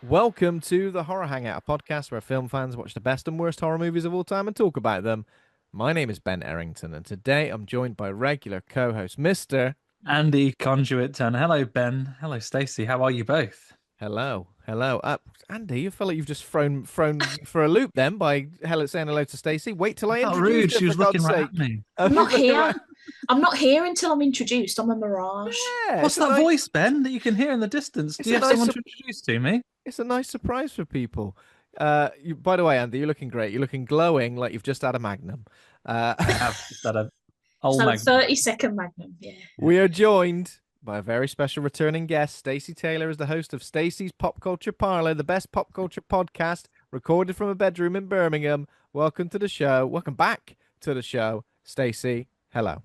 Welcome to the Horror Hangout, a podcast where film fans watch the best and worst horror movies of all time and talk about them. My name is Ben Errington, and today I'm joined by regular co-host Mr. Andy Conduit, and hello Ben, hello Stacey. How are you both? Hello. Andy, you feel like you've just thrown for a loop then by saying hello to Stacey. Wait till I How introduce rude! you, She for was looking God's right sake. at me. I'm not here. I'm not here until I'm introduced. I'm a mirage. Yeah, What's that voice, Ben, that you can hear in the distance? Do you have someone to introduce to me? It's a nice surprise for people. By the way, Andy, you're looking great. You're looking glowing like you've just had a Magnum. I have just had a old So Magnum. 30-second Magnum. Yeah. We are joined by a very special returning guest. Stacey Taylor is the host of Stacey's Pop Culture Parlor, the best pop culture podcast recorded from a bedroom in Birmingham. Welcome to the show. Welcome back to the show, Stacey. Hello.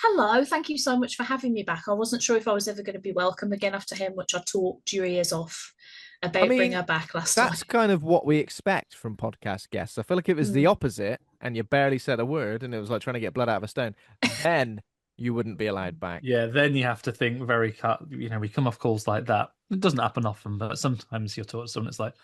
Hello. Thank you so much for having me back. I wasn't sure if I was ever going to be welcome again after how much I talked your ears off about bringing her back last time. That's kind of what we expect from podcast guests. I feel like it was the opposite, and you barely said a word, and it was like trying to get blood out of a stone. Then you wouldn't be allowed back. Yeah, then you have to think very we come off calls like that. It doesn't happen often, but sometimes you're talking to someone, it's like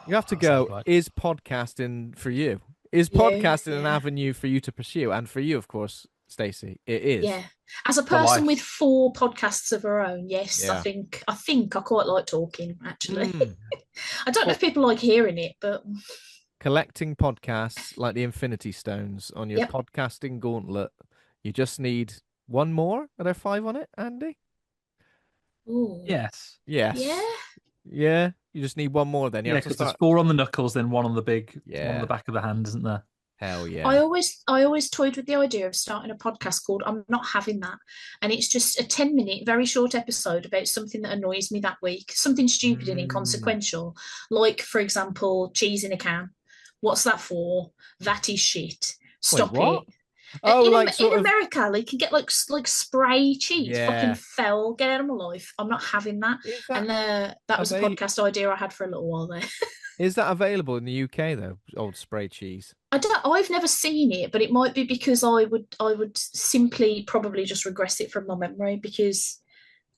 you have to go, right. Is podcasting for you? Is podcasting an avenue for you to pursue? And for you, of course, Stacey, it is. Yeah. As a person with 4 podcasts of her own, yes, yeah. I think I quite like talking, actually. I don't know if people like hearing it, but collecting podcasts like the Infinity Stones on your podcasting gauntlet. You just need one more. Are there 5 on it, Andy? Ooh. Yes. Yeah. Yeah. You just need one more then. Yeah, because there's 4 on the knuckles, then 1 on the one on the back of the hand, isn't there? Hell yeah. I always toyed with the idea of starting a podcast called I'm Not Having That. And it's just a 10-minute, very short episode about something that annoys me that week, something stupid and inconsequential. Like, for example, cheese in a can. What's that for? That is shit. Stop it. Oh, in America, you can get like spray cheese. Fucking fell. Get out of my life. I'm not having that. That was a podcast idea I had for a little while there. Is that available in the UK though? Old spray cheese. I've never seen it, but it might be because I would simply probably just regress it from my memory because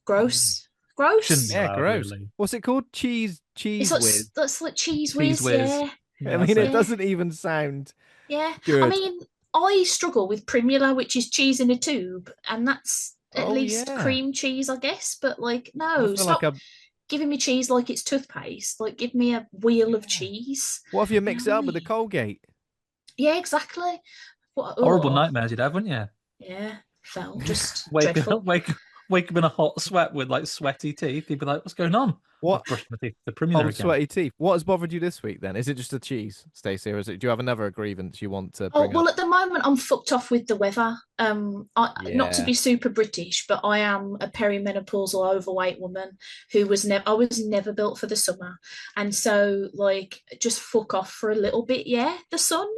gross. Yeah, gross. Really. What's it called? Cheese whiz. That's like cheese whiz. Yeah. I mean, it doesn't even sound. Yeah. Good. I mean, I struggle with primula, which is cheese in a tube, and that's at least cream cheese, I guess. But like, no, stop giving me cheese like it's toothpaste. Like, give me a wheel of cheese. What if you mix it up with the Colgate? Yeah, exactly. Horrible nightmares you'd have, wouldn't you? Yeah, just wake up in a hot sweat with like sweaty teeth. You'd be like, "What's going on?" What? Brush my teeth. The primula again. Sweaty teeth. What has bothered you this week then? Is it just the cheese, Stacey, or do you have another grievance you want to bring up? At the moment I'm fucked off with the weather. Not to be super British, but I am a perimenopausal overweight woman who I was never built for the summer, and so like just fuck off for a little bit. Yeah, the sun.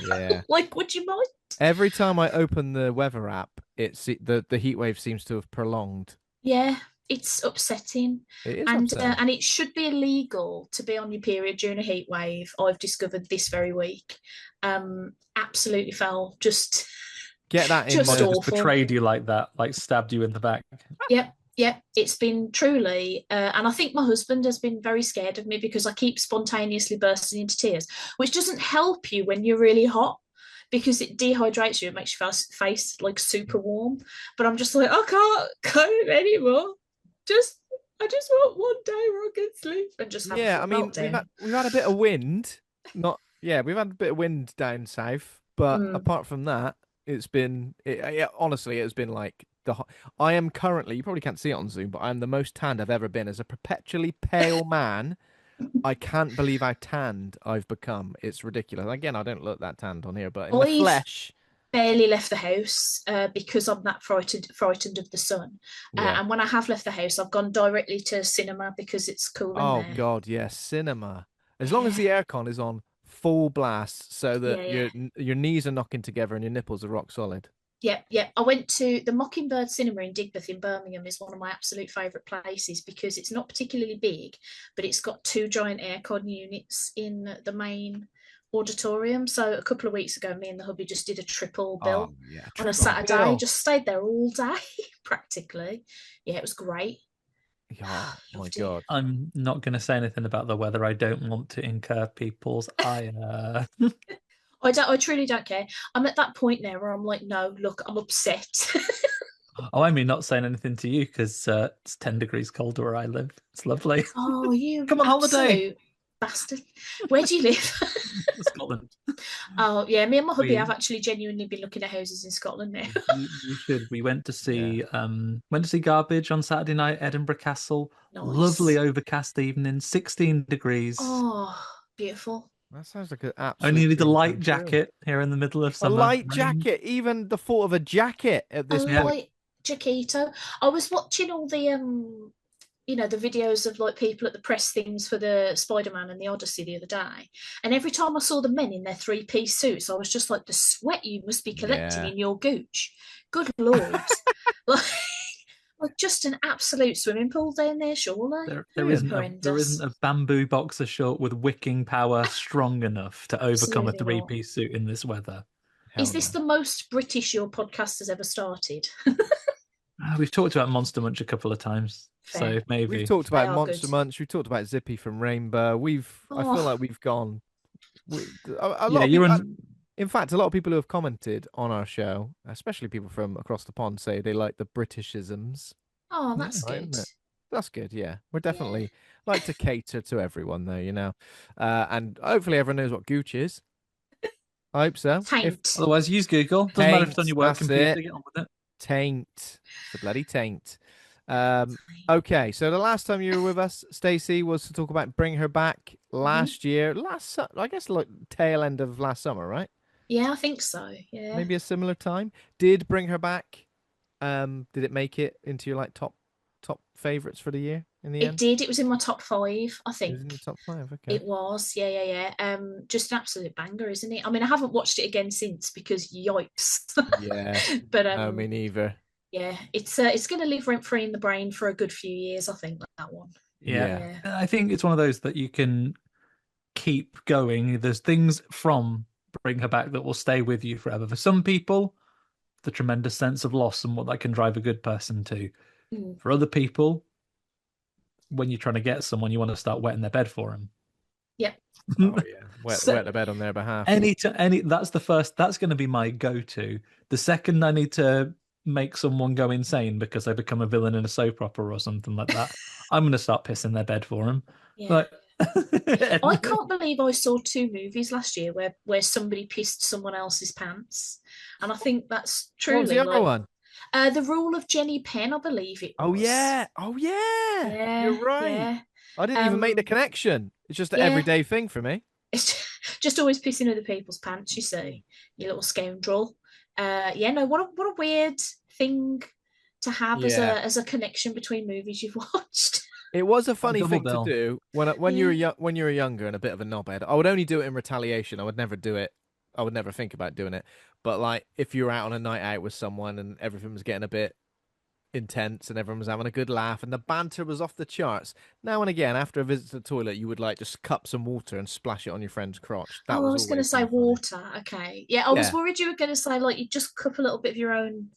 Yeah. Like, would you mind? Every time I open the weather app, the heat wave seems to have prolonged. Yeah. It's upsetting. It is upsetting. And it should be illegal to be on your period during a heat wave. I've discovered this very week. Absolutely foul. Just get that in. Just betrayed you like that, like stabbed you in the back. Yep. It's been truly, and I think my husband has been very scared of me because I keep spontaneously bursting into tears, which doesn't help you when you're really hot. Because it dehydrates you, it makes your face like super warm. But I'm just like, I can't cope anymore. I just want one day where I can sleep and just have I mean, we've had a bit of wind. We've had a bit of wind down south, but apart from that, it's been. Honestly, it's been like I am currently. You probably can't see it on Zoom, but I am the most tanned I've ever been as a perpetually pale man. I can't believe how tanned I've become. It's ridiculous. Again, I don't look that tanned on here, but in the flesh. Barely left the house because I'm that frightened of the sun. And when I have left the house, I've gone directly to cinema because it's cool. Oh God, yes, cinema. As long as the aircon is on full blast, so that your knees are knocking together and your nipples are rock solid. Yep. I went to the Mockingbird Cinema in Digbeth in Birmingham. Is one of my absolute favourite places because it's not particularly big, but it's got 2 giant aircon units in the main auditorium. So a couple of weeks ago, me and the hubby just did a triple bill on a Saturday. Just stayed there all day, practically. Yeah, it was great. Oh my Loved it. god. I'm not going to say anything about the weather. I don't want to incur people's ire. I truly don't care. I'm at that point now where I'm like, no, look, I'm upset. Oh, I mean, not saying anything to you because it's 10 degrees colder where I live. It's lovely. Oh, you Come on holiday. absolute bastard. Where do you live? Scotland. Oh, yeah, me and my hubby We- have actually genuinely been looking at houses in Scotland now. You should. We went to see Garbage on Saturday night, Edinburgh Castle. Nice. Lovely overcast evening, 16 degrees. Oh, beautiful. That sounds like an absolute. Only need a dream light come true. jacket here in the middle of A summer. light Rain. jacket, even the thought of a jacket at this A point. light jaquito. I was watching all the the videos of like people at the press things for the Spider-Man and the Odyssey the other day, and every time I saw the men in their three-piece suits, I was just like, the sweat you must be collecting in your gooch. Good lord. like just an absolute swimming pool down there, surely. There isn't a bamboo boxer short with wicking power strong enough to overcome a Absolutely not. three-piece suit in this weather. Is this the most British your podcast has ever started? We've talked about Monster Munch a couple of times, Fair. so maybe. We've talked about They are Monster good. Munch. We've talked about Zippy from Rainbow. I feel like we've gone. A lot of people, in fact, a lot of people who have commented on our show, especially people from across the pond, say they like the Britishisms. Oh, that's Right, good. isn't it? That's good. Yeah, we're definitely like to cater to everyone, though, and hopefully everyone knows what gooch is. I hope so. Taint. Otherwise, use Google. Doesn't matter if it's on your work That's computer. it. Get on with it. Taint, the bloody taint. Okay, so the last time you were with us, Stacey, was to talk about Bring Her Back last year. I guess like tail end of last summer, right? Yeah, I think so. Yeah. Maybe a similar time. Did Bring Her Back? Did it make it into your like top favorites for the year in the end? It did. It was in my top 5, I think. It was in the top 5. Okay. It was. Yeah. Just an absolute banger, isn't it? I mean, I haven't watched it again since because yikes. Yeah. But No, me neither. yeah, it's going to live rent free in the brain for a good few years, I think, that one. Yeah. I think it's one of those that you can keep going. There's things from Bring Her Back that will stay with you forever. For some people, the tremendous sense of loss and what that can drive a good person to. For other people, when you're trying to get someone, you want to start wetting their bed for them. Yeah. Oh yeah, wet the bed on their behalf. That's the first. That's going to be my go-to. The second I need to make someone go insane because they become a villain in a soap opera or something like that, I'm going to start pissing their bed for them. Yeah. I can't believe I saw 2 movies last year where somebody pissed someone else's pants, and I think that's truly. What was the other one? The Rule of Jenny Penn, I believe it was. Oh yeah. You're right. Yeah. I didn't even make the connection. It's just an yeah. everyday thing for me. It's just always pissing other people's pants, you see, you little scoundrel. What a weird thing to have as a connection between movies you've watched. It was a funny thing bill. to do when you were younger and a bit of a knobhead. I would only do it in retaliation. I would never do it. I would never think about doing it. But like if you were out on a night out with someone and everything was getting a bit intense and everyone was having a good laugh and the banter was off the charts, now and again after a visit to the toilet you would like just cup some water and splash it on your friend's crotch. I was going to say water. Okay. Yeah, I was worried you were going to say like you just cup a little bit of your own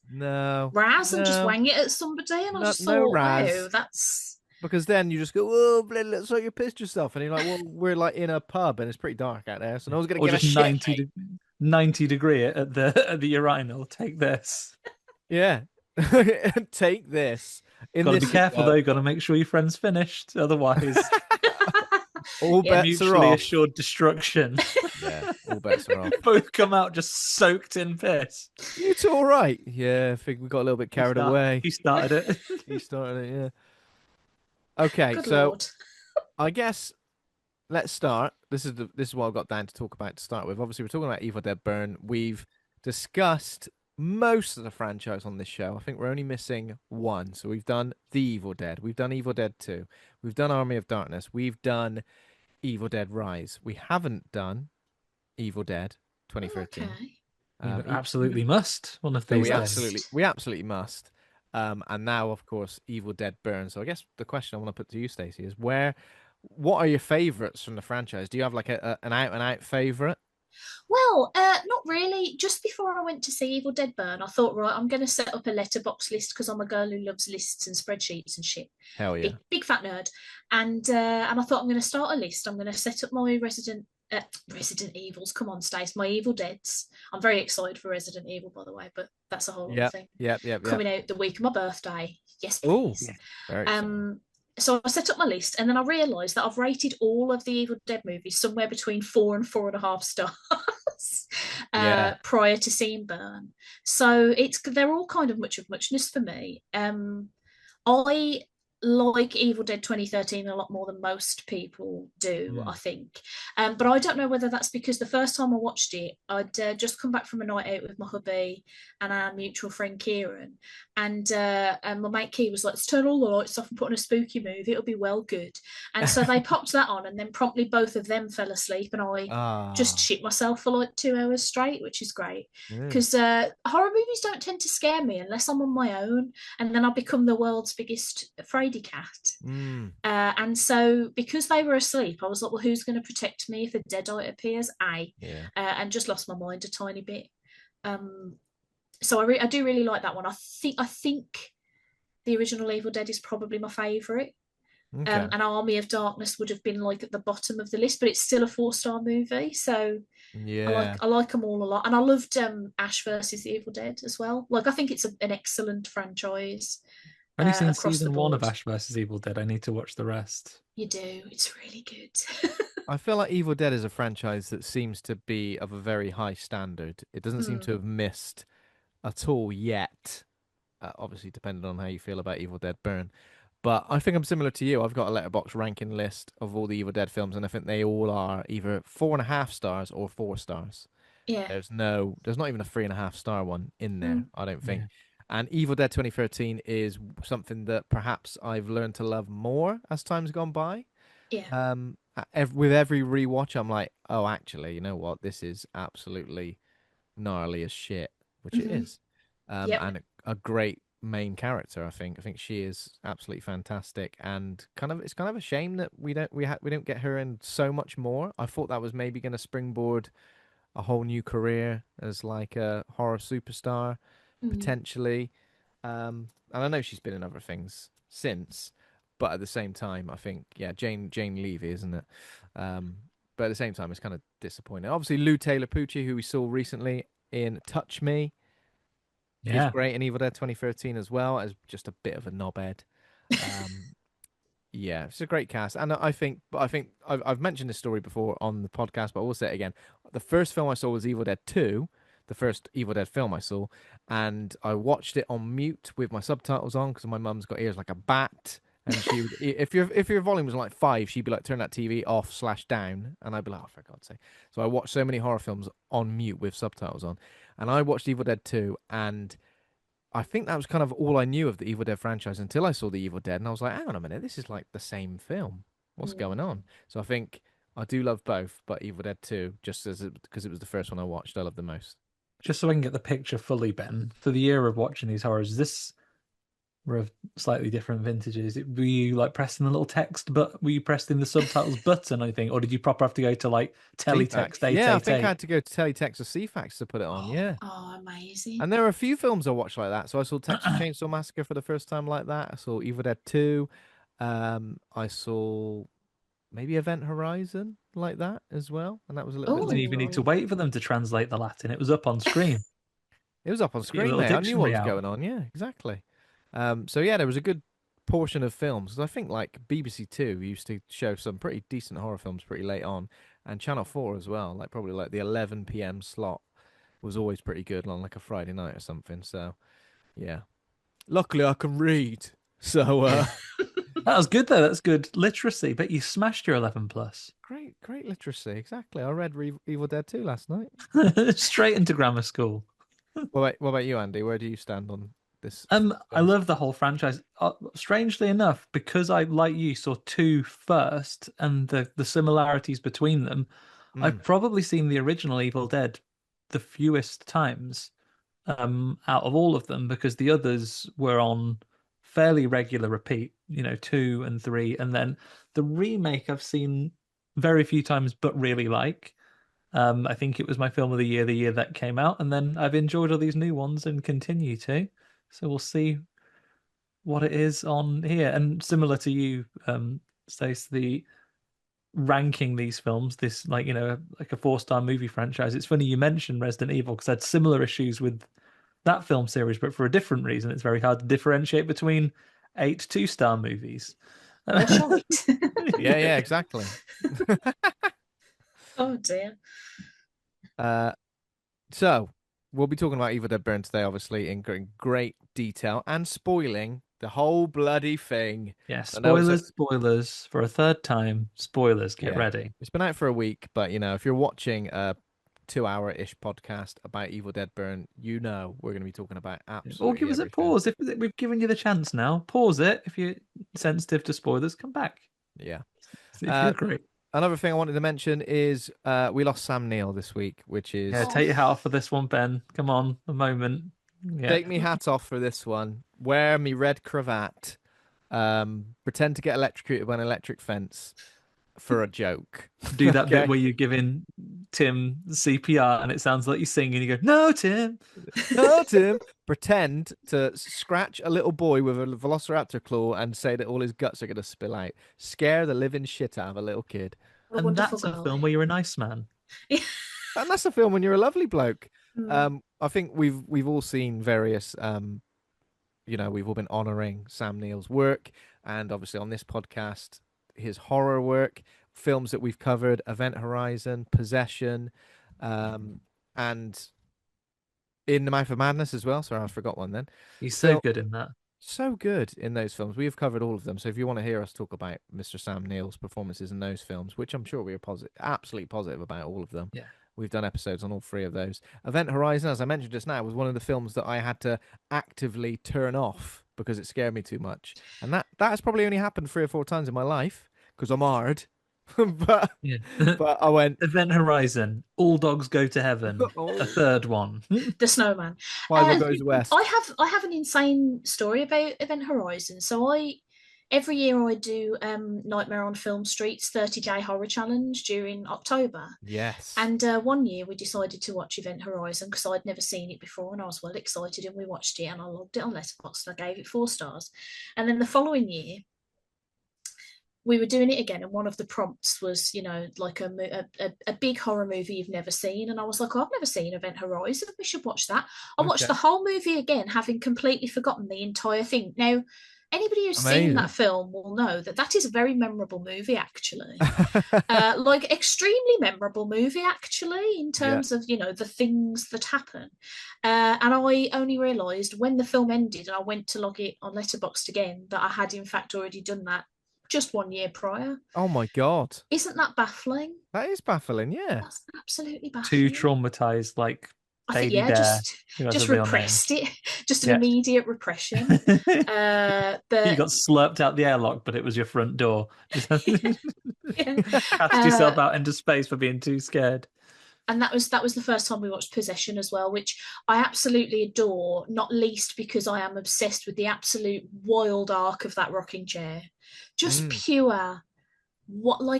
raz and just wang it at somebody, and I just thought, wow, that's... Because then you just go, oh, looks like you pissed yourself. And you're like, well, we're like in a pub and it's pretty dark out there. So no one's going to get just a shit. 90 degree at the urinal. Take this. Yeah. Take this. Gotta be careful though. Got to make sure your friend's finished. Otherwise, all bets mutually are off. assured destruction. Yeah, all bets are off. Both come out just soaked in piss. It's all right. Yeah, I think we got a little bit carried away. He started it. He started it, yeah. Okay, Good so Lord. I guess let's start. This is what I got down to talk about to start with. Obviously, we're talking about Evil Dead Burn. We've discussed most of the franchise on this show. I think we're only missing one. So we've done The Evil Dead. We've done Evil Dead 2. We've done Army of Darkness. We've done Evil Dead Rise. We haven't done Evil Dead 2013. Okay. Absolutely must. One of these we absolutely must. And now, of course, Evil Dead Burn. So I guess the question I want to put to you, Stacey, is what are your favorites from the franchise? Do you have like an out-and-out favorite? Well, not really. Just before I went to see Evil Dead Burn, I thought, right, I'm going to set up a letterbox list because I'm a girl who loves lists and spreadsheets and shit. Hell yeah. Big fat nerd. And I thought I'm going to start a list. I'm going to set up my Resident Evils. Come on, Stace, my Evil Deads. I'm very excited for Resident Evil, by the way, but that's a whole other thing. Yeah. Coming out the week of my birthday. Yes, Oh, please. very exciting. So I set up my list, and then I realised that I've rated all of the Evil Dead movies somewhere between 4 and 4.5 stars prior to seeing Burn. So they're all kind of much of muchness for me. I like Evil Dead 2013 a lot more than most people do, I think. But I don't know whether that's because the first time I watched it, I'd just come back from a night out with my hubby and our mutual friend Kieran. And my mate Key was like, let's turn all the lights off and put on a spooky movie. It'll be well good. And so they popped that on, and then promptly both of them fell asleep, and I just shit myself for like 2 hours straight, which is great. Because horror movies don't tend to scare me unless I'm on my own, and then I become the world's biggest fraidy cat. And so because they were asleep, I was like, well, who's going to protect me if a deadite appears? And just lost my mind a tiny bit. So I do really like that one. I think the original Evil Dead is probably my favourite. And Army of Darkness would have been like at the bottom of the list, but it's still a 4-star movie. So I like them all a lot. And I loved Ash versus the Evil Dead as well. Like, I think it's an excellent franchise. I've only seen season 1 of Ash versus Evil Dead. I need to watch the rest. You do. It's really good. I feel like Evil Dead is a franchise that seems to be of a very high standard. It doesn't seem to have missed at all yet. Obviously, depending on how you feel about Evil Dead Burn. But I think I'm similar to you. I've got a letterbox ranking list of all the Evil Dead films, and I think they all are either 4.5 stars or 4 stars. Yeah. There's not even a 3.5 star one in there, I don't think. And Evil Dead 2013 is something that perhaps I've learned to love more as time's gone by. Yeah. With every rewatch, I'm like, oh, actually, you know what? This is absolutely gnarly as shit, which it is. And a great main character. I think she is absolutely fantastic, and it's kind of a shame that we don't get her in so much more. I thought that was maybe going to springboard a whole new career as like a horror superstar. Potentially, and I know she's been in other things since, but at the same time, I think Jane Levy, isn't it? But at the same time, it's kind of disappointing. Obviously, Lou Taylor Pucci, who we saw recently in Touch Me, is great in Evil Dead 2013 as well, as just a bit of a knobhead. It's a great cast, and I think I've mentioned this story before on the podcast, but I will say it again. The first film I saw was Evil Dead 2. The first Evil Dead film I saw, and I watched it on mute with my subtitles on because my mum's got ears like a bat, and she would, if your volume was like 5, she'd be like, turn that TV off/down, and I'd be like, oh, for God's sake. So I watched so many horror films on mute with subtitles on, and I watched Evil Dead 2, and I think that was kind of all I knew of the Evil Dead franchise until I saw the Evil Dead, and I was like, hang on a minute, this is like the same film. What's going on? So I think I do love both, but Evil Dead 2, just because it was the first one I watched, I love the most. Just so I can get the picture fully, Ben, for the year of watching these horrors, this were of slightly different vintages. Were you like pressing the little text, but were you pressing the subtitles button, I think, or did you proper have to go to like teletext 888? Yeah, I think I had to go to teletext or CFAX to put it on. Oh, amazing! And there are a few films I watched like that. So I saw Texas Chainsaw Massacre for the first time like that. I saw Evil Dead 2. I saw maybe Event Horizon like that as well, and that was a little bit. Didn't even need to wait for them to translate the Latin. It was up on screen. It was up on screen, mate. I knew what was going on. Yeah, exactly. So there was a good portion of films. I think like BBC Two used to show some pretty decent horror films pretty late on, and Channel 4 as well. Like probably like the 11 p.m. slot was always pretty good on like a Friday night or something. So yeah, luckily I can read. So that was good though. That's good literacy. But you smashed your 11 plus. Great literacy. Exactly. I read Evil Dead 2 last night. Straight into grammar school. What about you, Andy? Where do you stand on this? I love the whole franchise. Strangely enough, because I, like you, saw 2 first and the similarities between them, I've probably seen the original Evil Dead the fewest times out of all of them, because the others were on fairly regular repeat, 2 and 3, and then the remake I've seen very few times but really like. I think it was my film of the year that came out, and then I've enjoyed all these new ones and continue to. So we'll see what it is on here. And similar to you, Stace, the ranking these films, this like like a 4-star movie franchise. It's funny you mentioned Resident Evil because I had similar issues with that film series, but for a different reason. It's very hard to differentiate between 8 2-star movies. Or shite. Yeah, exactly. Oh dear. So we'll be talking about Evil Dead Burn today, obviously, in great detail and spoiling the whole bloody thing. Yeah, spoilers for a third time. Spoilers, get ready. It's been out for a week, but if you're watching a 2-hour-ish podcast about Evil Dead Burn, we're going to be talking about absolutely Or give us a pause if we've given you the chance now. Pause it if you're sensitive to spoilers. Come back. Yeah. See if you agree. Another thing I wanted to mention is we lost Sam Neill this week, which is... Yeah, take your hat off for this one, Ben. Come on, a moment. Yeah. Take me hat off for this one. Wear me red cravat. Pretend to get electrocuted by an electric fence for a joke. Do that bit where you're giving Tim CPR and it sounds like you're singing. You go, "No, Tim, no, Tim." Pretend to scratch a little boy with a velociraptor claw and say that all his guts are going to spill out. Scare the living shit out of a little kid. And that's a film where you're a nice man. And that's a film when you're a lovely bloke. I think we've all seen various we've all been honoring Sam Neill's work, and obviously on this podcast his horror work, films that we've covered, Event Horizon, Possession, and In the Mouth of Madness as well. Sorry, I forgot one then. He's so good in that. So good in those films. We have covered all of them. So if you want to hear us talk about Mr. Sam Neill's performances in those films, which I'm sure we are absolutely positive about all of them. Yeah. We've done episodes on all 3 of those. Event Horizon, as I mentioned just now, was one of the films that I had to actively turn off because it scared me too much. And that has probably only happened 3 or 4 times in my life because I'm hard. but I went... Event Horizon, All Dogs Go to Heaven, a third one. The Snowman. Fiver Goes West. I have an insane story about Event Horizon. So every year I do Nightmare on Film Street's 30-day horror challenge during October. Yes. And one year we decided to watch Event Horizon because I'd never seen it before and I was well excited, and we watched it and I logged it on Letterboxd and I gave it 4 stars. And then the following year we were doing it again, and one of the prompts was, like a big horror movie you've never seen. And I was like, I've never seen Event Horizon. We should watch that. I watched the whole movie again, having completely forgotten the entire thing. Now, anybody who's seen that film will know that is a very memorable movie, actually. Like, extremely memorable movie, actually, in terms of, the things that happen. And I only realised when the film ended and I went to log it on Letterboxd again that I had, in fact, already done that just 1 year prior. Oh my God. Isn't that baffling? That is baffling, yeah. That's absolutely baffling. Too traumatized, like, I think, just repressed it. Just an immediate repression. But you got slurped out the airlock, but it was your front door. Cast yourself out into space for being too scared. And that was the first time we watched Possession as well, which I absolutely adore, not least because I am obsessed with the absolute wild arc of that rocking chair. Just pure,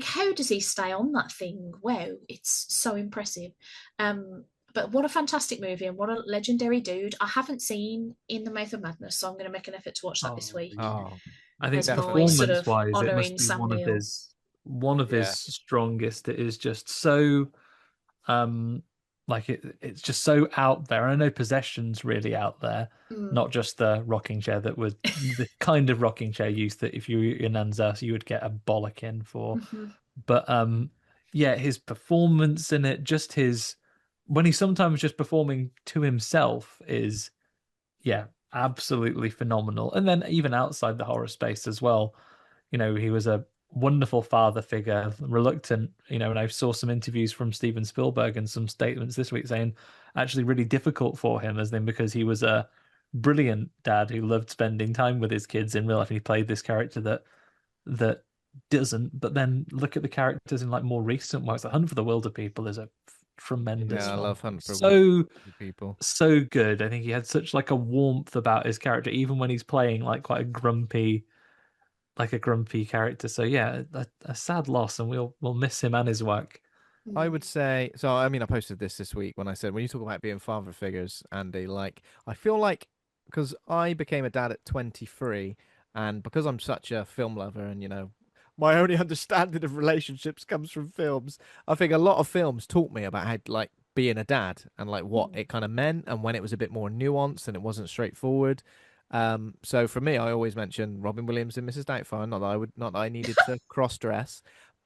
how does he stay on that thing? Wow, it's so impressive. But what a fantastic movie, and what a legendary dude. I haven't seen In the Mouth of Madness, so I'm going to make an effort to watch that this week. I think performance-wise, it must be one of his strongest. It is just so, it's just so out there. I know Possession's really out there, not just the rocking chair that was the kind of rocking chair use that if you were in Nanzas, you would get a bollocking for. But his performance in it, just when he's sometimes just performing to himself is, absolutely phenomenal. And then even outside the horror space as well, he was a wonderful father figure, reluctant, and I saw some interviews from Steven Spielberg and some statements this week saying actually really difficult for him because he was a brilliant dad who loved spending time with his kids in real life, and he played this character that doesn't. But then look at the characters in like more recent works. The Hunt for the Wilder People is a tremendous I love Hunt for Wilder People. So good. I think he had such like a warmth about his character, even when he's playing like quite a grumpy character. So a sad loss, and we'll miss him and his work I would say so. I mean, I posted this week when I said when you talk about being father figures, Andy. Like, I feel like because I became a dad at 23, and because I'm such a film lover, and my only understanding of relationships comes from films. I think a lot of films taught me about how like being a dad and like what it kind of meant, and when it was a bit more nuanced and it wasn't straightforward. So for me, I always mention Robin Williams and Mrs. Doubtfire. Not that I needed to cross dress,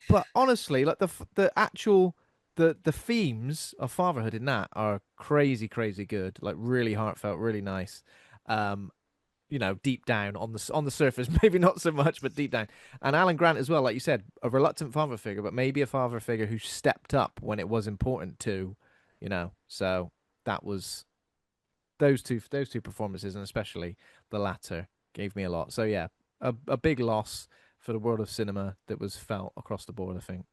but honestly, like the actual the themes of fatherhood in that are crazy, crazy good. Like really heartfelt, really nice. Um, deep down on the surface, maybe not so much, but deep down. And Alan Grant as well, like you said, a reluctant father figure, but maybe a father figure who stepped up when it was important to, So that was those two performances, and especially the latter, gave me a lot. So yeah, a big loss for the world of cinema that was felt across the board, I think.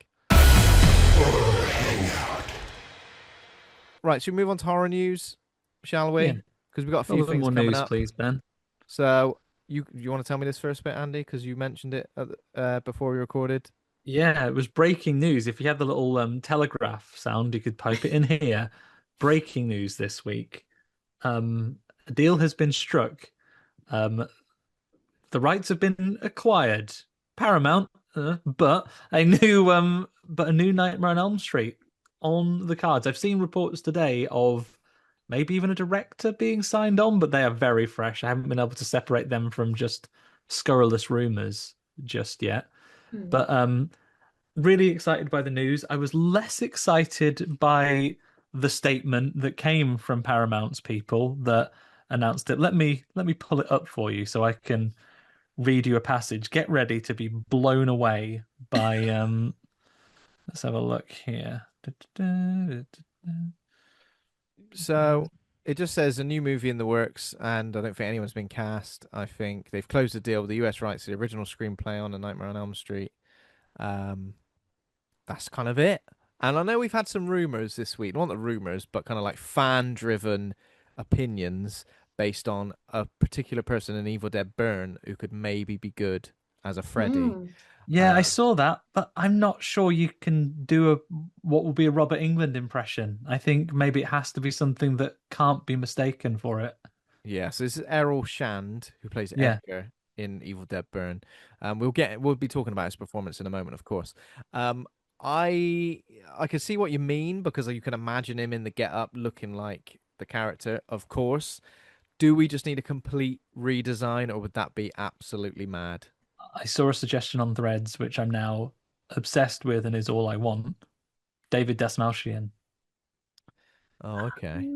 Right, should we move on to horror news, shall we? Yeah. Because we've got a A few little bit things more coming news, up. please, Ben. So you want to tell me this first bit, Andy, because you mentioned it before we recorded. Yeah, it was breaking news. If you had the little telegraph sound, you could pipe it in here. Breaking news this week. A deal has been struck. The rights have been acquired. Paramount, but a new Nightmare on Elm Street on the cards. I've seen reports today of maybe even a director being signed on, but they are very fresh. I haven't been able to separate them from just scurrilous rumors just yet. But really excited by the news. I was less excited by the statement that came from Paramount's people that announced it. Let me pull it up for you so I can read you a passage. Get ready to be blown away by let's have a look here. So it just says a new movie in the works, and I don't think anyone's been cast. I think they've closed the deal with the US rights to the original screenplay on A Nightmare on Elm Street. That's kind of it. And I know we've had some rumors this week, not the rumors, but kind of like fan-driven opinions based on a particular person in Evil Dead Burn who could maybe be good as a Freddy. Yeah, I saw that, but I'm not sure you can do what will be a Robert Englund impression. I think maybe it has to be something that can't be mistaken for it. Yeah, so this is Errol Shand who plays Yeah. Edgar in Evil Dead Burn. We'll be talking about his performance in a moment, of course. I can see what you mean because you can imagine him in the get-up looking like the character, of course. Do we just need a complete redesign, or would that be absolutely mad? I saw a suggestion on Threads, which I'm now obsessed with and is all I want. David Dastmalchian. Oh, okay. I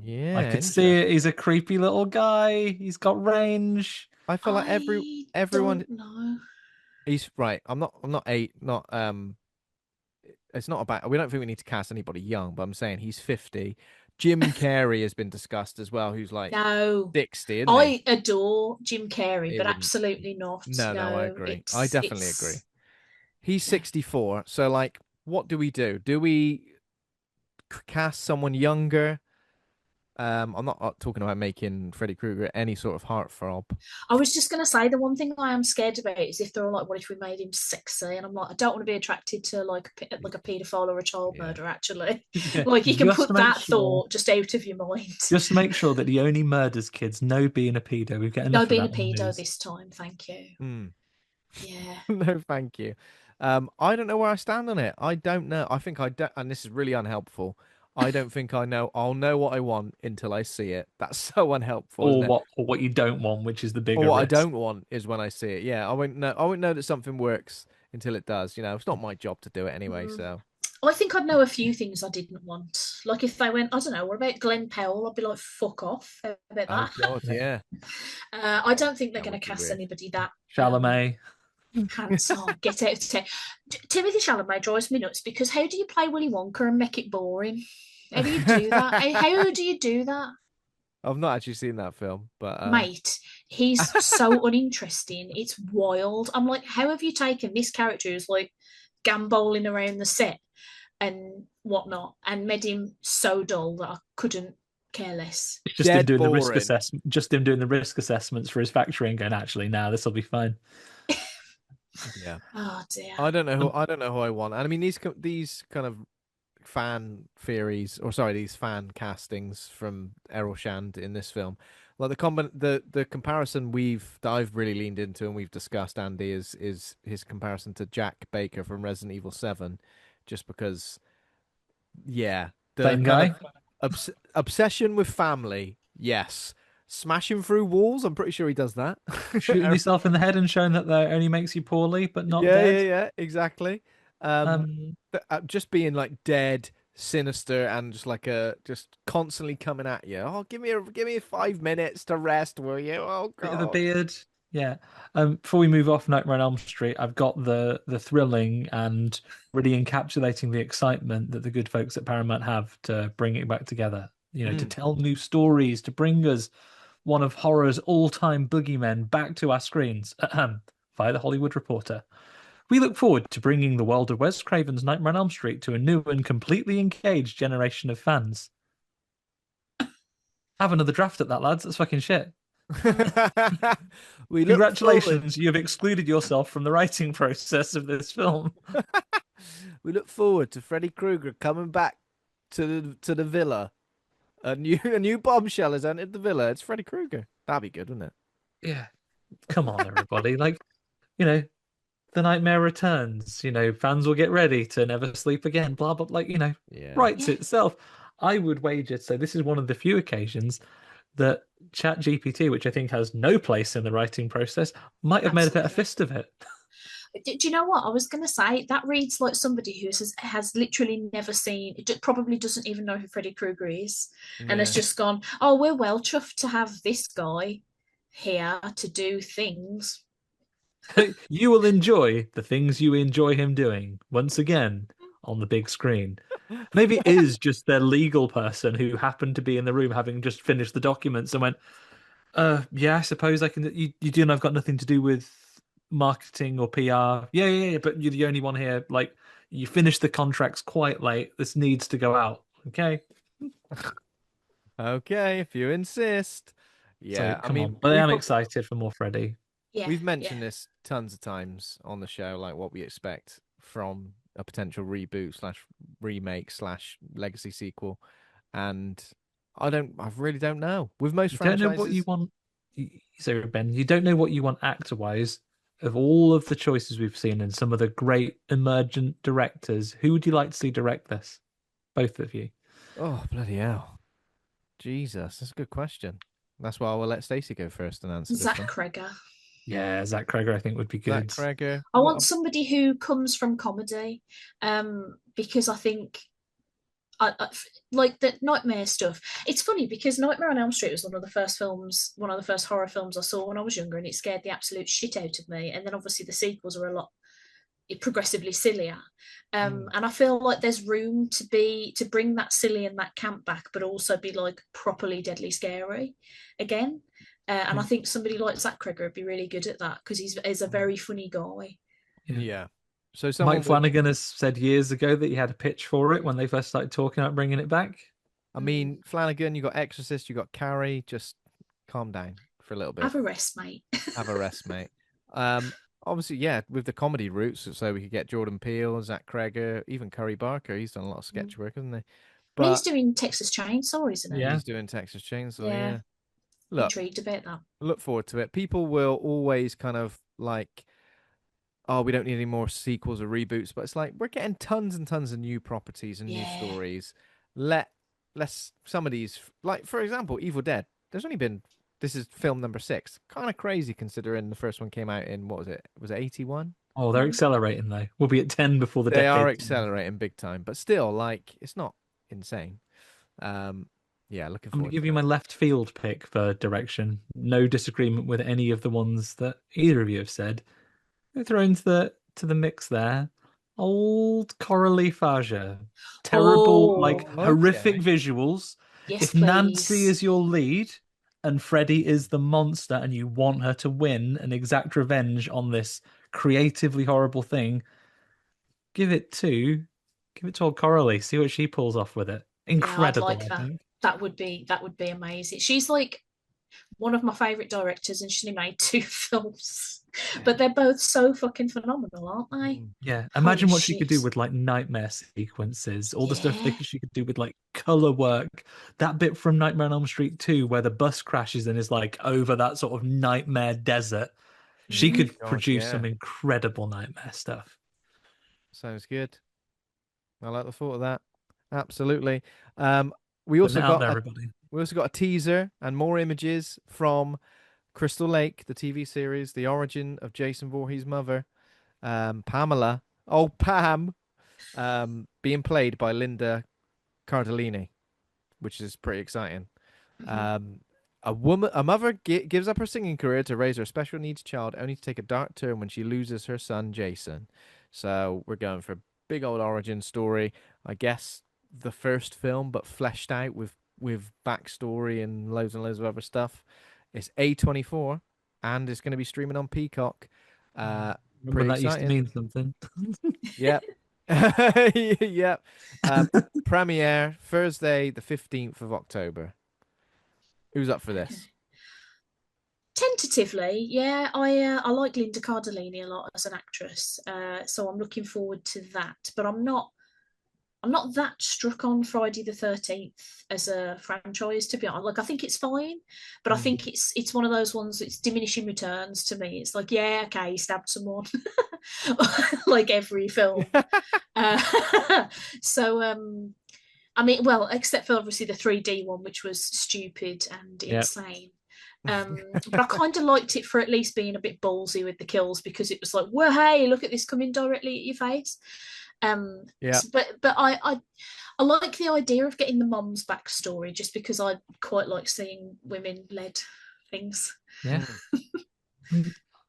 Yeah, could see it. He's a creepy little guy. He's got range. I feel like everyone. Don't know. He's right. I'm not It's not about. We don't think we need to cast anybody young, but I'm saying he's 50. Jim Carrey has been discussed as well, who's like No. 60, isn't I he? adore Jim Carrey, It but wouldn't. absolutely not. No, I agree. I It's definitely agree. He's 64, so like, what do we do? Do we cast someone younger? I'm not talking about making Freddy Krueger any sort of heartthrob. I was just going to say the one thing I am scared about is if they're all like, what if we made him sexy? And I'm like, I don't want to be attracted to like a paedophile or a child murderer. Actually, like you can Just put to make that sure- thought just out of your mind. Just to make sure that he only murders kids. No being a pedo. We get enough No of being a that in the pedo news. this time, thank you. Yeah. No, thank you. I don't know where I stand on it. I don't know. I think I don't, and this is really unhelpful. I don't think I know. I'll know what I want until I see it. That's so unhelpful. Isn't it? Or what you don't want, which is the bigger Or what I risk. don't want is when I see it. Yeah, I won't know. I won't know that something works until it does. It's not my job to do it anyway. So I think I'd know a few things I didn't want. Like if they went, I don't know, what about Glenn Powell? I'd be like, fuck off. How about oh that? god, yeah. I don't think they're That going would to be cast weird. anybody that Chalamet. handsome. Get out of town. Timothy Chalamet drives me nuts because how do you play Willy Wonka and make it boring? How do you do that? How do you do that? I've not actually seen that film, but Mate, he's so uninteresting. It's wild. I'm like, how have you taken this character who's like gamboling around the set and whatnot and made him so dull that I couldn't care less? It's just him Dead doing the risk boring. assessment. Just him doing the risk assessments for his factory and going, actually, now this will be fine. Yeah. Oh dear. I don't know who I want. And I mean these kind of fan theories, or sorry, these fan castings from Errol Shand in this film. Like the comparison that I've really leaned into and we've discussed, Andy, is his comparison to Jack Baker from Resident Evil 7, just because, yeah, the Same kind of guy. obsession with family, yes. Smashing through walls, I'm pretty sure he does that. Shooting yourself in the head and showing that that only makes you poorly, but not Yeah, yeah, dead. yeah, exactly. Um, Just being like dead, sinister, and just like just constantly coming at you. Oh, give me 5 minutes to rest, will you? Oh Bit of a God. beard. Yeah. Before we move off Nightmare on Elm Street, I've got the thrilling and really encapsulating the excitement that the good folks at Paramount have to bring it back together. You know, to Mm. tell new stories, to bring us one of horror's all-time boogeymen back to our screens. Via the Hollywood Reporter. We look forward to bringing the world of Wes Craven's Nightmare on Elm Street to a new and completely engaged generation of fans. Have another draft at that, lads. That's fucking shit. We look forward. Congratulations, you have excluded yourself from the writing process of this film. We look forward to Freddy Krueger coming back to the villa. A new bombshell has entered the villa. It's Freddy Krueger. That'd be good, wouldn't Yeah, come on, everybody. Like, you know, the nightmare returns. You know, fans will get ready to never sleep again. Blah blah. Like, it? Yeah. writes Yeah. itself. I would wager. So this is one of the few occasions that ChatGPT, which I think has no place in the writing process, might have made a better Absolutely. fist of it. Do you know what I was going to say? That reads like somebody who has literally never seen, probably doesn't even know who Freddy Krueger is, and has Yeah. just gone, "Oh, we're well chuffed to have this guy here to do things." You will enjoy the things you enjoy him doing once again on the big screen. Maybe it is just their legal person who happened to be in the room having just finished the documents and went, yeah, I suppose I can. You do, and I've got nothing to do with marketing or PR. Yeah, yeah, yeah, but you're the only one here. Like, you finished the contracts quite late. This needs to go out. Okay. Okay, if you insist. So Yeah, I come mean, on. But I am excited for more Freddy. Yeah, we've yeah. mentioned this tons of times on the show, like what we expect from a potential reboot slash remake slash legacy sequel, and I really don't know. With most You don't know what you franchises, want. So, Ben, you don't know what you want actor wise. Of all of the choices we've seen and some of the great emergent directors, who would you like to see direct this? Both of you. oh bloody hell, Jesus, that's a good question. That's why I will let Stacey go first and answer this Zach one. Kreger. Yeah, Zach Kreger, I think, would be Zach good. Kreger, I want somebody who comes from comedy, because I think like the nightmare stuff. It's funny because Nightmare on Elm Street was one of the first horror films I saw when I was younger, and it scared the absolute shit out of me. And then obviously the sequels are a lot progressively sillier, and I feel like there's room to bring that silly and that camp back, but also be like properly deadly scary again. And I think somebody like Zach Kreger would be really good at that because he's a very funny guy. Yeah. Yeah. So someone Mike with, Flanagan has said years ago that he had a pitch for it when they first started talking about bringing it back. I mean, Flanagan, you got Exorcist, you got Carrie. Just calm down for a little bit. Have a rest, mate. Have a rest, mate. Obviously, yeah, with the comedy roots, so we could get Jordan Peele, Zach Kreger, even Curry Barker. He's done a lot of sketch work, hasn't he? And he's But doing Texas Chainsaw, isn't he? Yeah. he's doing Texas Chainsaw, Yeah, yeah. Look, intrigued about that. look forward to it. People will always kind of like, oh, we don't need any more sequels or reboots, but it's like we're getting tons and tons of new properties and new Yeah. stories. Let's some of these, like for example, Evil Dead. There's only been this is film number 6. Kind of crazy considering the first one came out in what was it? Was it 81? Oh, they're accelerating though. We'll be at 10 before the They are decade. accelerating big time, but still, like it's not insane. Yeah, looking I'm going forward to give to you it. my left field pick for direction. No disagreement with any of the ones that either of you have said. Throw into the mix there. Old Coralie Faja. Terrible, like Oh, horrific Okay. visuals. yes, If Nancy please. is your lead and Freddy is the monster and you want her to win and exact revenge on this creatively horrible thing, give it to old Coralie. See what she pulls off with it. Yeah, I'd Incredible, like I that. think. That would be amazing. She's like one of my favourite directors, and she's only made 2 films. But they're both so fucking phenomenal, aren't they? Yeah. Imagine Holy what she could do shit. with like nightmare sequences, all the stuff Yeah. she could do with like color work. That bit from Nightmare on Elm Street 2 where the bus crashes and is like over that sort of nightmare desert. She could God, produce yeah. some incredible nightmare stuff. Sounds good. I like the thought of that. Absolutely. We Putting also it out got there, a, everybody. we also got a teaser and more images from Crystal Lake, the TV series, the origin of Jason Voorhees' mother, Pamela. Oh, Pam, being played by Linda Cardellini, which is pretty exciting. Mhm. A mother gives up her singing career to raise her special needs child, only to take a dark turn when she loses her son Jason. So we're going for a big old origin story. I guess the first film, but fleshed out with backstory and loads of other stuff. It's A24, and it's going to be streaming on Peacock. Remember Pretty that used to exciting. mean something. Yep. Yep. Premiere Thursday, the 15th of October. Who's up for this? Tentatively, yeah, I like Linda Cardellini a lot as an actress, so I'm looking forward to that. But I'm not that struck on Friday the 13th as a franchise, to be honest. Like, I think it's fine, but I think it's one of those ones that's diminishing returns to me. It's like, yeah, okay, he stabbed someone, like every film. So I mean, well, except for obviously the 3D one, which was stupid and insane. But I kind of liked it for at least being a bit ballsy with the kills, because it was like, well, hey, look at this coming directly at your face. Yeah. But I like the idea of getting the mom's backstory, just because I quite like seeing women led things. Yeah.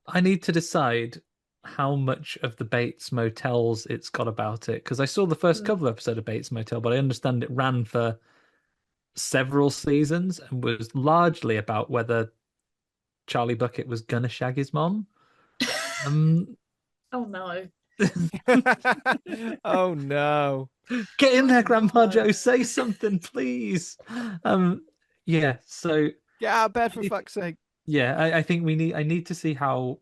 I need to decide how much of the Bates Motels it's got about it, because I saw the first couple episode of Bates Motel, but I understand it ran for several seasons and was largely about whether Charlie Bucket was gonna shag his mom. Oh no. Oh no. Get in there, Oh, Grandpa no. Joe, say something, please. Yeah, so Get out of bed for fuck's sake. yeah, I think I need to see how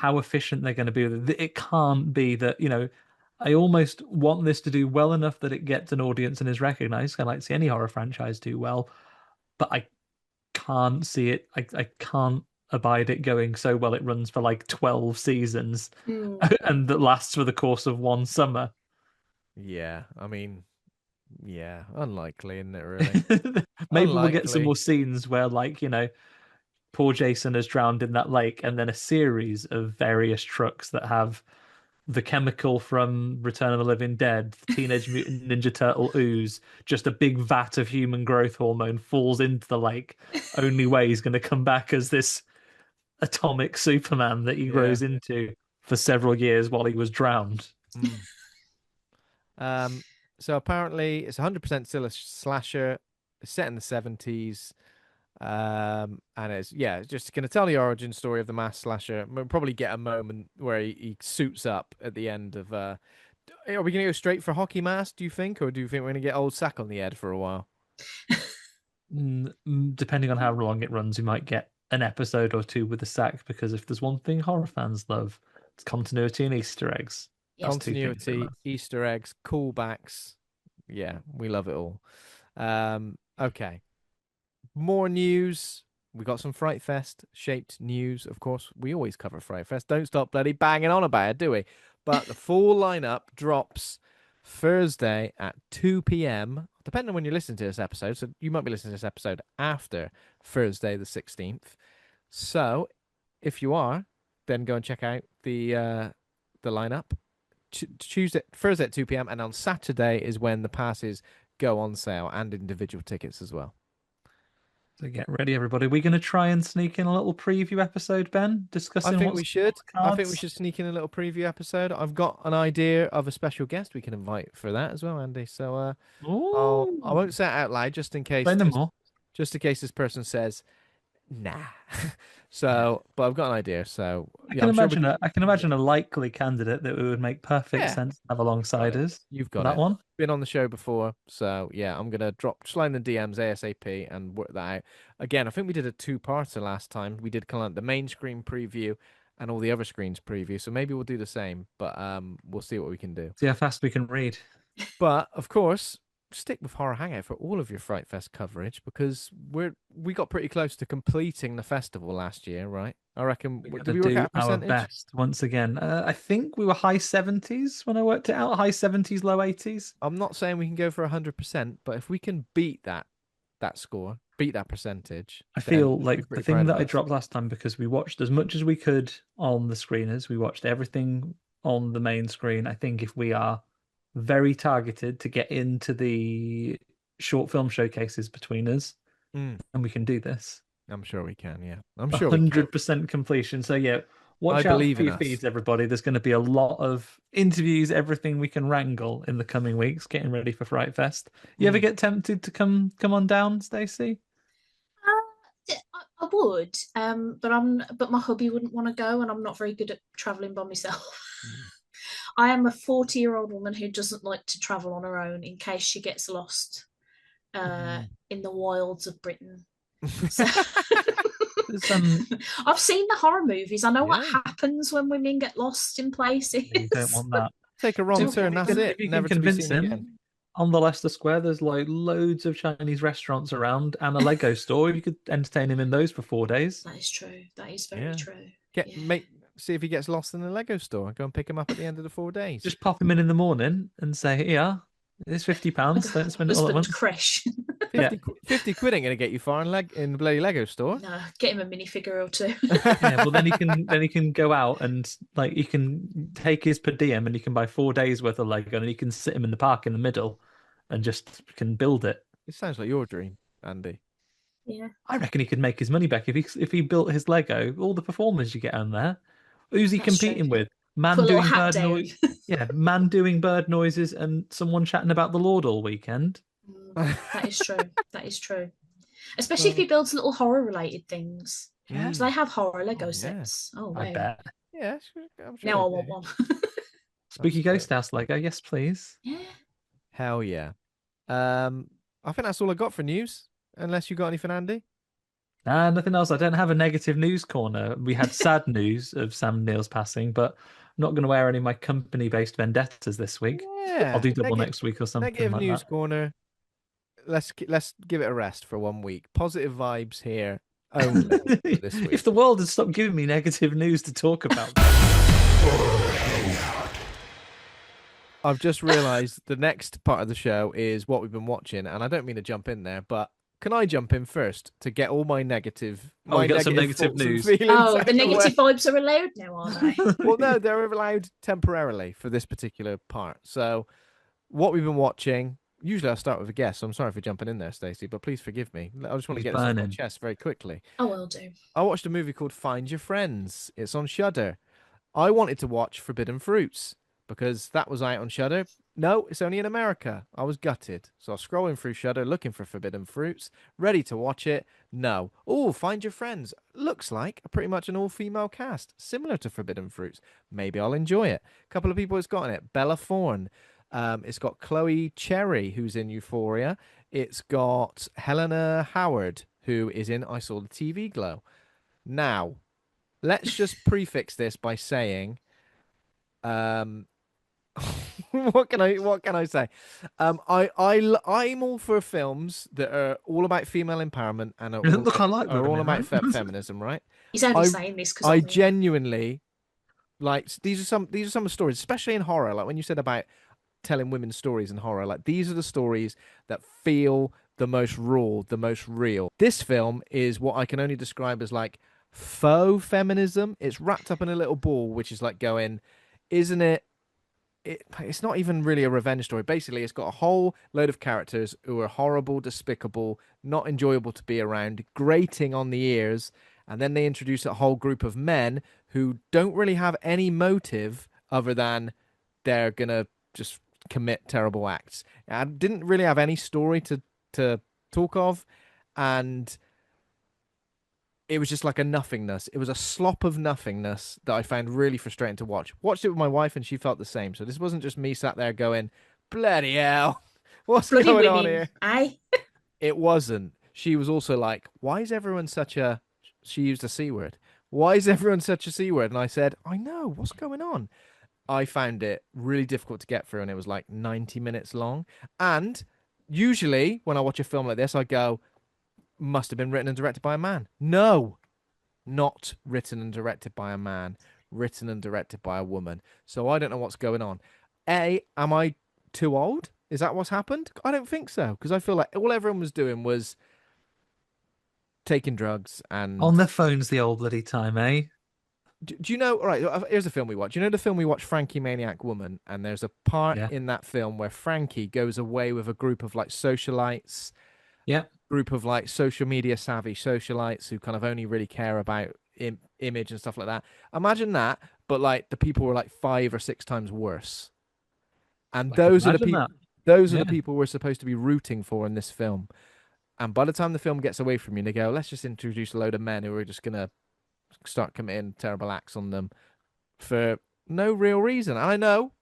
efficient they're going to be with it. It can't be that, I almost want this to do well enough that it gets an audience and is recognized. I like to see any horror franchise do well, but I can't see it. I can't abide it going so well it runs for like 12 seasons and that lasts for the course of one summer. Yeah, I mean, yeah, unlikely, isn't it, really? Maybe we'll get some Unlikely. more scenes where, like, poor Jason has drowned in that lake, and then a series of various trucks that have the chemical from Return of the Living Dead, Teenage Mutant Ninja Turtle ooze, just a big vat of human growth hormone falls into the lake. Only way he's going to come back as this atomic Superman that he grows into for several years while he was drowned. So apparently it's 100% still a slasher. It's set in the 70s. And it's just going to tell the origin story of the mass slasher. We'll probably get a moment where he suits up at the end of are we going to go straight for hockey mask, do you think, or do you think we're going to get old sack on the head for a while? Depending on how long it runs, we might get an episode or two with the sack, because if there's one thing horror fans love, it's continuity and Easter eggs. Continuity, Easter eggs, callbacks. Yeah, we love it all. Okay. More news. We got some Fright Fest shaped news, of course. We always cover Fright Fest. Don't stop bloody banging on about it, do we? But the full lineup drops Thursday at 2 p.m. Depending on when you listen to this episode. So you might be listening to this episode after Thursday the 16th. So if you are, then go and check out the lineup. Thursday at 2 p.m. and on Saturday is when the passes go on sale and individual tickets as well. So get ready, everybody. We're going to try and sneak in a little preview episide, Ben, discussing I think what's we should. on the I think we cards. should sneak in a little preview episode. I've got an idea of a special guest we can invite for that as well, Andy. So I Ooh. won't say it out loud just in case. Say no more. Just in case this person says nah. So, but I've got an idea. So I yeah, can I'm sure imagine a likely candidate that would make perfect yeah, sense to have you've got alongside it. us. You've For got that it. one. Been on the show before, so yeah, I'm gonna slide in the DMs ASAP and work that out. Again, I think we did a two-parter last time. We did kind of the main screen preview and all the other screens preview. So maybe we'll do the same, but we'll see what we can do. See how fast we can read. But of course, stick with Horror Hangout for all of your Fright Fest coverage because we got pretty close to completing the festival last year, right? I reckon. We Did got to we work do out a our percentage? best once again. I think we were high 70s when I worked it out. High 70s, low 80s. I'm not saying we can go for 100%, but if we can beat that score, beat that percentage, I then feel you should be like the pretty thing proud that of I us. dropped last time because we watched as much as we could on the screeners. We watched everything on the main screen. I think if we are very targeted to get into the short film showcases between us, Mm, and we can do this. I'm sure we can. Yeah, I'm sure we can. 100% completion. So yeah, I watch out believe for in your us. feeds, everybody. There's going to be a lot of interviews, everything we can wrangle in the coming weeks, getting ready for Fright Fest. You ever Mm. get tempted to come on down, Stacey? I would, but my hubby wouldn't want to go, and I'm not very good at traveling by myself. Mm. I am a 40-year-old woman who doesn't like to travel on her own in case she gets lost in the wilds of Britain. So I've seen the horror movies. I know what happens when women get lost in places. You don't want that. Take a wrong turn, that's it. If you Never can to be convince seen him, again. on the Leicester Square, there's like loads of Chinese restaurants around and a Lego store. You could entertain him in those for 4 days. That is true. That is very true. See if he gets lost in the Lego store. Go and pick him up at the end of the 4 days. Just pop him in the morning and say, "Here, it's £50. Don't spend it all at once." Crash. 50 quid ain't gonna get you far in the bloody Lego store. No, get him a minifigure or two. Yeah, well then he can go out and like he can take his per diem and he can buy 4 days worth of Lego and he can sit him in the park in the middle and just can build it. It sounds like your dream, Andy. Yeah. I reckon he could make his money back if he built his Lego. All the performers you get on there. Who's he competing with? Man doing bird noise. Yeah, man doing bird noises and someone chatting about the Lord all weekend. That is true. That is true. Especially if he builds little horror related things. Yeah. So they have horror Lego sets. Oh, wow. I bet. Yeah, I'm sure. Now I want one. Spooky Ghost House Lego, yes, please. Yeah. Hell yeah. I think that's all I got for news. Unless you got anything, Andy? Nah, nothing else. I don't have a negative news corner. We had sad news of Sam Neill's passing, but I'm not going to wear any of my company-based vendettas this week. Yeah, I'll do double next week or something. Negative like news that. corner. Let's give it a rest for 1 week. Positive vibes here only this week. If the world had stopped giving me negative news to talk about. I've just realised the next part of the show is what we've been watching, and I don't mean to jump in there, but can I jump in first to get all my negative? We got some negative news. Oh, the negative vibes are allowed now, are they? Well, no, they're allowed temporarily for this particular part. So, what we've been watching. Usually, I start with a guess. So I'm sorry for jumping in there, Stacey, but please forgive me. I just want to get this off my chest very quickly. I will do. I watched a movie called Find Your Friends. It's on Shudder. I wanted to watch Forbidden Fruits because that was out on Shudder. No, it's only in America. I was gutted. So I was scrolling through Shudder looking for Forbidden Fruits, ready to watch it. No. Oh, Find Your Friends. Looks like pretty much an all-female cast, similar to Forbidden Fruits. Maybe I'll enjoy it. A couple of people has got in it. Bella Thorne. It's got Chloe Cherry, who's in Euphoria. It's got Helena Howard, who is in I Saw the TV Glow. Now, let's just prefix this by saying, what can I say? I'm all for films that are all about female empowerment and are all about feminism, right? He's only saying this because I genuinely like these are some of the stories, especially in horror. Like when you said about telling women's stories in horror, like these are the stories that feel the most raw, the most real. This film is what I can only describe as like faux feminism. It's wrapped up in a little ball, which is like going, isn't it? It's not even really a revenge story. Basically, it's got a whole load of characters who are horrible, despicable, not enjoyable to be around, grating on the ears, and then they introduce a whole group of men who don't really have any motive other than they're gonna just commit terrible acts. I didn't really have any story to talk of, and it was just like a nothingness. It was a slop of nothingness that I found really frustrating to watch. Watched it with my wife and she felt the same. So this wasn't just me sat there going, bloody hell, what's Bloody going on women, here? eh? It wasn't. She was also like, why is everyone such a, she used a C word. Why is everyone such a C word? And I said, I know, what's going on? I found it really difficult to get through and it was like 90 minutes long. And usually when I watch a film like this, I go, must have been written and directed by a man. No, not written and directed by a man, written and directed by a woman. So I don't know what's going on. Am I too old? Is that what's happened? I don't think so, because I feel like all everyone was doing was taking drugs and On their phones the old bloody time, eh? do you know? All right, here's a film we watch. You know the film we watch, Frankie Maniac Woman, and there's a part Yeah. in that film where Frankie goes away with a group of like socialites, Yeah. group of like social media savvy socialites who kind of only really care about image and stuff like that. Imagine that, but like the people were like 5 or 6 times worse. And I can those are the imagine people. that. Those are the Yeah. people we're supposed to be rooting for in this film. And by the time the film gets away from you, they go, let's just introduce a load of men who are just gonna start committing terrible acts on them for no real reason. And I know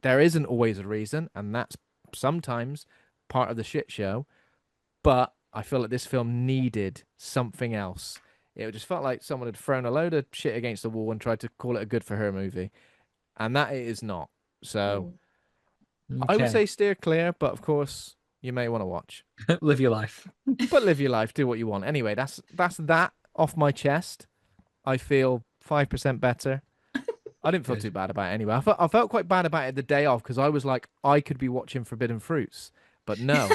there isn't always a reason, and that's sometimes part of the shit show. But I feel like this film needed something else. It just felt like someone had thrown a load of shit against the wall and tried to call it a good for her movie, and that it is not. So I would Okay. say steer clear, but of course you may want to watch. Live your life. But live your life, do what you want. Anyway, that's that off my chest. I feel 5% better. I didn't feel Good. too bad about it anyway. I felt quite bad about it the day off because I was like, I could be watching Forbidden Fruits, but no,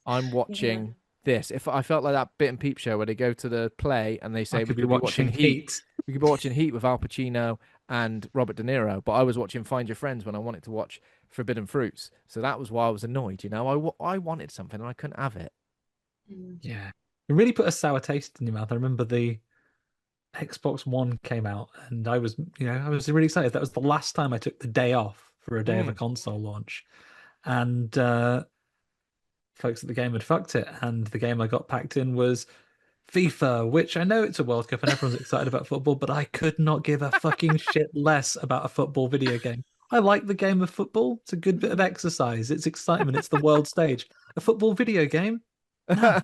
I'm watching this. If I felt like that Bit and Peep show where they go to the play and they say I we could be could be watching watching Heat. Heat. We could be watching Heat with Al Pacino and Robert De Niro, but I was watching Find Your Friends when I wanted to watch Forbidden Fruits. So that was why I was annoyed. You know, I wanted something and I couldn't have it. Yeah. It really put a sour taste in your mouth. I remember the Xbox One came out and I was really excited. That was the last time I took the day off for a day of a console launch. And folks at the game had fucked it. And the game I got packed in was FIFA, which I know it's a World Cup and everyone's excited about football, but I could not give a fucking shit less about a football video game. I like the game of football. It's a good bit of exercise. It's excitement. It's the world stage. A football video game? No.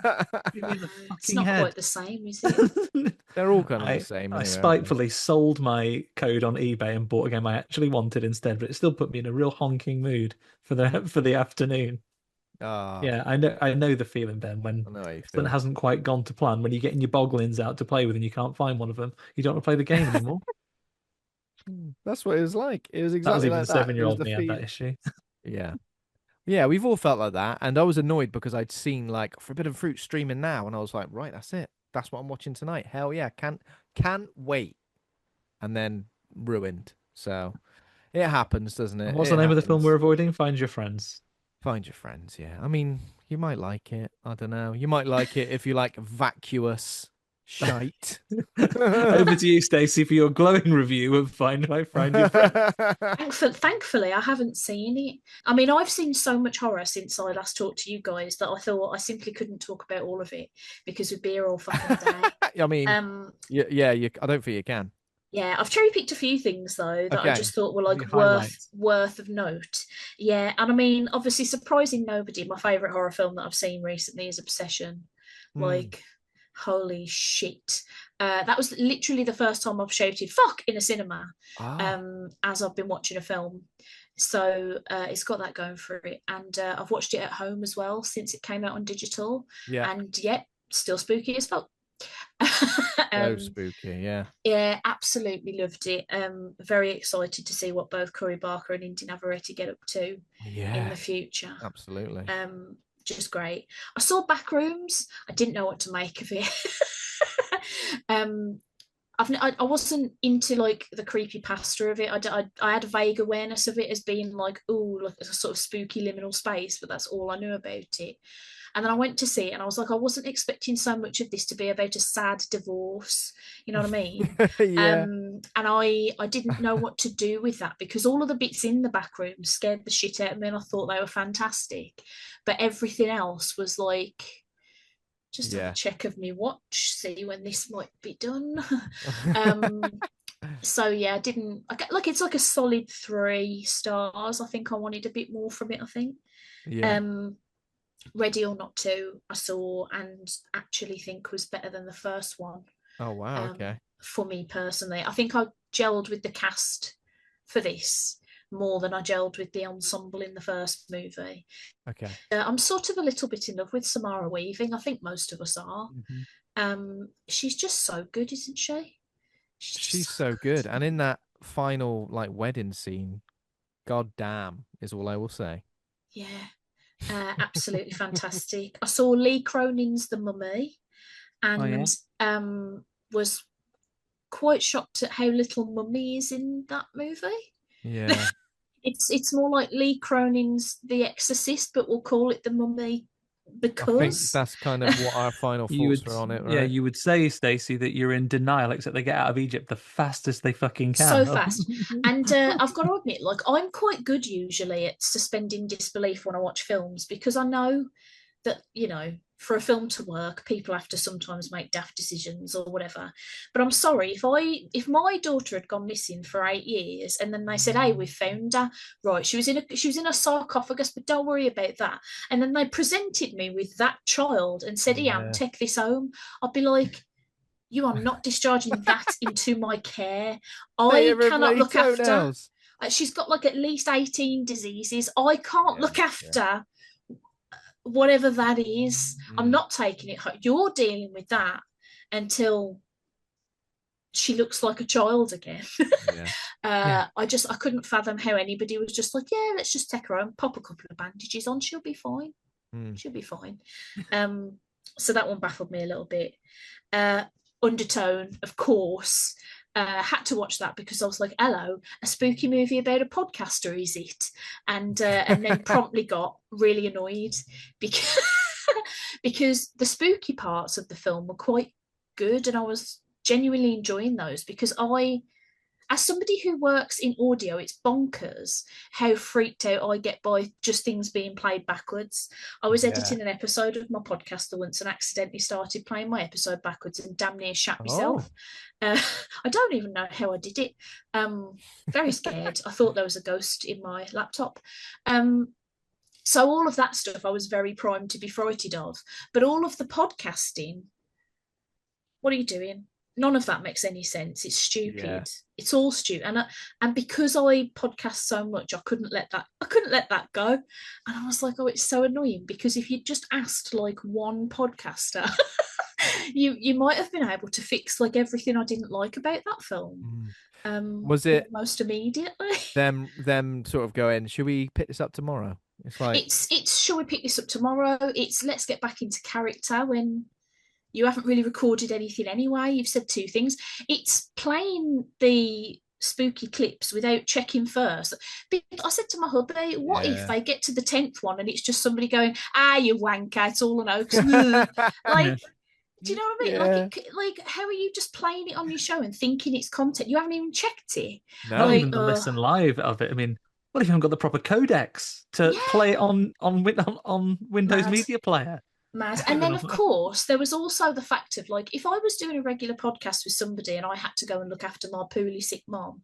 Give me the It's fucking not head. quite the same, is it? They're all kind of the same. I Anyway, spitefully sold my code on eBay and bought a game I actually wanted instead, but it still put me in a real honking mood for the afternoon. Yeah, I know the feeling, Ben, when I know how you something feel. hasn't quite gone to plan, when you're getting your boglins out to play with and you can't find one of them. You don't want to play the game anymore. That's what it was like. It was That was exactly even like the that. It was 7-year-old the me had that issue. Yeah. Yeah, we've all felt like that. And I was annoyed because I'd seen like Forbidden Fruit streaming now. And I was like, right, that's it. That's what I'm watching tonight. Hell yeah. Can't wait. And then ruined. So it happens, doesn't it? And what's It the name of the film happens. we're avoiding? Find Your Friends. Find Your Friends, yeah. I mean, you might like it. I don't know. You might like it if you like vacuous shite. Over to you, Stacey, for your glowing review of Find Your Friends. Thankfully, I haven't seen it. I mean, I've seen so much horror since I last talked to you guys that I thought I simply couldn't talk about all of it because we'd be here all fucking day. I mean, I don't think you can. Yeah, I've cherry picked a few things though that I Okay. just thought were like Highlights. worth of note. Yeah, and I mean, obviously, surprising nobody. My favorite horror film that I've seen recently is Obsession. Like, holy shit! That was literally the first time I've shouted "fuck" in a cinema. As I've been watching a film. So it's got that going for it, and I've watched it at home as well since it came out on digital. Yeah. And yet, still spooky as fuck. So spooky, yeah. Yeah, absolutely loved it. Very excited to see what both Corey Barker and Indy Navarrete get up to in the future. Absolutely. Just great. I saw Backrooms. I didn't know what to make of it. I wasn't into like the creepy pasta of it. I had a vague awareness of it as being like, oh, like a sort of spooky liminal space, but that's all I knew about it. And then I went to see it and I was like, I wasn't expecting so much of this to be about a sad divorce. You know what I mean? Yeah. And I didn't know what to do with that because all of the bits in the back room scared the shit out of me and I thought they were fantastic. But everything else was like Just have Yeah. a check of me watch, see when this might be done. So yeah, I didn't like it's like a solid 3 stars. I think I wanted a bit more from it, I think. Yeah. Ready or Not To, I saw and actually think was better than the first one. Oh wow, okay. For me personally, I think I gelled with the cast for this more than I gelled with the ensemble in the first movie. Okay. I'm sort of a little bit in love with Samara Weaving. I think most of us are. She's just so good, isn't she? She's so good. And in that final like wedding scene, god damn is all I will say. Yeah. Absolutely fantastic. I saw Lee Cronin's The Mummy and was quite shocked at how little mummy is in that movie. Yeah. It's more like Lee Cronin's The Exorcist, but we'll call it The Mummy because I think that's kind of what our final thoughts were on it, right? Yeah, you would say, Stacey, that you're in denial, except they get out of Egypt the fastest they fucking can. So fast. And I've got to admit, like, I'm quite good usually at suspending disbelief when I watch films because I know that, you know, for a film to work, people have to sometimes make daft decisions or whatever. But I'm sorry, if my daughter had gone missing for 8 years and then they said, "Hey, we found her," right? She was in a sarcophagus, but don't worry about that. And then they presented me with that child and said, "Ian, take this home." I'd be like, "You are not discharging that into my care. I cannot look after." She's got like at least 18 diseases. I can't look after whatever that is. I'm not taking it home. You're dealing with that until she looks like a child again. I couldn't fathom how anybody was just like, yeah, let's just take her home, pop a couple of bandages on, she'll be fine. She'll be fine. So that one baffled me a little bit. Undertone, of course. Had to watch that because I was like, hello, a spooky movie about a podcaster, is it? And then promptly got really annoyed because the spooky parts of the film were quite good and I was genuinely enjoying those because as somebody who works in audio, it's bonkers how freaked out I get by just things being played backwards. I was editing an episode of my podcast once and accidentally started playing my episode backwards and damn near shat myself. I don't even know how I did it. Very scared. I thought there was a ghost in my laptop. So all of that stuff I was very primed to be frightened of. But all of the podcasting, what are you doing? None of that makes any sense. It's stupid. It's all stupid. And because I podcast so much, I couldn't let that go. And I was like, oh, it's so annoying because if you just asked like one podcaster, you might have been able to fix like everything I didn't like about that film. Was it most immediately? them sort of going, should we pick this up tomorrow? It's like it's shall we pick this up tomorrow? It's let's get back into character when you haven't really recorded anything anyway. You've said 2 things. It's playing the spooky clips without checking first. I said to my hubby, what if they get to the 10th one and it's just somebody going, you wanker, it's all an hoax. Like, do you know what I mean? Like, how are you just playing it on your show and thinking it's content? You haven't even checked it. No, not even the listen live of it. I mean, what if you haven't got the proper codecs to play it on Windows Media Player? Mad. And then, of course, there was also the fact of like, if I was doing a regular podcast with somebody and I had to go and look after my poorly sick mom,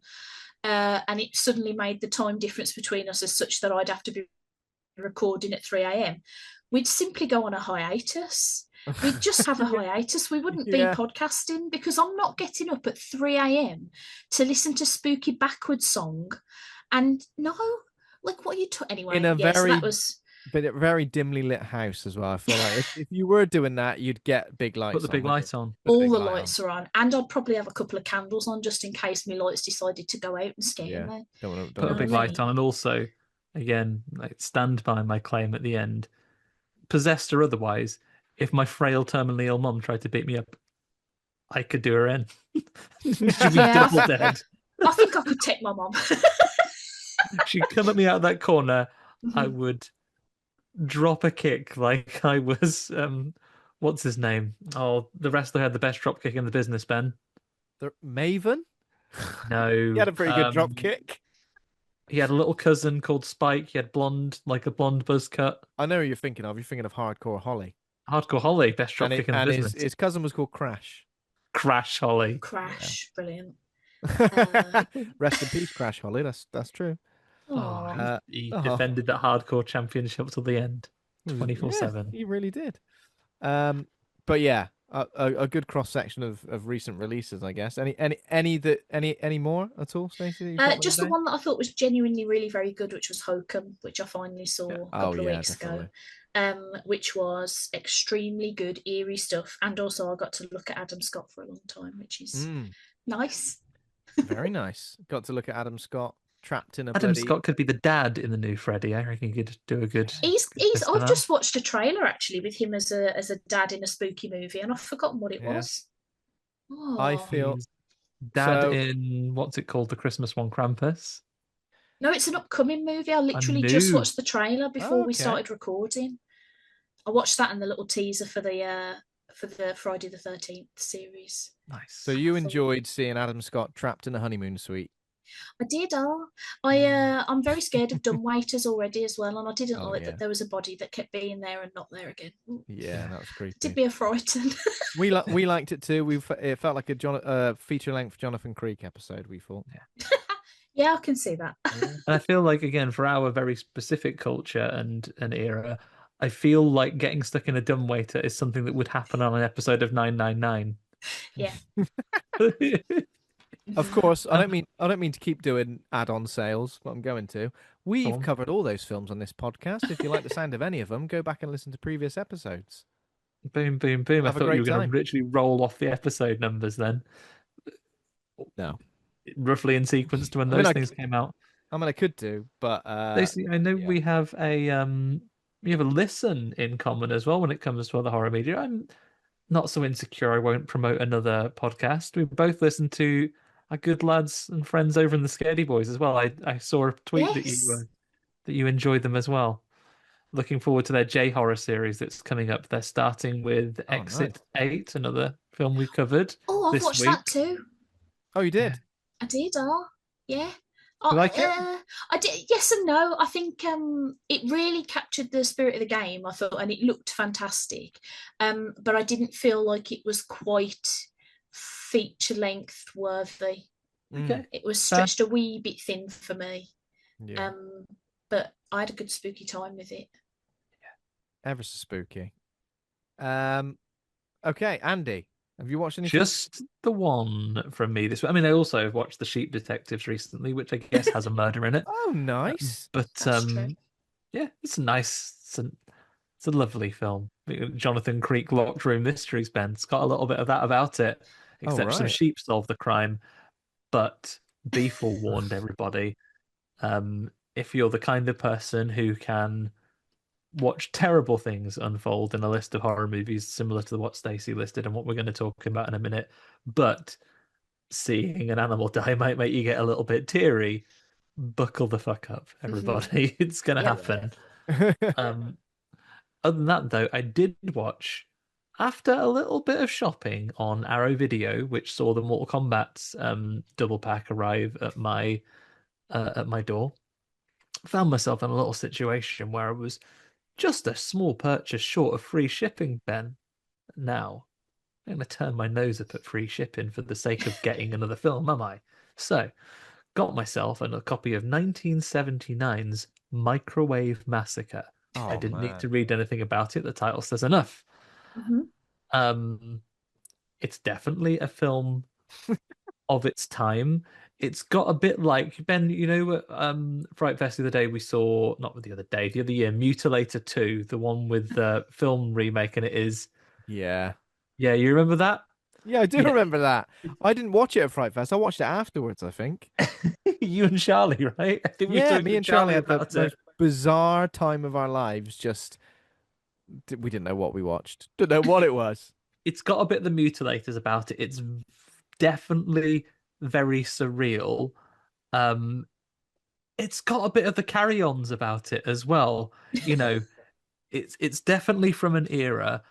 and it suddenly made the time difference between us as such that I'd have to be recording at 3 a.m., we'd simply go on a hiatus. We'd just have a hiatus. We wouldn't be podcasting because I'm not getting up at 3 a.m. to listen to spooky backwards song. And no, like, what are you talking? Anyway, so that was... But a very dimly lit house as well. I feel like if you were doing that, you'd get big lights. Put the big light on. All the lights are on, and I'd probably have a couple of candles on just in case my lights decided to go out and scare me. Put a big light on, and also, again, like, stand by my claim at the end, possessed or otherwise. If my frail, terminally ill mum tried to beat me up, I could do her in. She'd be double dead. I think I could take my mum. She'd come at me out of that corner. I would drop a kick like I was what's his name? Oh, the wrestler had the best drop kick in the business, Ben. The Maven? No. He had a pretty good drop kick. He had a little cousin called Spike. He had a blonde buzz cut. I know who you're thinking of. You're thinking of Hardcore Holly. Hardcore Holly, best dropkick in the business. His cousin was called Crash. Crash Holly. Crash, brilliant. Rest in peace, Crash Holly. That's true. He defended that hardcore championship till the end, 24/7. He really did. But yeah, a good cross section of recent releases, I guess. Any more at all, Stacey? Just the one that I thought was genuinely really very good, which was Hokum, which I finally saw a couple of weeks ago. Which was extremely good, eerie stuff, and also I got to look at Adam Scott for a long time, which is nice. Very nice. Got to look at Adam Scott trapped in a Adam Scott could be the dad in the new Freddy. I reckon he could do a good. I've just watched a trailer actually with him as a dad in a spooky movie, and I've forgotten what it was. I feel dad in what's it called, the Christmas one, Krampus. No, it's an upcoming movie. I literally just watched the trailer before we started recording. I watched that and the little teaser for the Friday the 13th series. Nice. So you enjoyed seeing Adam Scott trapped in a honeymoon suite? I did. I'm very scared of dumbwaiters already as well, and I didn't like that there was a body that kept being there and not there again. Yeah, that was creepy. Did me a frighten. we liked it too. It felt like a feature-length Jonathan Creek episode. We thought. Yeah, I can see that. And I feel like, again, for our very specific culture and era, I feel like getting stuck in a dumbwaiter is something that would happen on an episode of 999. Yeah. Of course, I don't mean to keep doing add-on sales, but I'm going to. We've covered all those films on this podcast. If you like the sound of any of them, go back and listen to previous episodes. Boom, boom, boom. I thought you were going to literally roll off the episode numbers then. No. Roughly in sequence to when those things came out. I mean, I could do, but Stacey, I know we have a listen in common as well when it comes to other horror media. I'm not so insecure I won't promote another podcast. We both listen to our good lads and friends over in the Scaredy Boys as well. I saw a tweet that you enjoyed them as well. Looking forward to their J-horror series that's coming up. They're starting with Exit 8, another film we've covered. Oh, I've watched that too. Oh, you did? Yeah. I did, yeah. You like it? I did. Yes and no. I think it really captured the spirit of the game, I thought, and it looked fantastic. But I didn't feel like it was quite feature-length worthy. Okay. It was stretched a wee bit thin for me. Yeah. But I had a good spooky time with it. Yeah. Ever so spooky. Okay, Andy. Have you watched anything? Just the one from me this week. I mean, I also have watched The Sheep Detectives recently, which I guess has a murder in it. Oh, nice. But yeah, it's nice. It's a lovely film. Jonathan Creek Locked Room Mysteries, Ben. It's got a little bit of that about it, except some sheep solve the crime. But be forewarned, everybody. If you're the kind of person who can watch terrible things unfold in a list of horror movies similar to what Stacey listed and what we're going to talk about in a minute, but seeing an animal die might make you get a little bit teary, buckle the fuck up, everybody. It's going to happen. Other than that, though, I did watch, after a little bit of shopping on Arrow Video, which saw the Mortal Kombat double pack arrive at my door, found myself in a little situation where I was just a small purchase short of free shipping, Ben. Now, I'm going to turn my nose up at free shipping for the sake of getting another film, am I? So, got myself a copy of 1979's Microwave Massacre. I didn't need to read anything about it. The title says enough. It's definitely a film of its time. It's got a bit like, Ben, you know, Fright Fest the other day we saw, not the other day, the other year, Mutilator 2, the one with the film remake, and it is... Yeah. Yeah, you remember that? Yeah, I do remember that. I didn't watch it at Fright Fest. I watched it afterwards, I think. You and Charlie, right? I think me and Charlie had the most bizarre time of our lives. Just, we didn't know what we watched. Didn't know what it was. It's got a bit of the Mutilators about it. It's definitely very surreal. It's got a bit of the Carry-Ons about it as well. You know, it's definitely from an era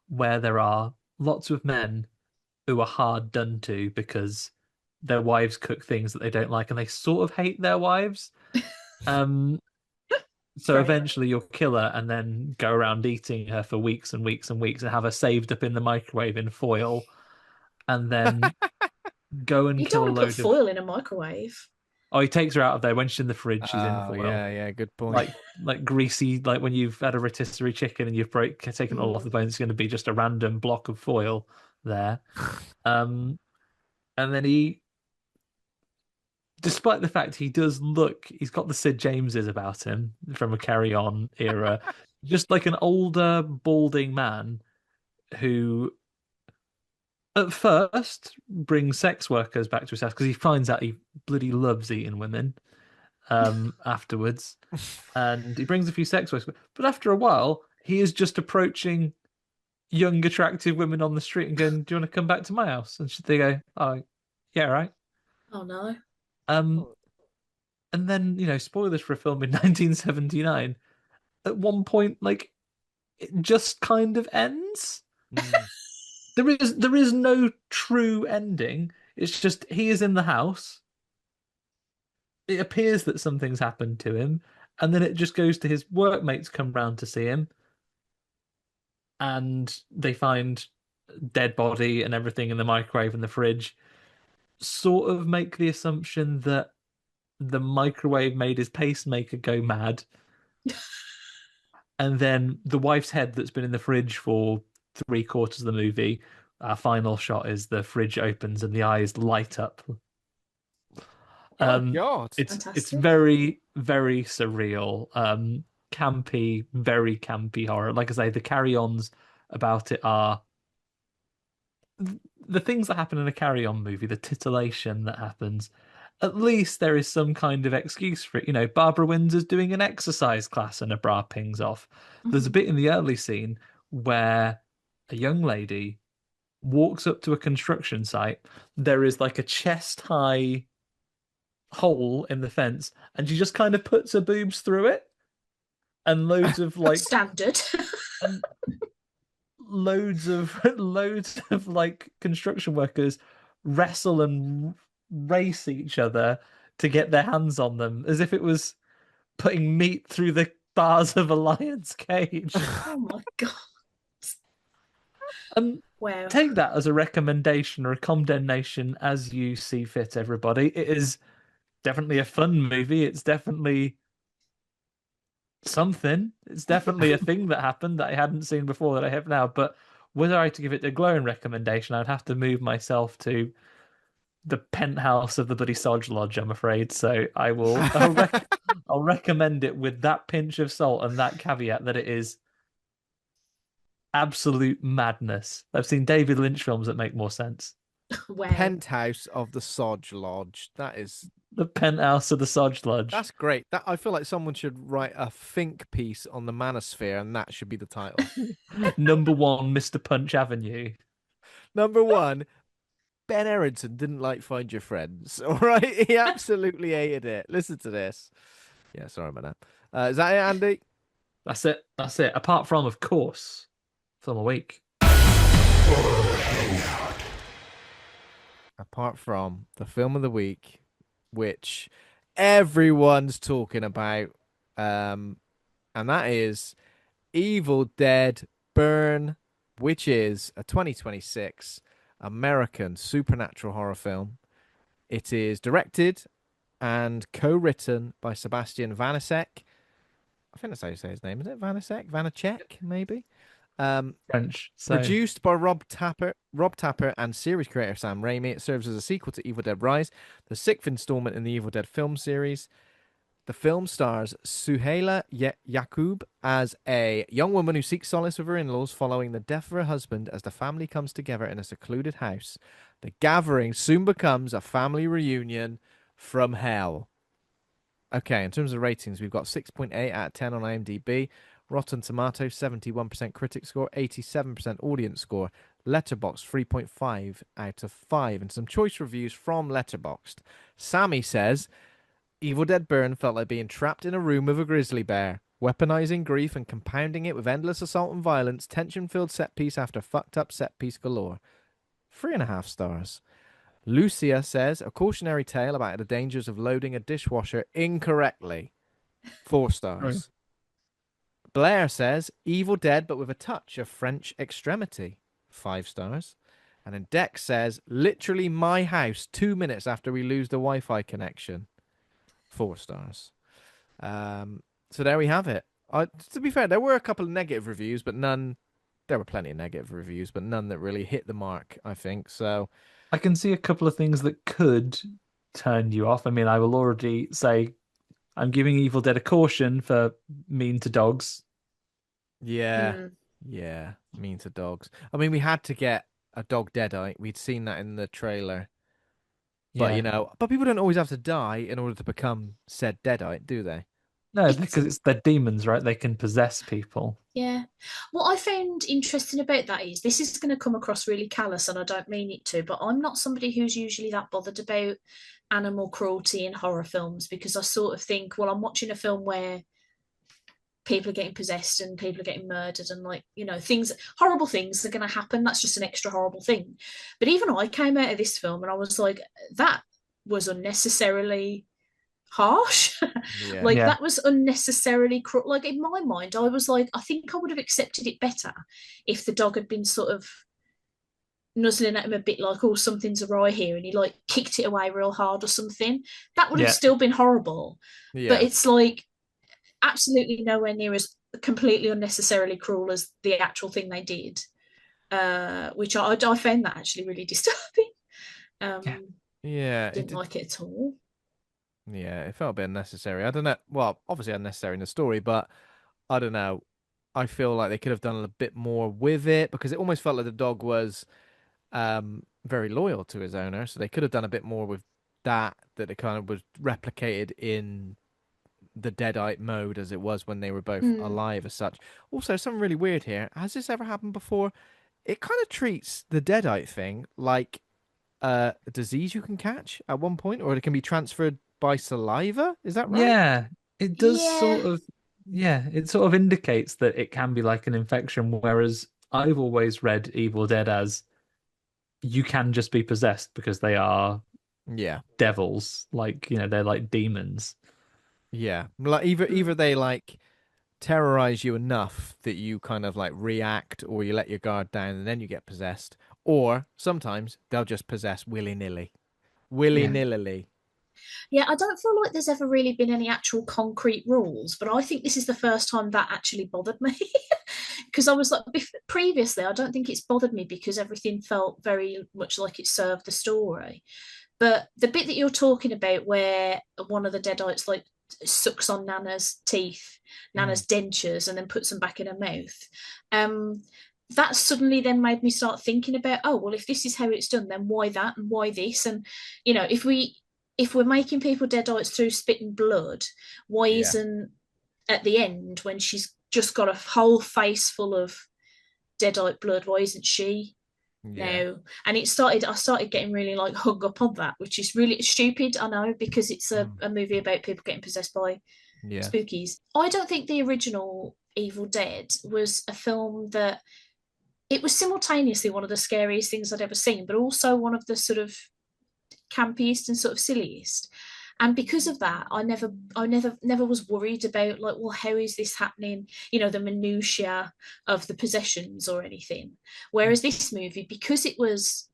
where there are lots of men who are hard done to because their wives cook things that they don't like and they sort of hate their wives. So eventually you'll kill her and then go around eating her for weeks and weeks and weeks and have her saved up in the microwave in foil and then go and You don't kill a want to put load of... foil in a microwave. Oh, he takes her out of there. When she's in the fridge, she's in Oh, foil. yeah, good point. Like greasy, like when you've had a rotisserie chicken and you've taken all off the bones, it's going to be just a random block of foil there. And then he, despite the fact he does look, he's got the Sid Jameses about him from a Carry On era, just like an older, balding man who at first brings sex workers back to his house because he finds out he bloody loves eating women afterwards. And he brings a few sex workers. But after a while, he is just approaching young, attractive women on the street and going, "Do you want to come back to my house?" And they go, "Oh, yeah, right." Oh no. And then, spoilers for a film in 1979. At one point, like, it just kind of ends. There is no true ending. It's just he is in the house. It appears that something's happened to him, and then it just goes to his workmates come round to see him, and they find dead body and everything in the microwave and the fridge. Sort of make the assumption that the microwave made his pacemaker go mad. And then the wife's head that's been in the fridge for 3/4 of the movie, our final shot is the fridge opens and the eyes light up. Oh God! It's very, very surreal, campy, very campy horror. Like I say, the carry-ons about it are the things that happen in a carry-on movie, the titillation that happens. At least there is some kind of excuse for it. Barbara Windsor's doing an exercise class and a bra pings off. There's a bit in the early scene where a young lady walks up to a construction site. There is like a chest-high hole in the fence, and she just kind of puts her boobs through it. And loads of like standard. And loads of like construction workers wrestle and race each other to get their hands on them, as if it was putting meat through the bars of a lion's cage. Oh my God. Wow. Take that as a recommendation or a condemnation as you see fit, everybody. It is definitely a fun movie. It's definitely something. It's definitely a thing that happened that I hadn't seen before that I have now. But whether I to give it a glowing recommendation, I'd have to move myself to the penthouse of the bloody Sodge Lodge, I'm afraid. So I'll recommend it with that pinch of salt and that caveat that it is absolute madness. I've seen David Lynch films that make more sense. Wow. Penthouse of the Sodge Lodge. That is the penthouse of the Sodge Lodge. That's great. I feel like someone should write a think piece on the manosphere, and that should be the title. Number 1, Mr. Punch Avenue. Number 1, Ben Aronson didn't like Find Your Friends. All right, he absolutely hated it. Listen to this. Yeah, sorry about that. Is that it, Andy? That's it. Apart from, of course, Film a Week. Apart from the film of the week, which everyone's talking about, and that is Evil Dead Burn, which is a 2026 American supernatural horror film. It is directed and co-written by Sébastien Vaniček. I think that's how you say his name, is it? Vaniček, maybe? French. Produced by Rob Tapert and series creator Sam Raimi. It serves as a sequel to Evil Dead Rise, the 6th installment in the Evil Dead film series. The film stars Suhaila Yacoub as a young woman who seeks solace with her in-laws following the death of her husband as the family comes together in a secluded house. The gathering soon becomes a family reunion from hell. Okay, in terms of ratings, we've got 6.8 out of 10 on IMDb. Rotten Tomatoes, 71% critic score, 87% audience score. Letterboxd, 3.5 out of 5. And some choice reviews from Letterboxd. Sammy says, Evil Dead Burn felt like being trapped in a room with a grizzly bear, weaponizing grief and compounding it with endless assault and violence, tension-filled set piece after fucked up set piece galore. 3.5 stars. Lucia says, a cautionary tale about the dangers of loading a dishwasher incorrectly. 4 stars. Blair says Evil Dead, but with a touch of French extremity. 5 stars. And then Dex says literally my house 2 minutes after we lose the Wi-Fi connection. 4 stars. So there we have it. To be fair, there were a couple of negative reviews, but none. There were plenty of negative reviews, but none that really hit the mark, I think. So I can see a couple of things that could turn you off. I mean, I will already say I'm giving Evil Dead a caution for mean to dogs. yeah, mean to dogs. I mean, we had to get a dog deadite. We'd seen that in the trailer. But but people don't always have to die in order to become said deadite, do they? No, because they're demons, right? They can possess people. Yeah. What I found interesting about that is this is going to come across really callous, and I don't mean it to, but I'm not somebody who's usually that bothered about animal cruelty in horror films, because I sort of think, well, I'm watching a film where people are getting possessed and people are getting murdered, and horrible things are going to happen. That's just an extra horrible thing. But even I came out of this film and I was like, that was unnecessarily harsh. That was unnecessarily cruel. Like, in my mind, I was like, I think I would have accepted it better if the dog had been sort of nuzzling at him a bit, like, oh, something's awry here, and he like kicked it away real hard or something. That would have still been horrible. But it's like absolutely nowhere near as completely unnecessarily cruel as the actual thing they did, which I found that actually really disturbing. Didn't like it at all. Yeah, it felt a bit unnecessary. I don't know. Well, obviously unnecessary in the story, but I don't know. I feel like they could have done a bit more with it, because it almost felt like the dog was very loyal to his owner. So they could have done a bit more with that it kind of was replicated in the deadite mode as it was when they were both alive as such. Also, something really weird here. Has this ever happened before? It kind of treats the deadite thing like a disease you can catch at one point, or it can be transferred by saliva. Is that right? Yeah, it does it sort of indicates that it can be like an infection, whereas I've always read Evil Dead as you can just be possessed because they are devils, like, they're like demons. Yeah, like either they like terrorize you enough that you kind of like react, or you let your guard down and then you get possessed, or sometimes they'll just possess willy-nilly. Yeah, I don't feel like there's ever really been any actual concrete rules, but I think this is the first time that actually bothered me. Because I was like, previously, I don't think it's bothered me because everything felt very much like it served the story. But the bit that you're talking about where one of the deadites like sucks on Nana's teeth, Nana's dentures, and then puts them back in her mouth, that suddenly then made me start thinking about, oh, well, if this is how it's done, then why that and why this? And, if we're making people deadites through spit and blood, why isn't at the end, when she's just got a whole face full of deadite blood, why isn't she now? And I started getting really like hung up on that, which is really stupid, I know, because it's a movie about people getting possessed by spookies. I don't think the original Evil Dead was a film that, it was simultaneously one of the scariest things I'd ever seen, but also one of the sort of campiest and sort of silliest. And because of that, I never was worried about like, well, how is this happening? The minutiae of the possessions or anything. Whereas this movie, because it was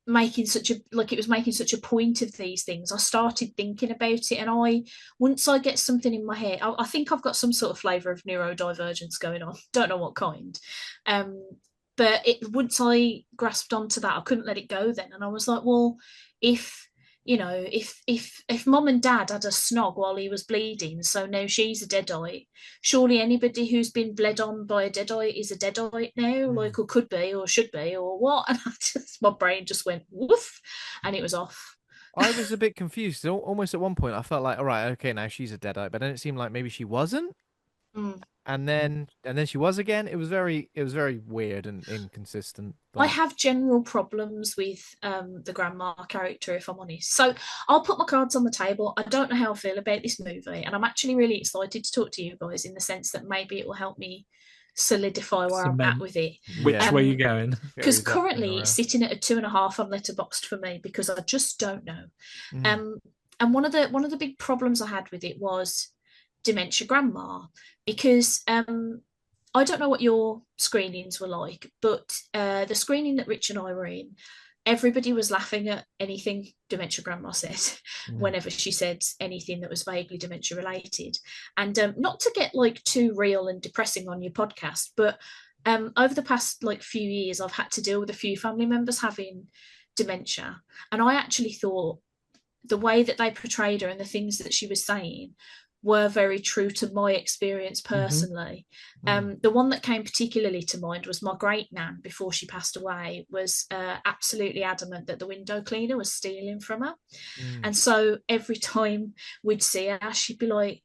making such a point of these things, I started thinking about it. And once I get something in my head, I think I've got some sort of flavour of neurodivergence going on. Don't know what kind. But once I grasped onto that, I couldn't let it go then. And I was like, well, if mom and dad had a snog while he was bleeding, so now she's a deadite, surely anybody who's been bled on by a deadite is a deadite now, like, or could be, or should be, or what? And my brain just went woof, and it was off. I was a bit confused. Almost at one point, I felt like, all right, okay, now she's a deadite, but then it seemed like maybe she wasn't. And then she was again. It was very weird and inconsistent. I have general problems with the grandma character, if I'm honest. So I'll put my cards on the table. I don't know how I feel about this movie, and I'm actually really excited to talk to you guys, in the sense that maybe it will help me solidify where I'm at with it. Which way are you going? Because currently it's sitting at a 2.5 on Letterboxd for me, because I just don't know. And one of the big problems I had with it was, dementia grandma, because I don't know what your screenings were like, but the screening that Rich and I were in, everybody was laughing at anything dementia grandma said whenever she said anything that was vaguely dementia related. And not to get like too real and depressing on your podcast, but over the past like few years, I've had to deal with a few family members having dementia, and I actually thought the way that they portrayed her and the things that she was saying were very true to my experience personally. The one that came particularly to mind was my great nan, before she passed away, was absolutely adamant that the window cleaner was stealing from her. And so every time we'd see her, she'd be like,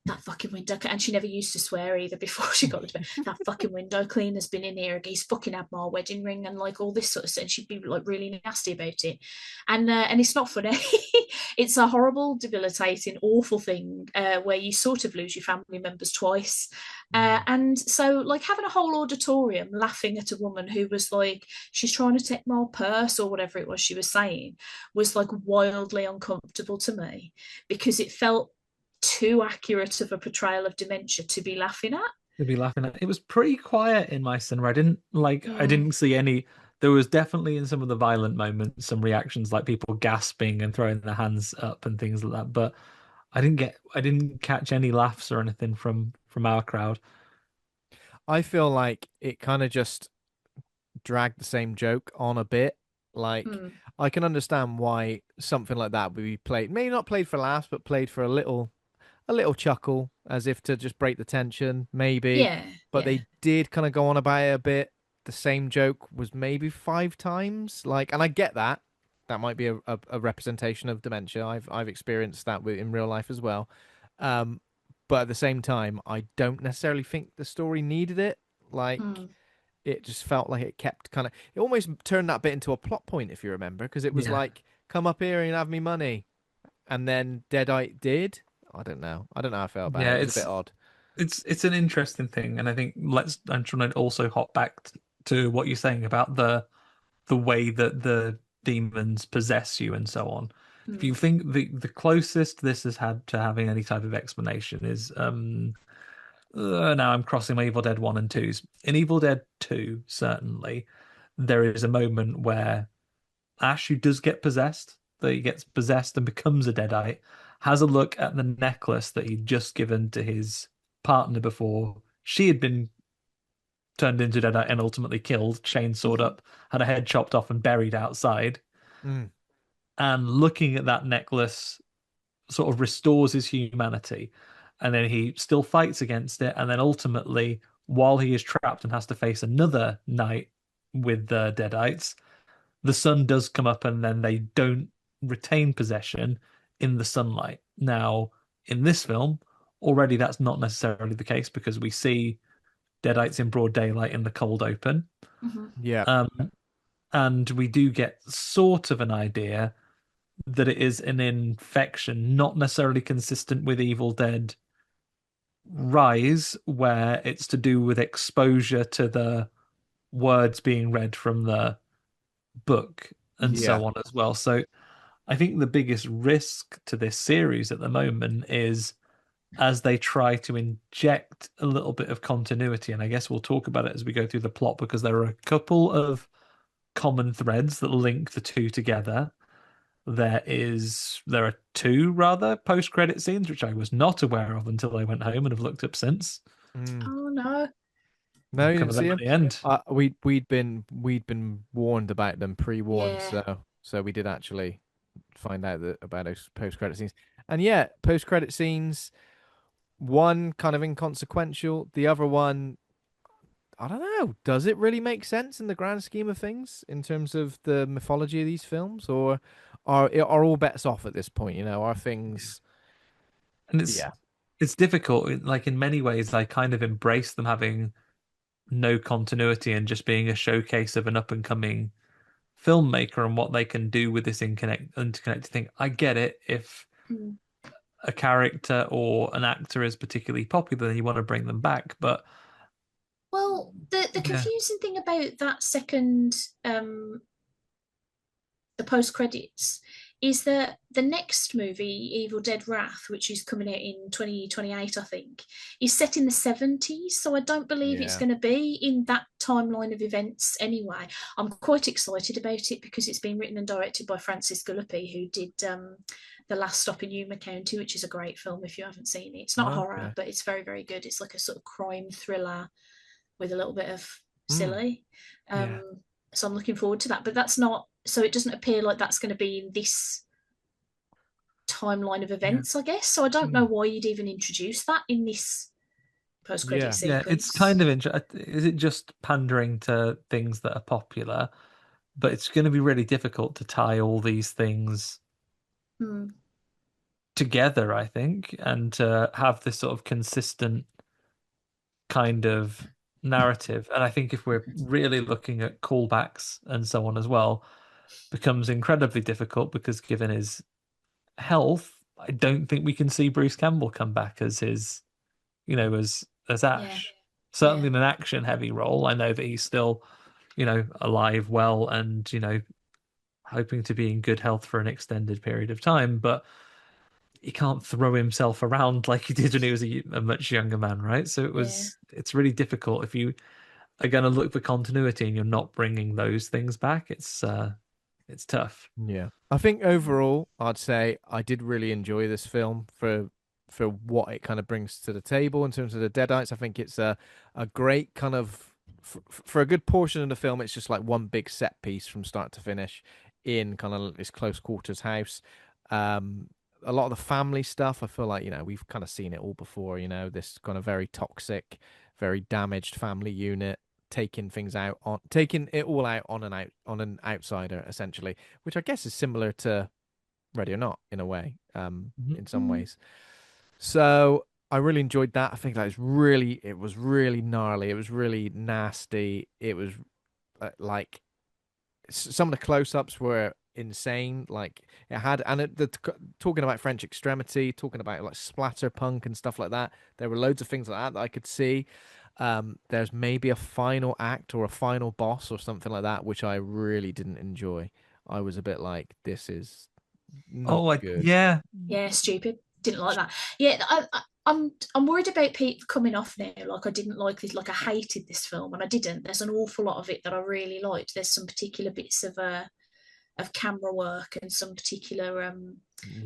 that fucking window, and she never used to swear either before she got to bed. That fucking window cleaner's been in here, he's fucking had my wedding ring, and like all this sort of stuff. And she'd be like really nasty about it, and it's not funny. It's a horrible, debilitating, awful thing where you sort of lose your family members twice. And so like having a whole auditorium laughing at a woman who was like, she's trying to take my purse or whatever it was she was saying, was like wildly uncomfortable to me, because it felt too accurate of a portrayal of dementia to be laughing at. It was pretty quiet in my cinema. I didn't see any. There was definitely in some of the violent moments some reactions, like people gasping and throwing their hands up and things like that. But I didn't catch any laughs or anything from our crowd. I feel like it kind of just dragged the same joke on a bit. Like, I can understand why something like that would be played, maybe not played for laughs, but played for a little chuckle, as if to just break the tension, maybe. But they did kind of go on about it a bit. The same joke was maybe 5 times. Like, and I get that. That might be a representation of dementia. I've experienced that in real life as well. But at the same time, I don't necessarily think the story needed it. Like, it just felt like it kept kind of. It almost turned that bit into a plot point, if you remember, because it was like, come up here and have me money, and then Deadite did. I don't know how I felt about it. It was a bit odd. It's an interesting thing, and I think I'm trying to also hop back to what you're saying about the way that the demons possess you and so on. If you think the closest this has had to having any type of explanation is now I'm crossing my Evil Dead 1 and 2s. In Evil Dead 2, certainly, there is a moment where Ash, who does get possessed, that he gets possessed and becomes a Deadite, has a look at the necklace that he'd just given to his partner before she had been turned into Deadite and ultimately killed, chainsawed up, had her head chopped off and buried outside. And looking at that necklace sort of restores his humanity. And then he still fights against it. And then ultimately, while he is trapped and has to face another night with the Deadites, the sun does come up and then they don't retain possession in the sunlight. Now, in this film, already that's not necessarily the case, because we see Deadites in broad daylight in the cold open. And we do get sort of an idea that it is an infection, not necessarily consistent with Evil Dead Rise, where it's to do with exposure to the words being read from the book and so on as well. So I think the biggest risk to this series at the moment is as they try to inject a little bit of continuity, and I guess we'll talk about it as we go through the plot, because there are a couple of common threads that link the two together. There are 2 rather post-credit scenes which I was not aware of until I went home and have looked up since. Oh no. No, you didn't see at the end. We'd been warned about them, pre-warned, so we did actually find out about those post-credit scenes. And post-credit scenes, one kind of inconsequential, the other one, I don't know, does it really make sense in the grand scheme of things in terms of the mythology of these films, or are all bets off at this point? Are things? And it's difficult. Like, in many ways, I kind of embrace them having no continuity and just being a showcase of an up and coming filmmaker and what they can do with this interconnected thing. I get it if a character or an actor is particularly popular, then you want to bring them back. But the confusing thing about that second the post credits is that the next movie, Evil Dead Wrath, which is coming out in 2028, I think, is set in the 70s. So I don't believe it's Yeah. going to be in that timeline of events anyway. I'm quite excited about it because it's been written and directed by Francis Galluppi, who did The Last Stop in Yuma County, which is a great film if you haven't seen it. It's not horror, but it's very, very good. It's like a sort of crime thriller with a little bit of silly. So I'm looking forward to that. But that's not, so it doesn't appear like that's going to be in this timeline of events, I guess. So I don't know why you'd even introduce that in this post-credit sequence. Yeah, it's kind of interesting. Is it just pandering to things that are popular? But it's going to be really difficult to tie all these things together, I think, and to have this sort of consistent kind of narrative. And I think if we're really looking at callbacks and so on as well, becomes incredibly difficult because given his health, I don't think we can see Bruce Campbell come back as his, as Ash. Certainly in an action heavy role. I know that he's still, alive, well, and, hoping to be in good health for an extended period of time, but he can't throw himself around like he did when he was a much younger man, right? So it's really difficult if you are going to look for continuity and you're not bringing those things back. It's tough. Yeah, I think overall, I'd say I did really enjoy this film for what it kind of brings to the table in terms of the Deadites. I think it's a great kind of for a good portion of the film. It's just like one big set piece from start to finish in kind of this close quarters house. A lot of the family stuff, I feel like, we've kind of seen it all before, this kind of very toxic, very damaged family unit, taking it all out on an outsider, essentially, which I guess is similar to Ready or Not in a way, in some ways. So I really enjoyed that. I think that it was really gnarly. It was really nasty. It was like some of the close-ups were insane. Like it had, talking about French extremity, talking about like splatter punk and stuff like that. There were loads of things like that I could see. There's maybe a final act or a final boss or something like that, which I really didn't enjoy. I was a bit like, this is not good. Yeah, stupid. Didn't like that. Yeah, I'm worried about people coming off now. Like I didn't like this. Like I hated this film, and I didn't. There's an awful lot of it that I really liked. There's some particular bits of camera work and some particular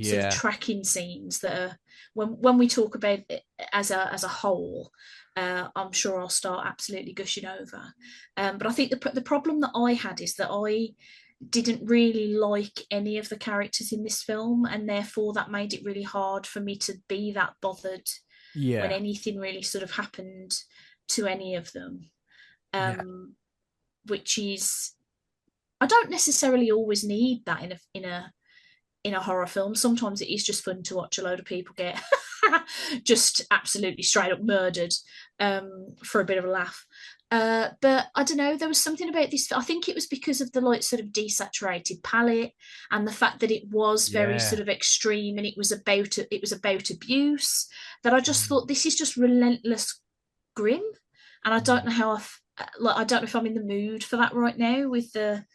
sort of tracking scenes that are when we talk about it as a whole. I'm sure I'll start absolutely gushing over. But I think the problem that I had is that I didn't really like any of the characters in this film, and therefore that made it really hard for me to be that bothered when anything really sort of happened to any of them. Which is, I don't necessarily always need that in a horror film. Sometimes it is just fun to watch a load of people get just absolutely straight up murdered for a bit of a laugh. But I don't know, there was something about this. I think it was because of the like sort of desaturated palette and the fact that it was very sort of extreme, and it was about abuse, that I just thought this is just relentless grim, and I don't know how I don't know if I'm in the mood for that right now with the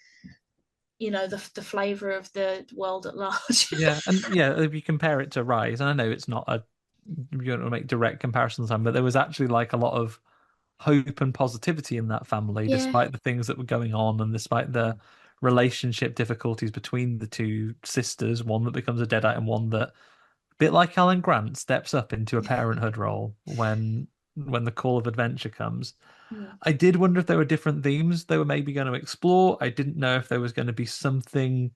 the flavor of the world at large. If you compare it to Rise, and I know it's not you don't want to make direct comparisons, but there was actually like a lot of hope and positivity in that family, despite the things that were going on and despite the relationship difficulties between the two sisters, one that becomes a deadite and one that, a bit like Alan Grant, steps up into a parenthood role when the call of adventure comes. I did wonder if there were different themes they were maybe going to explore. I didn't know if there was going to be something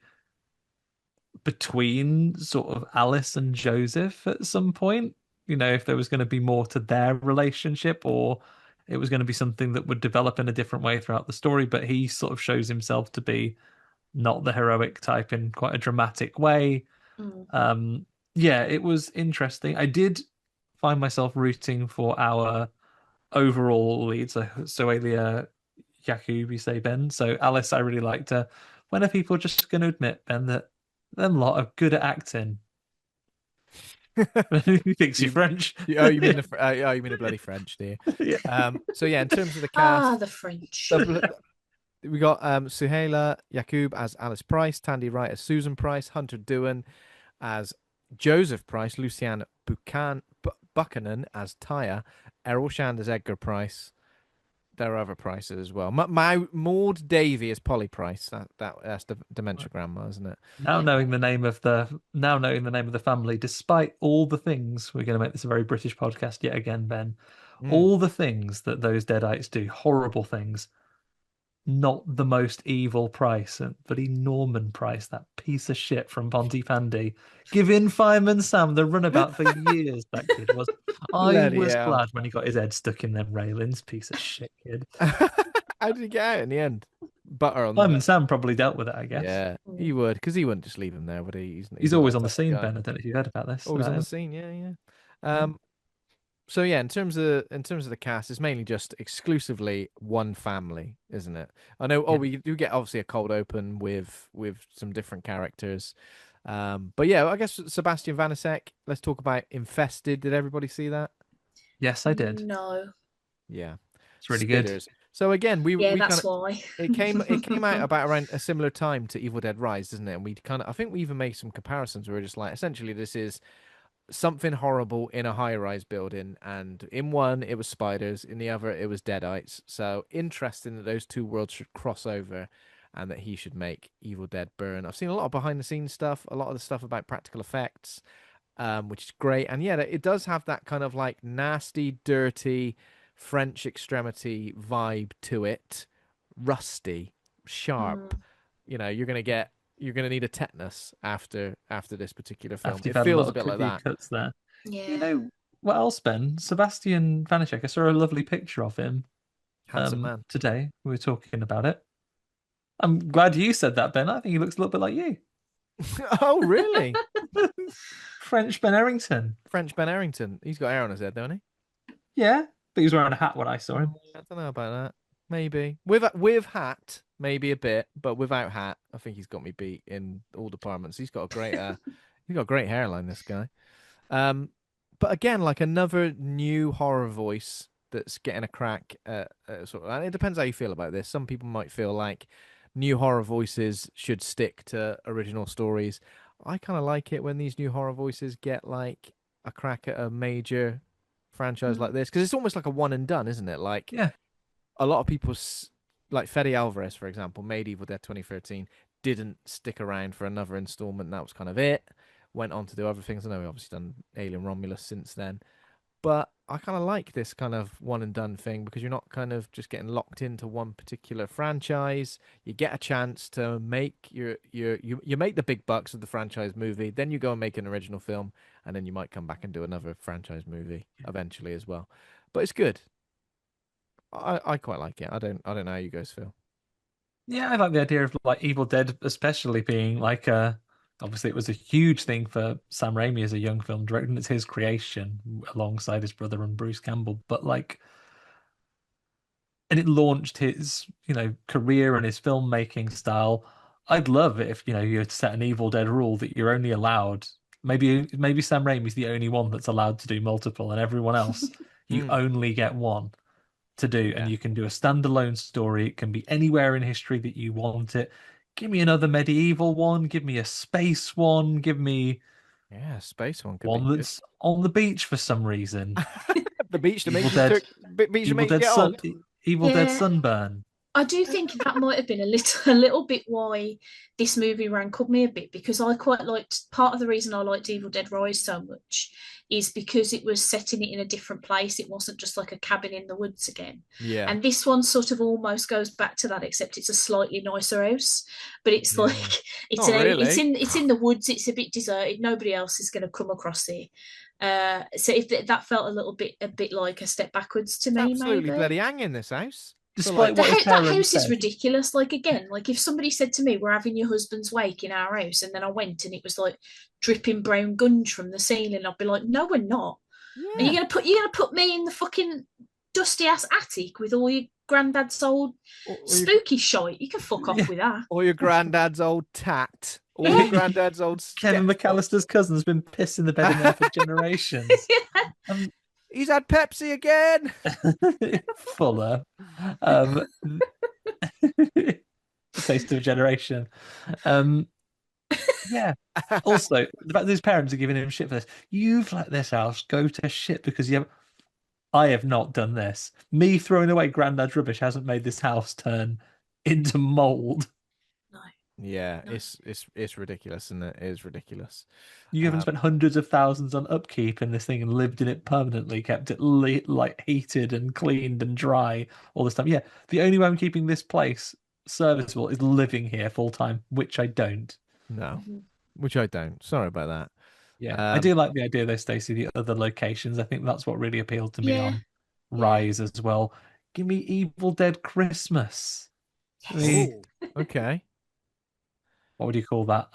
between sort of Alice and Joseph at some point, if there was going to be more to their relationship, or it was going to be something that would develop in a different way throughout the story. But he sort of shows himself to be not the heroic type in quite a dramatic way. It was interesting. I did find myself rooting for our overall lead, so Soalia Yakub, you say, Ben. So Alice, I really liked her. When are people just going to admit, Ben, that them lot are good at acting? He thinks you're French. You mean the bloody French, dear. In terms of the cast, the French. We got Suhaila Yakub as Alice Price, Tandy Wright as Susan Price, Hunter Doohan as Joseph Price, Luciane Buchanan as Tyre, Errol Shand as Edgar Price. There are other Prices as well. Maud Davey as Polly Price. That's the dementia grandma, isn't it? Now knowing the name of the family, despite all the things, we're going to make this a very British podcast yet again, Ben. All the things that those deadites do, horrible things. Not the most evil Price, but Norman Price, that piece of shit from Pontypandy, giving Fireman Sam the runabout for years. That kid was. I was glad when he got his head stuck in them railings. Piece of shit kid. How did he get out in the end? Butter on Fireman Sam probably dealt with it, I guess. Yeah, he would, because he wouldn't just leave him there, would he? He's always on the scene, Ben. I don't know if you heard about this. Always on the scene, yeah. So yeah, in terms of the cast, it's mainly just exclusively one family, isn't it? I know. Oh, we do get obviously a cold open with some different characters, but yeah, I guess Sébastien Vaniček. Let's talk about Infested. Did everybody see that? Yes, I did. No. Yeah, it's really good. So again, that's why it came out about around a similar time to Evil Dead Rise, doesn't it? And I think we even made some comparisons where we're just like, essentially, this is something horrible in a high-rise building, and in one it was spiders, in the other it was deadites. So interesting that those two worlds should cross over, and that he should make Evil Dead burn. I've seen a lot of behind-the-scenes stuff, a lot of the stuff about practical effects, which is great. And yeah, it does have that kind of like nasty, dirty French extremity vibe to it, rusty, sharp. You're gonna need a tetanus after this particular film. It feels a bit like that. Cuts there. Yeah. You know what else, Ben? Sébastien Vaniček. I saw a lovely picture of him. Handsome man. Today we were talking about it. I'm glad you said that, Ben. I think he looks a little bit like you. Oh, really? French Ben Errington. French Ben Errington. He's got hair on his head, don't he? Yeah, but he was wearing a hat when I saw him. I don't know about that. Maybe with hat, maybe a bit, but without hat, I think he's got me beat in all departments. He's got a great, he's got a great hairline. This guy. But again, like another new horror voice that's getting a crack. Sort of, and it depends how you feel about this. Some people might feel like new horror voices should stick to original stories. I kind of like it when these new horror voices get like a crack at a major franchise like this, because it's almost like a one and done, isn't it? Like, yeah. A lot of people, like Fede Alvarez, for example, made Evil Dead 2013, didn't stick around for another installment. That was kind of it. Went on to do other things. I know we've obviously done Alien Romulus since then. But I kind of like this kind of one and done thing, because you're not kind of just getting locked into one particular franchise. You get a chance to make you make the big bucks of the franchise movie, then you go and make an original film, and then you might come back and do another franchise movie eventually as well. But it's good. I quite like it. I don't know how you guys feel. Yeah, I like the idea of like Evil Dead, especially being like obviously it was a huge thing for Sam Raimi as a young film director, and it's his creation alongside his brother and Bruce Campbell. But like, and it launched his career and his filmmaking style. I'd love it if you had set an Evil Dead rule that you're only allowed. Maybe Sam Raimi's the only one that's allowed to do multiple, and everyone else you only get one to do, and you can do a standalone story. It can be anywhere in history that you want it. Give me another medieval one. Give me a space one. Give me a space one. That's on the beach for some reason. The beach to make you get on. Evil Dead Sunburn. I do think that might have been a little bit why this movie rankled me a bit, because I quite liked, part of the reason I liked Evil Dead Rise so much is because it was setting it in a different place. It wasn't just like a cabin in the woods again. Yeah. And this one sort of almost goes back to that, except it's a slightly nicer house. But it's like it's in the woods. It's a bit deserted. Nobody else is going to come across it. So if that felt a bit like a step backwards to me. Absolutely bloody hanging this house. Despite that house is ridiculous. Like, again, like if somebody said to me, we're having your husband's wake in our house, and then I went and it was like dripping brown gunge from the ceiling, I'd be like, no, we're not. Yeah. Are you're gonna put me in the fucking dusty ass attic with all your granddad's old spooky shite? You can fuck off with that. Or your granddad's old tat. Or your granddad's old Kevin McAllister's cousin's been pissing the bed in there for generations. He's had Pepsi again. Fuller. Taste of a generation. Yeah. Also, the fact that his parents are giving him shit for this. You've let this house go to shit because you have. I have not done this. Me throwing away Grandad's rubbish hasn't made this house turn into mold. No. Yeah, No. it's ridiculous, isn't it? It is ridiculous. You haven't spent hundreds of thousands on upkeep in this thing and lived in it permanently, kept it like heated and cleaned and dry all this time. Yeah, the only way I'm keeping this place serviceable is living here full time, which I don't. No, Mhm. which I don't. Sorry about that. Yeah, I do like the idea though, Stacey, the other locations. I think that's what really appealed to me Yeah. on Rise as well. Give me Evil Dead Christmas. I mean, Oh, okay. what would you call that?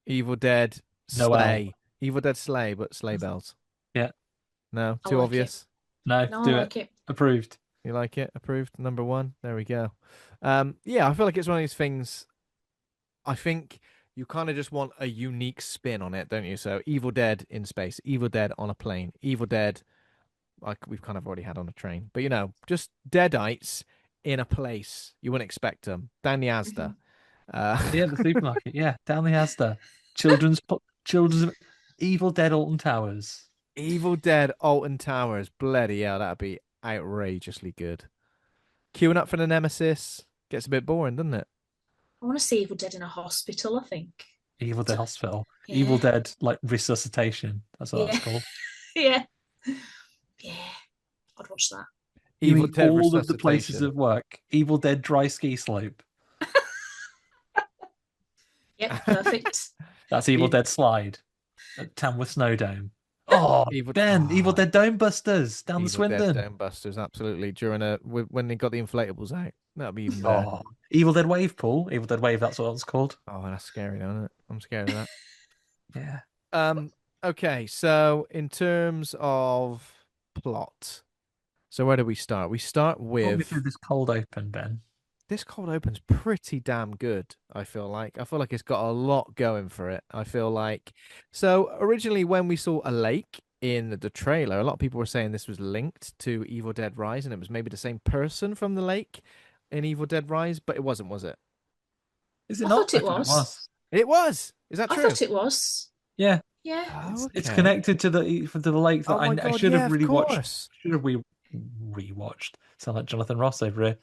Evil Dead Noel. Sleigh. Evil Dead Sleigh, but sleigh bells. Yeah, No, I too like obvious. no, No, I do like it. it. Approved. You like it? Approved. Number one. There we go. Yeah, I feel like it's one of these things. I think you kind of just want a unique spin on it, don't you? So Evil Dead in space, Evil Dead on a plane, Evil Dead like we've kind of already had on a train. But just deadites in a place you wouldn't expect them. Down the Asda. Yeah, the supermarket. Yeah, down the Asda. Children's Evil Dead Alton Towers. Evil Dead Alton Towers. Bloody hell, that'd be outrageously good. Queuing up for the Nemesis gets a bit boring, doesn't it? I want to see Evil Dead in a hospital, I think. Evil Dead Hospital. Yeah. Evil Dead like resuscitation. That's what that's Yeah. called. Yeah. Yeah. I'd watch that. You Evil mean Dead all of the places Resuscitation. of work. Evil Dead Dry Ski Slope. Yep, perfect. That's Evil Ev- Dead Slide at Tamworth Snowdome. Oh, Ben, Evil Dead Dome Busters down the Evil Dead Swindon. Dome Busters, absolutely. When they got the inflatables out, that'd be even better. Oh, Evil Dead Wave Pool. Evil Dead Wave, that's what it's called. Oh, that's scary, isn't it? I'm scared of that. Yeah. Okay, so in terms of plot, so where do we start? We start Walk me with through this cold open, Ben. this cold open's pretty damn good, I feel like. I feel like it's got a lot going for it. I feel like so originally when we saw a lake in the trailer, a lot of people were saying this was linked to Evil Dead Rise and it was maybe the same person from the lake in Evil Dead Rise, but it wasn't, was it? Is it I not? thought it I thought was. It was. Is that I true? thought it was. Yeah. Yeah. Oh, It's okay. connected to the lake that Oh my I God, should yeah, have of rewatched. course. Should have rewatched. Sound like Jonathan Ross over here.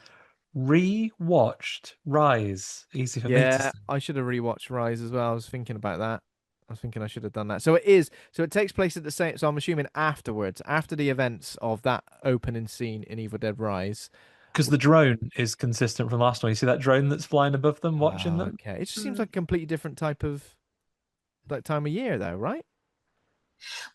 Rewatched Rise. Easy for me to Yeah, say. I should have rewatched Rise as well. I was thinking about that. I was thinking I should have done that. So it is. So it takes place at the same. So I'm assuming afterwards, after the events of that opening scene in Evil Dead Rise. Because the drone is consistent from last one. You see that drone that's flying above them, watching Oh, them? okay. It just seems like a completely different type of like time of year, though, right?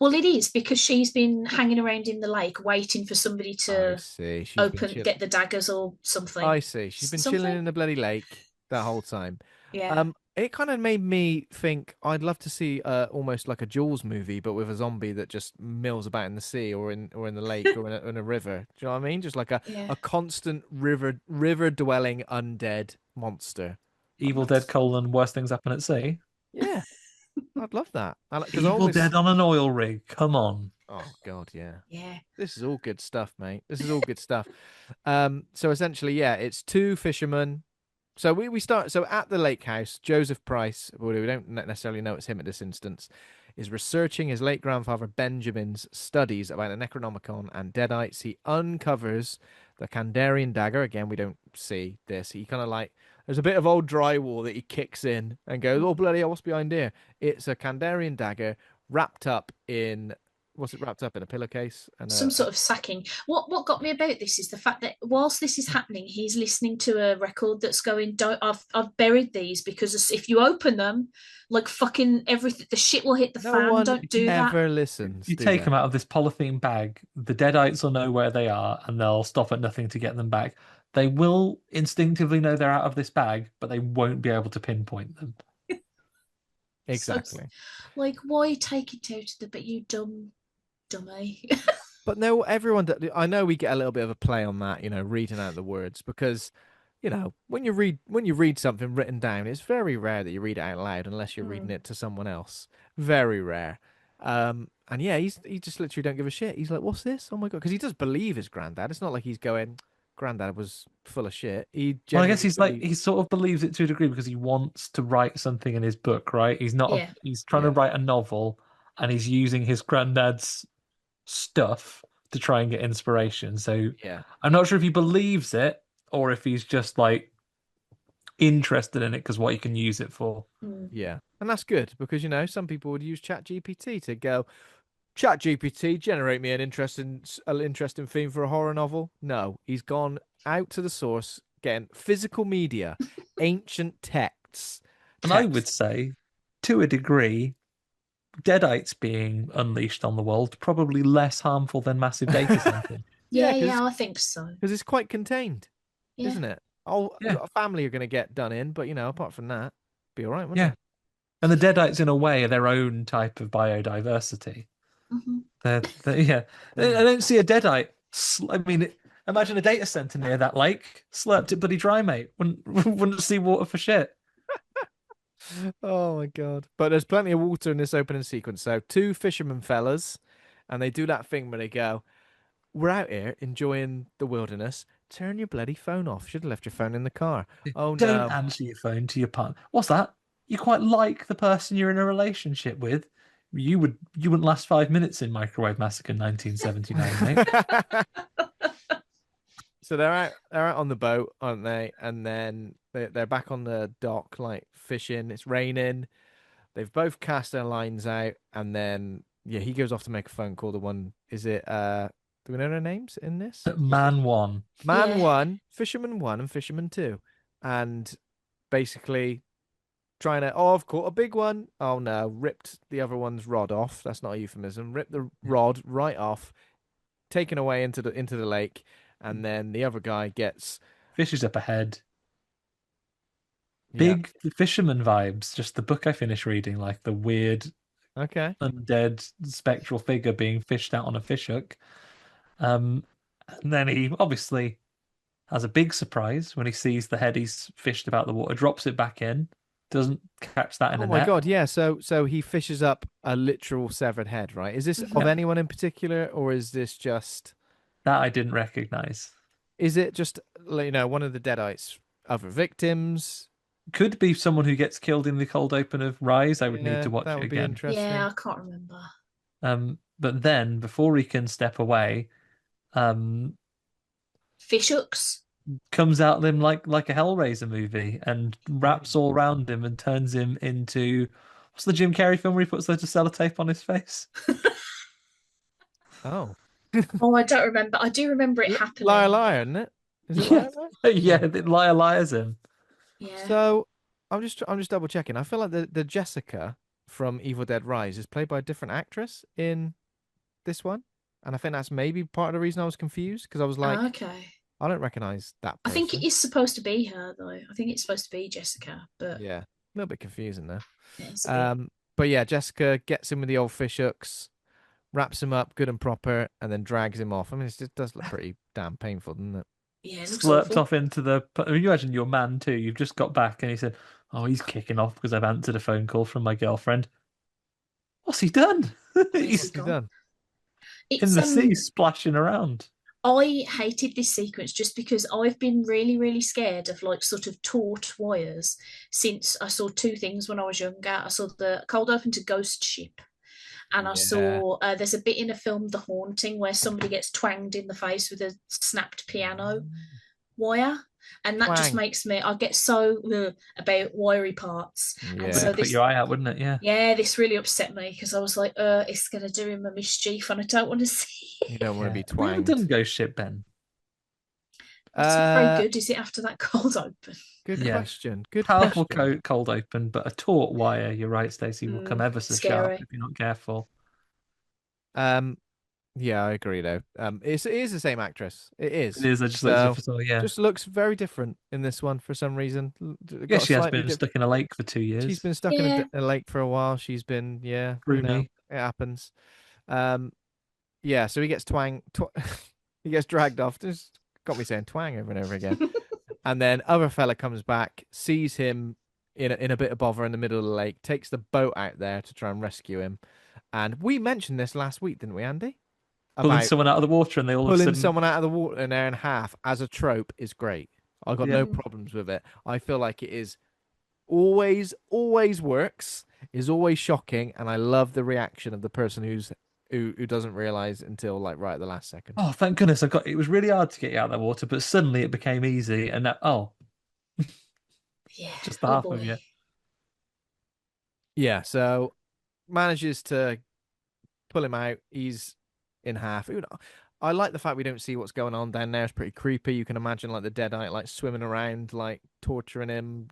Well, it is because she's been hanging around in the lake waiting for somebody I to see. She's been get the daggers or something. I see. She's been chilling in the bloody lake that whole time. Yeah. It kind of made me think I'd love to see almost like a Jaws movie, but with a zombie that just mills about in the sea or in the lake or in a river. Do you know what I mean? Just like a constant river dwelling undead monster. Evil Dead : Worst Things Happen at Sea. Yeah, I'd love that. Evil Dead on an oil rig. Come on. Oh God, yeah. Yeah. This is all good stuff, mate. This is all good stuff. So essentially, yeah, it's two fishermen. So we start so at the lake house, Joseph Price, who we don't necessarily know it's him at this instance, is researching his late grandfather Benjamin's studies about the Necronomicon and deadites. He uncovers the Kandarian dagger. Again, we don't see this. He kind of like there's a bit of old drywall that he kicks in and goes, "Oh bloody hell, what's behind here?" It's a Kandarian dagger wrapped up in what's it wrapped up in a pillowcase and Some sort of sacking. What got me about this is the fact that whilst this is happening, he's listening to a record that's going, "Don't I've buried these because if you open them, like fucking everything, the shit will hit the no fan. one Don't do that." ever listens. You do take they? them out of this polythene bag, the deadites will know where they are and they'll stop at nothing to get them back. They will instinctively know they're out of this bag, but they won't be able to pinpoint them. Exactly. So, like, why take it out of the bit, you dummy? But no, everyone. I know we get a little bit of a play on that, reading out the words because, when you read something written down, it's very rare that you read it out loud unless you're reading it to someone else. Very rare. And yeah, he just literally don't give a shit. He's like, "What's this? Oh my God!" Because he does believe his granddad. It's not like he's going, granddad was full of shit. He Well, I guess genuinely he sort of believes it to a degree because he wants to write something in his book, right? He's not Yeah. he's trying to Yeah. write a novel, and he's using his granddad's stuff to try and get inspiration. So yeah. I'm not sure if he believes it or if he's just like interested in it because what he can use it for. Yeah. And that's good because, some people would use ChatGPT to go, ChatGPT, generate me an interesting theme for a horror novel. No, he's gone out to the source, getting physical media, ancient texts. And I would say, to a degree, deadites being unleashed on the world probably less harmful than massive data centers. Yeah, I think so. Because it's quite contained, isn't it? Oh, Yeah. a family are going to get done in, but apart from that, be all right, wouldn't it? And the deadites, in a way, are their own type of biodiversity. They're, I don't see a deadite. I mean, imagine a data center near that lake. Slurped it bloody dry, mate. Wouldn't see water for shit. Oh my god! But there's plenty of water in this opening sequence. So two fishermen fellas, and they do that thing where they go, "We're out here enjoying the wilderness. Turn your bloody phone off. Should have left your phone in the car." Oh Don't no! answer your phone to your partner. What's that? You quite like the person you're in a relationship with. You wouldn't last 5 minutes in Microwave Massacre 1979, mate. So they're out on the boat, aren't they? And then they're back on the dock, like fishing. It's raining. They've both cast their lines out, and then he goes off to make a phone call. The one is it? Do we know their names in this? Man one, one, fisherman one, and fisherman two, and basically trying to. Oh, I've caught a big one. Oh no! Ripped the other one's rod off. That's not a euphemism. Ripped the rod right off, taken away into the lake. And then the other guy gets fishes up ahead. Big fisherman vibes. Just the book I finished reading, like the weird, undead spectral figure being fished out on a fish hook. And then he obviously has a big surprise when he sees the head he's fished about the water, drops it back in, doesn't catch that in a net. Oh my god, yeah. So he fishes up a literal severed head, right? Is this of anyone in particular, or is this just that I didn't recognize? Is it just one of the deadites' other victims? Could be someone who gets killed in the cold open of Rise. I would need to watch it again. Yeah, I can't remember. But then before he can step away, fish hooks comes out them like a Hellraiser movie and wraps all around him and turns him into what's the Jim Carrey film where he puts loads of sellotape on his face? Oh, I don't remember. I do remember it happening. Liar, isn't it? Is it Liar's him. Yeah. So I'm just double checking. I feel like the Jessica from Evil Dead Rise is played by a different actress in this one, and I think that's maybe part of the reason I was confused because I was like, okay, I don't recognize that person. I think it is supposed to be her though. I think it's supposed to be Jessica, but yeah, a little bit confusing there. Yeah, but yeah, Jessica gets him with the old fish hooks, wraps him up good and proper, and then drags him off. I mean, it does look pretty damn painful, doesn't it? Yeah, slurped off into the. You imagine your man too. You've just got back, and he said, "Oh, he's kicking off because I've answered a phone call from my girlfriend." What's he done? He's done in the sea, splashing around. I hated this sequence just because I've been really, really scared of like sort of taut wires since I saw two things when I was younger. I saw the cold open to Ghost Ship. And I saw there's a bit in a film, The Haunting, where somebody gets twanged in the face with a snapped piano wire. And that just makes me, I get so about wiry parts. Yeah. And so put your eye out, wouldn't it? Yeah. Yeah, this really upset me because I was like, it's going to do him a mischief and I don't want to see it. You don't want to be twanged. It doesn't go shit, Ben. It's not very good, is it, after that cold open? Good question. Good Powerful question. Cold open, but a taut wire, you're right, Stacey, will come ever so sharp if you're not careful. Yeah, I agree though. It is the same actress. It is. It is. I just looked just looks very different in this one for some reason. Yeah, she has been stuck in a lake for 2 years. She's been stuck in a lake for a while. She's been it happens. Yeah. So he gets he gets dragged off. Just got me saying twang over and over again. And then other fella comes back, sees him in a bit of bother in the middle of the lake, takes the boat out there to try and rescue him. And we mentioned this last week, didn't we, Andy? pulling about someone out of the water and they all of a pulling sudden, someone out of the water and air in half as a trope is great. I got yeah. no problems with it. I feel like it is always works, is always shocking, and I love the reaction of the person who doesn't realize until like right at the last second. Oh, thank goodness! It was really hard to get you out of the water, but suddenly it became easy, and Yeah. just the Oh half of boy. you. Yeah, so manages to pull him out. He's in half. I like the fact we don't see what's going on down there. It's pretty creepy. You can imagine like the deadite like swimming around, like torturing him,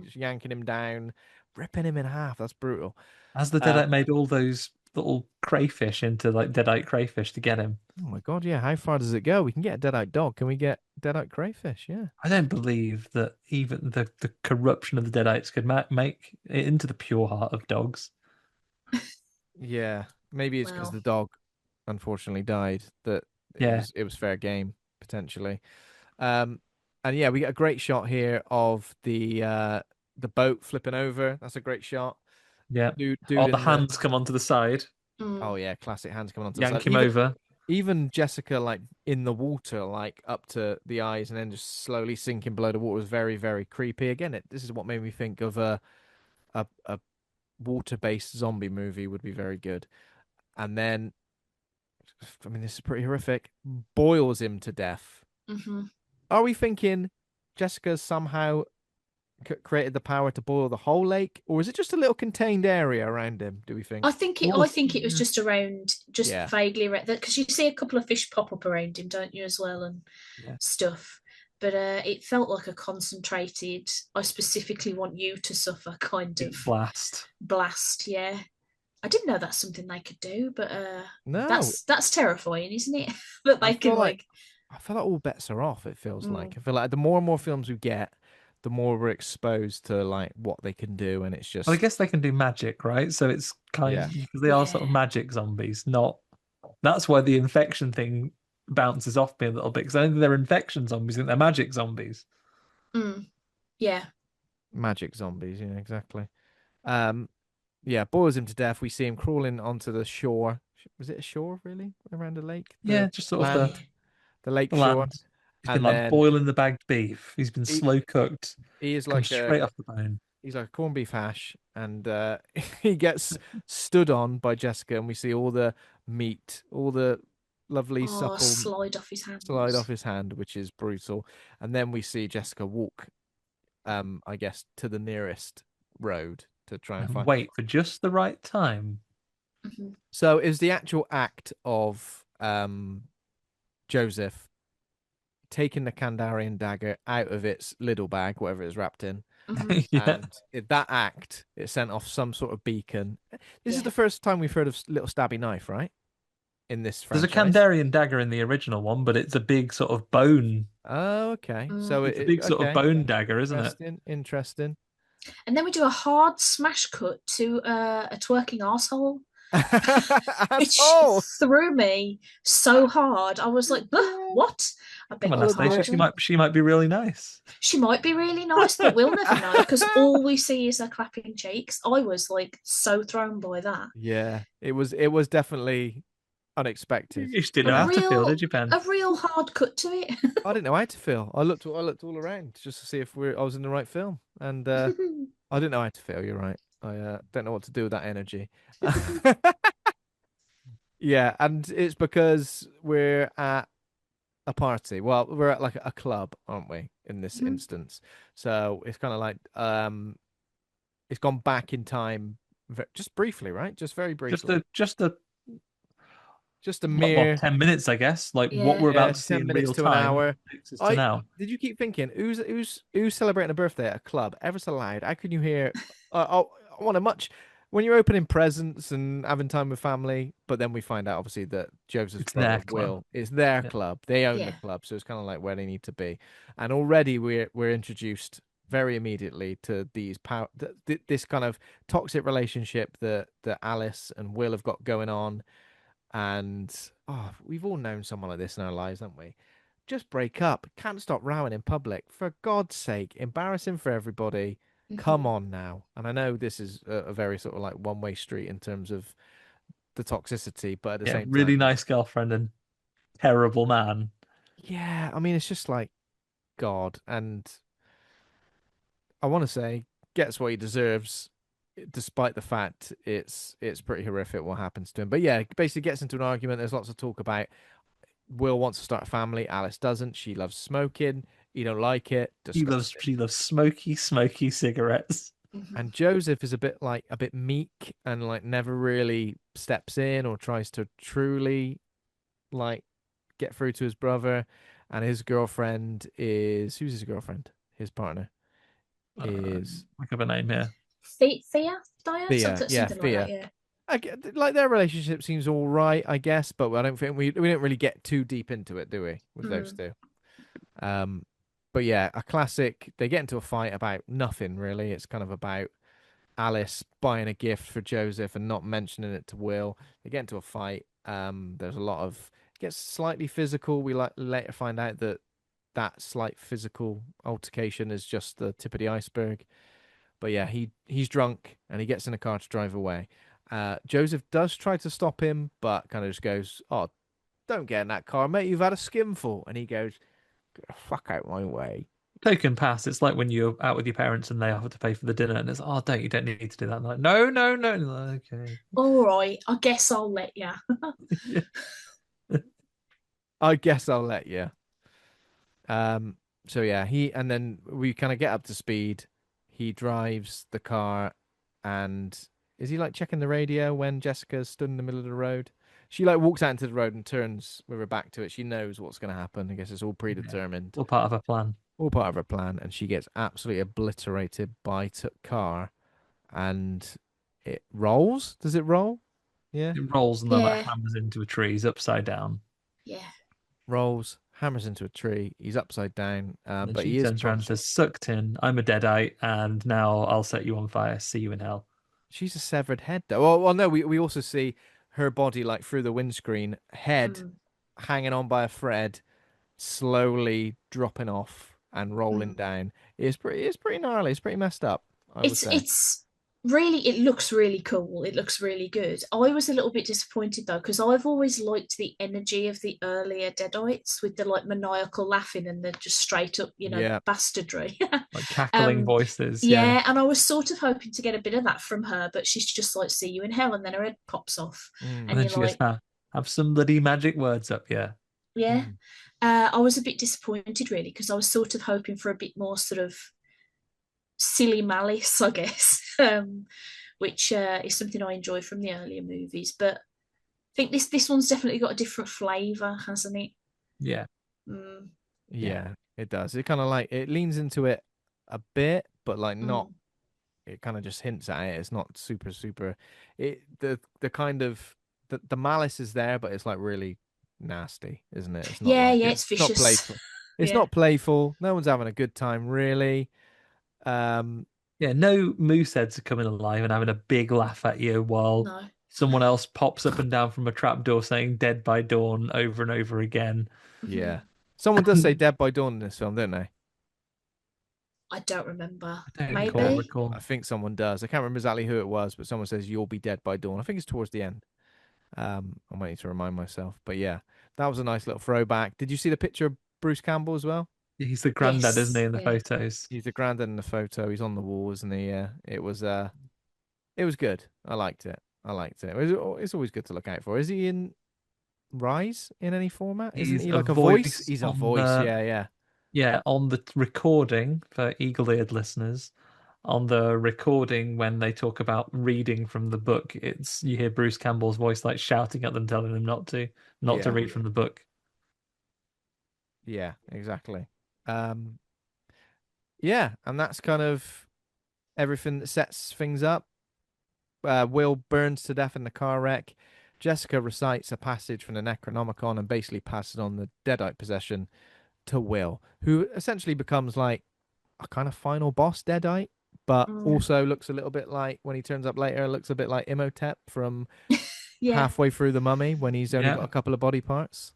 just yanking him down, ripping him in half. That's brutal. As the deadite made all those little crayfish into like deadite crayfish to get him. Oh my god, yeah. How far does it go? We can get a deadite dog. Can we get deadite crayfish? Yeah. I don't believe that even the corruption of the deadites could make it into the pure heart of dogs. Yeah. Maybe it's because Well. the dog unfortunately died that Yeah. it was fair game potentially. And yeah, we get a great shot here of the boat flipping over. That's a great shot. Yeah. Dude All in the hands come onto the side, Oh yeah, classic hands coming onto the yank side. him over. Even Jessica like in the water, like up to the eyes and then just slowly sinking below the water was very, very creepy. Again, this is what made me think of a water-based zombie movie would be very good. And then I mean this is pretty horrific. Boils him to death. Mm-hmm. Are we thinking Jessica's somehow created the power to boil the whole lake, or is it just a little contained area around him? Do we think? I think it was just around, just Yeah. vaguely around that, because you see a couple of fish pop up around him, don't you, as well, and stuff. But it felt like a concentrated, I specifically want you to suffer kind of blast. Yeah, I didn't know that's something they could do, but No, that's terrifying, isn't it? That they can like. I feel like all bets are off. It feels like I feel like the more and more films we get, the more we're exposed to like what they can do, and it's just. Well, I guess they can do magic, right? So it's kind of because they are sort of magic zombies. Not that's why the infection thing bounces off me a little bit because I don't think they're infection zombies. I think they're magic zombies. Yeah. Magic zombies. Yeah, exactly. Yeah, boils him to death. We see him crawling onto the shore. Was it a shore really around a lake? Just sort of the lake shore. He's been like boiling the bagged beef. He's been slow cooked. He is like straight off the bone. He's like a corned beef hash, and he gets stood on by Jessica, and we see all the meat, all the lovely supple slide off his hand, which is brutal. And then we see Jessica walk, I guess, to the nearest road to try and wait for just the right time. Mm-hmm. So is the actual act of Joseph taking the Kandarian dagger out of its little bag, whatever it's wrapped in. And that act, it sent off some sort of beacon. This is the first time we've heard of little stabby knife, right? In this franchise. There's a Kandarian dagger in the original one, but it's a big sort of bone. Oh, okay. So it's a big sort of bone dagger, isn't it? Interesting. And then we do a hard smash cut to a twerking arsehole. Which threw me so hard. I was like, what? I bet she might be really nice. She might be really nice, but we'll never know because all we see is her clapping cheeks. I was like so thrown by that. Yeah, it was definitely unexpected. You just didn't know how to feel, did you, Ben? A real hard cut to it. I didn't know how to feel. I looked all around just to see if I was in the right film, and I didn't know how to feel. You're right. I don't know what to do with that energy. Yeah, and it's because we're at a party. Well, we're at like a club, aren't we, in this instance? So it's kind of like it's gone back in time just briefly, right? Just very briefly. Just a mere 10 minutes, I guess. Like what we're about to see in real time. An hour. Now. Did you keep thinking who's celebrating a birthday at a club? Ever so loud? How can you hear? I want a much. When you're opening presents and having time with family, but then we find out obviously that Joseph's brother Will is their club. They own the club, so it's kind of like where they need to be. And already we're introduced very immediately to these this kind of toxic relationship that Alice and Will have got going on. And we've all known someone like this in our lives, haven't we? Just break up. Can't stop rowing in public. For God's sake, embarrassing for everybody. Come on now. And I know this is a very sort of like one-way street in terms of the toxicity, but at the same really time, nice girlfriend and terrible man. yeah, I mean, it's just like God, and I want to say gets what he deserves, despite the fact it's pretty horrific what happens to him. But yeah, basically gets into an argument. There's lots of talk about Will wants to start a family. Alice doesn't. She loves smoking. You don't like it. Disgusting. She loves smoky cigarettes. And Joseph is a bit meek and like never really steps in or tries to truly like get through to his brother. And his girlfriend is who's his girlfriend? His partner is Look up a name here. Thea? Thea. Yeah, Something like Thea. that, yeah. I get, like their relationship seems all right, I guess, but I don't think we don't really get too deep into it, do we? With those two. But yeah, a classic. They get into a fight about nothing really. It's kind of about Alice buying a gift for Joseph and not mentioning it to Will. They get into a fight. There's a lot of it gets slightly physical. We later find out that slight physical altercation is just the tip of the iceberg. But yeah, he's drunk and he gets in a car to drive away. Joseph does try to stop him, but kind of just goes, "Oh, don't get in that car, mate. You've had a skinful." And he goes, "Get the fuck out my way." Token pass. It's like when you're out with your parents and they offer to pay for the dinner, and it's you don't need to do that. And they're like, no, no, no. Like, okay. All right, I guess I'll let you. I guess I'll let you. So yeah, and then we kind of get up to speed. He drives the car, and is he like checking the radio when Jessica's stood in the middle of the road? She like walks out into the road and turns with her back to it. She knows what's going to happen. I guess it's all predetermined. All part of a plan. All part of her plan, and she gets absolutely obliterated by car, and it rolls. Does it roll? Yeah. It rolls and then Yeah. like hammers into a tree. He's upside down. Yeah. Rolls, hammers into a tree. He's upside down, And but she he is turns around and conscious. says, "Sucked in. I'm a deadite, and now I'll set you on fire. See you in hell." She's a severed head, though. Well, no, we also see her body like through the windscreen, head hanging on by a thread, slowly dropping off and rolling down. It's pretty gnarly. It's pretty messed up, I would say. It's really, it looks really cool. It looks really good. I was a little bit disappointed though, because I've always liked the energy of the earlier Deadites with the like maniacal laughing and the just straight up, bastardry. Like cackling voices. Yeah, and I was sort of hoping to get a bit of that from her, but she's just like, "See you in hell," and then her head pops off. And then she goes, have some bloody magic words up, yeah. Yeah. I was a bit disappointed really, because I was sort of hoping for a bit more sort of silly malice, I guess, which is something I enjoy from the earlier movies. But I think this one's definitely got a different flavour, hasn't it? Yeah. Yeah, it does. It kind of like it leans into it a bit, but like not. It kind of just hints at it. It's not super. The kind of the malice is there, but it's like really nasty, isn't it? It's not it's vicious. Not playful. It's not playful. No one's having a good time, really. No moose heads are coming alive and having a big laugh at you while someone else pops up and down from a trapdoor saying "Dead by Dawn" over and over again. Yeah, someone does say "Dead by Dawn" in this film, don't they? I don't remember. Maybe. I think someone does. I can't remember exactly who it was, but someone says "You'll be dead by dawn." I think it's towards the end. I might need to remind myself, but yeah, that was a nice little throwback. Did you see the picture of Bruce Campbell as well? He's the granddad, isn't he, in the photos? He's the granddad in the photo. He's on the wall, isn't he? Yeah, it was good. I liked it. It's always good to look out for. Is he in Rise in any format? Isn't he like a voice? He's a voice. Yeah. Yeah, on the recording for eagle-eared listeners, on the recording when they talk about reading from the book, you hear Bruce Campbell's voice like shouting at them, telling them not to read from the book. Yeah, exactly. Yeah, and that's kind of everything that sets things up. Will burns to death in the car wreck. Jessica recites a passage from the Necronomicon and basically passes on the Deadite possession to Will, who essentially becomes like a kind of final boss Deadite, but also looks a little bit like, when he turns up later, looks a bit like Imhotep from halfway through The Mummy when he's only got a couple of body parts.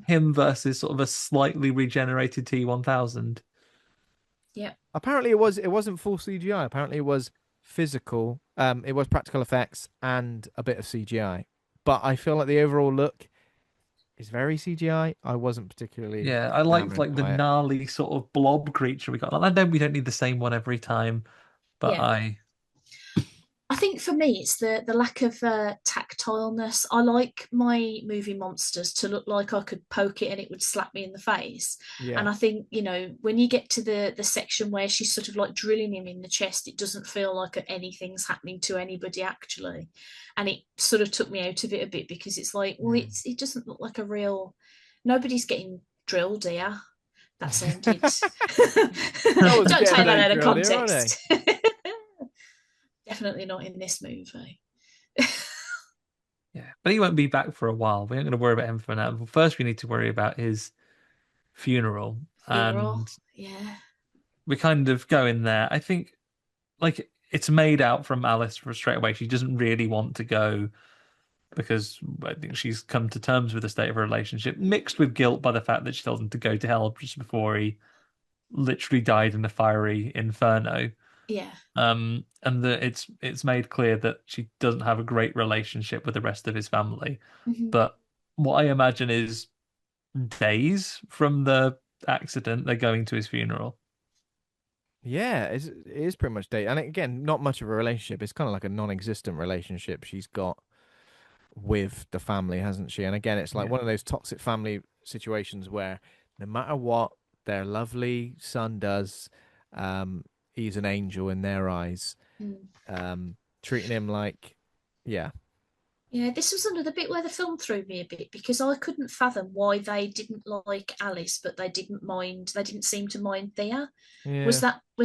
Him versus sort of a slightly regenerated T-1000. Yeah. Apparently it wasn't full CGI. Apparently it was physical. It was practical effects and a bit of CGI. but I feel like the overall look is very CGI. I wasn't particularly Yeah, I liked enamored like the by it. gnarly sort of blob creature we got. Like, I know we don't need the same one every time, but Yeah. I I think for me, it's the lack of tactileness. I like my movie monsters to look like I could poke it and it would slap me in the face. Yeah. And I think, when you get to the section where she's sort of like drilling him in the chest, it doesn't feel like anything's happening to anybody actually. And it sort of took me out of it a bit because it's like, well, it doesn't look like a real. Nobody's getting drilled here. That sounded. No one's Don't getting take that no out of drill here, are they? context. Definitely not in this movie. yeah, but he won't be back for a while. We aren't going to worry about him for now. But first, we need to worry about his funeral, Funeral. and Yeah. we kind of go in there. I think like it's made out from Alice for straight away. She doesn't really want to go because I think she's come to terms with the state of her relationship, mixed with guilt by the fact that she told him to go to hell just before he literally died in a fiery inferno. Yeah. And that it's made clear that she doesn't have a great relationship with the rest of his family. Mm-hmm. But what I imagine is days from the accident, they're going to his funeral. Yeah, it is pretty much date. And again, not much of a relationship. It's kind of like a non-existent relationship she's got with the family, hasn't she? And again, it's like Yeah. one of those toxic family situations where no matter what their lovely son does, he's an angel in their eyes. Treating him like, yeah, Yeah, this was another bit where the film threw me a bit because I couldn't fathom why they didn't like Alice, but they didn't seem to mind Thea. yeah, Was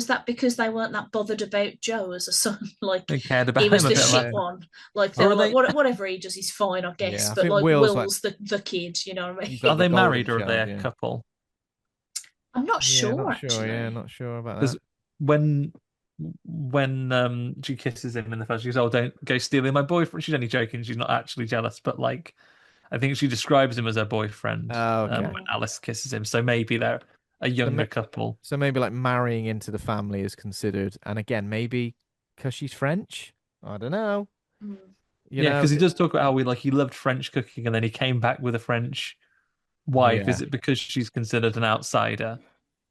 that because they weren't that bothered about Joe as a son? Like They cared he about was him a the bit shit less. one. Like they Or were are like, they whatever he does, he's fine, I guess. yeah. I But think like Will's like Will's the kid, you know what I he's are like the mean? they golden married or are they child. a Yeah, couple? I'm not yeah, sure not sure. Yeah, actually. not sure about that. Because when she kisses him in the first, she goes, "Oh, don't go stealing my boyfriend." She's only joking. She's not actually jealous, but like, I think she describes him as her boyfriend Oh, okay. when Alice kisses him. So maybe they're a So, younger couple. so maybe like marrying into the family is considered, and again, maybe because she's French. I don't know. Mm. You Yeah, know, because he does talk about how he loved French cooking, and then he came back with a French wife. yeah, Is it because she's considered an outsider?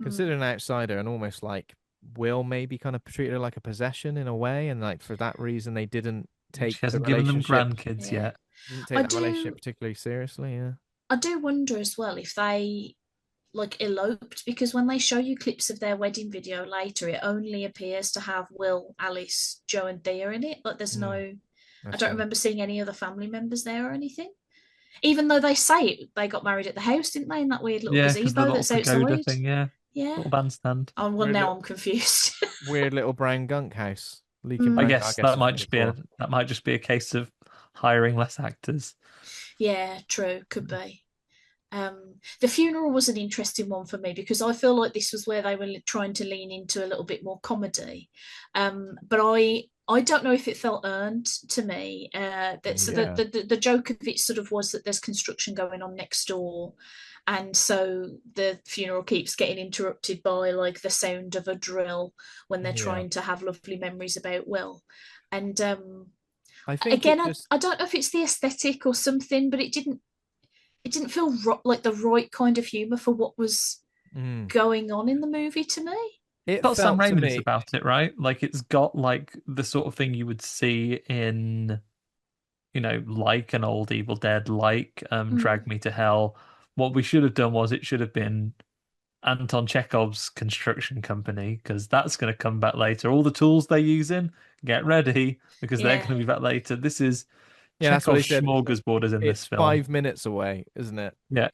considered Mm. an outsider and almost like Will maybe kind of treated her like a possession in a way, and like for that reason they didn't She take the hasn't given them relationship, grandkids Yeah. yet. didn't I take that relationship do particularly seriously. Yeah. I do wonder as well if they like eloped because when they show you clips of their wedding video later, it only appears to have Will, Alice, Joe, and Thea in it. Like there's Mm, no, I that's don't true. remember seeing any other family members there or anything. Even though they say it, they got married at the house, didn't they? In that weird little Yeah, because the gazebo little that's pagoda outside. thing, yeah, Yeah. little bandstand. Oh well, Weird now little, I'm confused. weird little brown gunk house, leaking I Mm, brown. I guess guess it's 24. that might just be a case of hiring less actors. yeah, true, could be. The funeral was an interesting one for me because I feel like this was where they were trying to lean into a little bit more comedy. But I don't know if it felt earned to me. So Yeah. the joke of it sort of was that there's construction going on next door, and so the funeral keeps getting interrupted by like the sound of a drill when they're Yeah. trying to have lovely memories about Will. And I think again, it just I don't know if it's the aesthetic or something, but it didn't feel like the right kind of humor for what was mm, going on in the movie to me. it Got Sam felt to Raimi me. about it, right? Like it's got like the sort of thing you would see in, like an old Evil Dead, like Drag Mm. Me to Hell. What we should have done was it should have been Anton Chekhov's construction company because that's going to come back later. All the tools they're using, get ready because they're going Yeah, to be back later. This is Yeah, that's what they Chekhov's said. smorgasbord is in this It's film. 5 minutes away, isn't it? Yeah,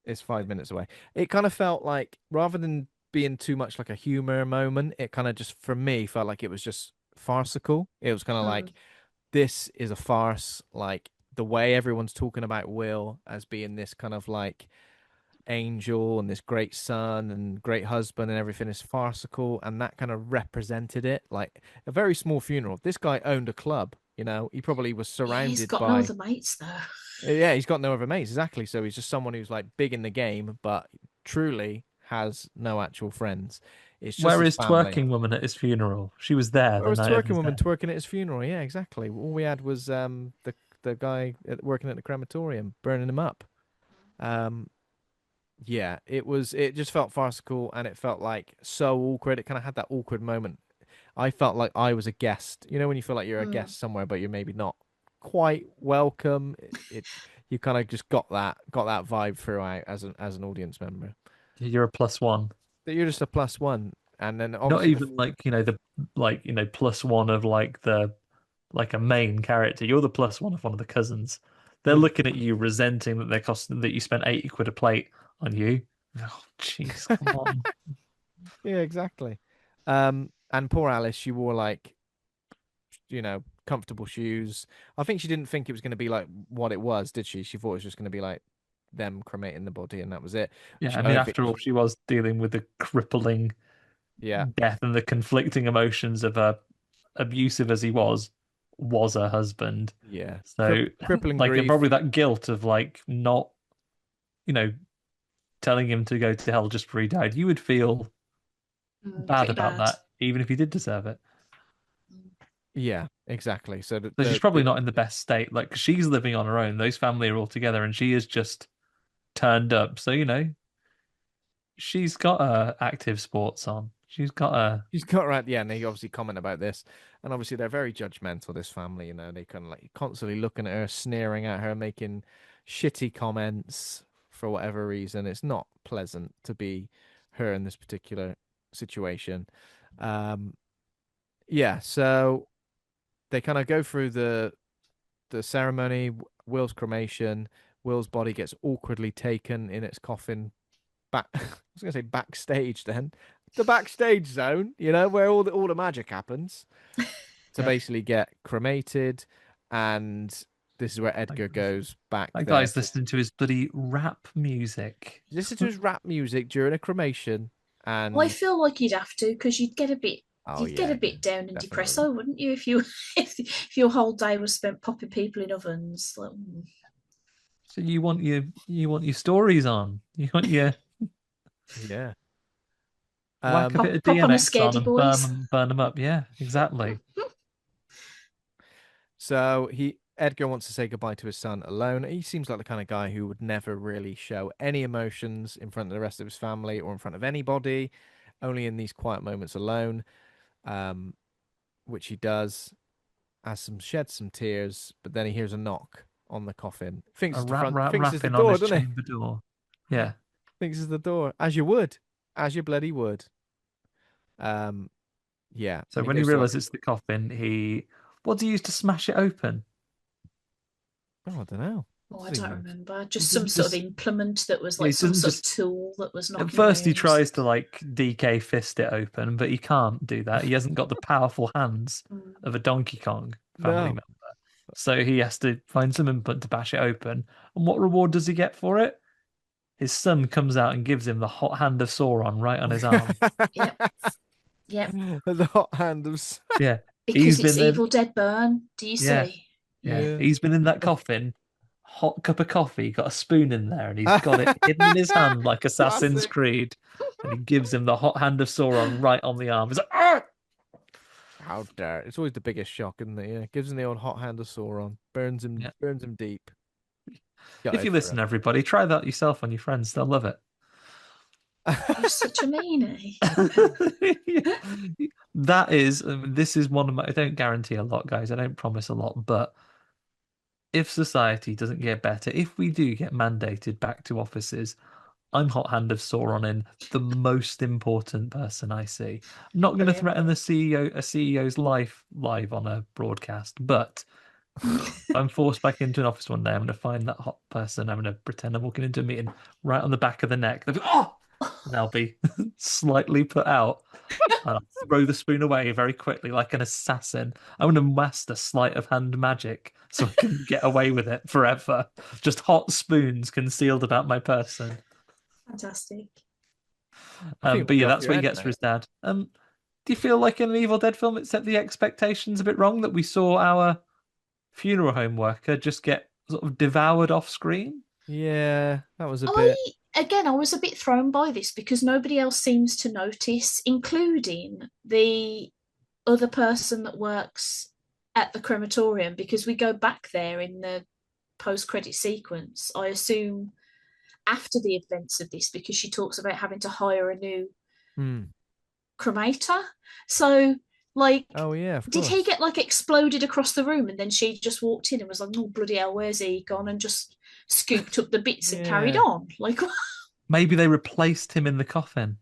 It's 5 minutes away. It kind of felt like rather than being too much like a humor moment, it kind of just for me felt like it was just farcical. It was kind of like mm. this is a farce. Like the way everyone's talking about Will as being this kind of like angel and this great son and great husband and everything is farcical, and that kind of represented it like a very small funeral. This guy owned a club, he probably was Yeah, he's surrounded got no by other mates though. yeah, he's got no other mates, exactly. So he's just someone who's like big in the game but truly has no actual friends. It's just where his is family. Twerking Woman at his funeral? She was there Where the was night of twerking his woman death. twerking at his funeral? Yeah, exactly. All we had was the the guy working at the crematorium, burning him up. Yeah, it just felt farcical and it felt like so awkward. It kind of had that awkward moment. I felt like I was a guest. You know when you feel like you're a guest somewhere, but you're maybe not quite welcome. You kind of just got that vibe throughout as an audience member. You're a +1. That you're just a +1, and then Not obviously even the +1 of like a main character. You're the +1 of one of the cousins. They're looking at you, resenting that they're costing that you spent 80 quid a plate on you. Oh, jeez, come on. Yeah, exactly. And poor Alice, she wore like, comfortable shoes. I think she didn't think it was going to be like what it was, did she? She thought it was just going to be like them cremating the body and that was it. Yeah, I mean, after all, she was dealing with the crippling death and the conflicting emotions of abusive as he was her husband. Yeah. So crippling like, grief. and probably that guilt of like not, telling him to go to hell just before he died. You would feel bad about that, even if he did deserve it. Yeah, exactly. So she's probably not in the best state. Like, 'cause she's living on her own. Those family are all together, and she is just turned up. So she's got active sports on. She's right. Yeah, and they obviously comment about this, and obviously they're very judgmental. This family, they kind of like constantly looking at her, sneering at her, making shitty comments for whatever reason. It's not pleasant to be her in this particular situation. Yeah, so they kind of go through the ceremony, Will's cremation. Will's body gets awkwardly taken in its coffin back. I was going to say backstage then. The backstage zone, where all the magic happens. To basically get cremated, and this is where Edgar goes back. That guy's listening to his bloody rap music. Listen to his rap music during a cremation, and I feel like you'd have to, because you'd get a bit. Get a bit down and depressed, wouldn't you? If your whole day was spent popping people in ovens. Like, So you want your stories on. You want your yeah. Whack a bit of DMX on and burn them up. Yeah, exactly. So Edgar wants to say goodbye to his son alone. He seems like the kind of guy who would never really show any emotions in front of the rest of his family or in front of anybody, only in these quiet moments alone, which he does. Sheds some tears, but then he hears a knock on the coffin. Thinks it's the door, doesn't he? Door. Yeah. Thinks it's the door, as you would. As you bloody would. Yeah. So when he realizes it's the coffin, what do you use to smash it open? Oh, I don't know. Oh, I don't remember. Just some sort of implement that was like some sort of tool that was knocking. At first, he tries to like DK fist it open, but he can't do that. He hasn't got the powerful hands of a Donkey Kong family member. So he has to find some implement to bash it open. And what reward does he get for it? His son comes out and gives him the hot hand of Sauron right on his arm. Yep. The hot hand of yeah. Because it's Evil Dead Burn. Do you see? Yeah. He's been in that coffin, hot cup of coffee, got a spoon in there, and he's got it hidden in his hand like Assassin's Creed. And he gives him the hot hand of Sauron right on the arm. He's like, ah! How dare! It's always the biggest shock, isn't it? Yeah, gives him the old hot hand of Sauron, burns him deep. If you listen, everybody, try that yourself on your friends. They'll love it. You're such a meanie. That is, this is one of my. I don't guarantee a lot, guys. I don't promise a lot, but if society doesn't get better, if we do get mandated back to offices, I'm hot hand of Sauron in the most important person I see. I'm not going to threaten a CEO's life live on a broadcast, but if I'm forced back into an office one day, I'm going to find that hot person. I'm going to pretend I'm walking into a meeting right on the back of the neck. They'll be, oh! And I'll be slightly put out. And I'll throw the spoon away very quickly like an assassin. I'm going to master sleight of hand magic so I can get away with it forever. Just hot spoons concealed about my person. Fantastic. But yeah, that's what he gets for his dad. Do you feel like in an Evil Dead film it set the expectations a bit wrong that we saw our funeral home worker just get sort of devoured off screen? Yeah, that was a bit. I was a bit thrown by this because nobody else seems to notice, including the other person that works at the crematorium, because we go back there in the post-credit sequence, I assume after the events of this, because she talks about having to hire a new cremator. So, like, oh yeah, of did course. he get like exploded across the room, and then she just walked in and was like, "Oh bloody hell, where's he gone?" and just scooped up the bits and carried on? Like, maybe they replaced him in the coffin.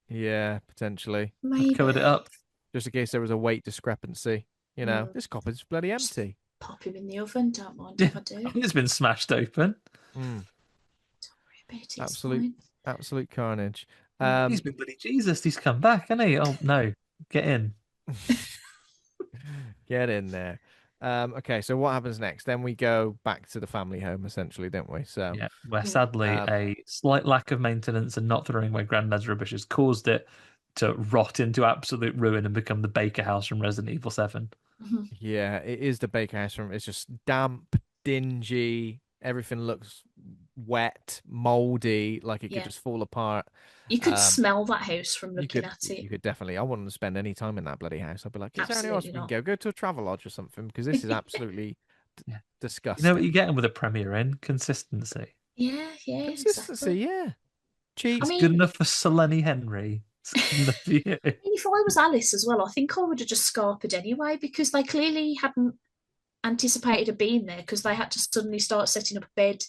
Yeah, potentially. maybe Covered it up. Just in case there was a weight discrepancy. You know, this coffin's bloody empty. Just pop him in the oven. Don't mind if I do. It's been smashed open. Don't worry about it. Absolute carnage. He's been bloody Jesus. He's come back, hasn't he? Oh no, get in. Get in there. Okay, so what happens next? Then we go back to the family home, essentially, don't we? So yeah, where sadly a slight lack of maintenance and not throwing away Granddad's rubbish has caused it to rot into absolute ruin and become the Baker House from Resident Evil 7. Yeah, it is the Baker House from. It's just damp, dingy. Everything looks wet, moldy, like it could just fall apart. You could smell that house from looking at it. You could definitely. I wouldn't spend any time in that bloody house. I'd be like, is there anywhere else we can go? Go to a travel lodge or something, because this is absolutely disgusting. You know what you're getting with a premiere in? Consistency. Yeah, consistency. Exactly. Yeah, cheap. It's good enough for Selene Henry. If I was Alice as well, I think I would have just scarpered anyway, because they clearly hadn't anticipated her being there, because they had to suddenly start setting up a bed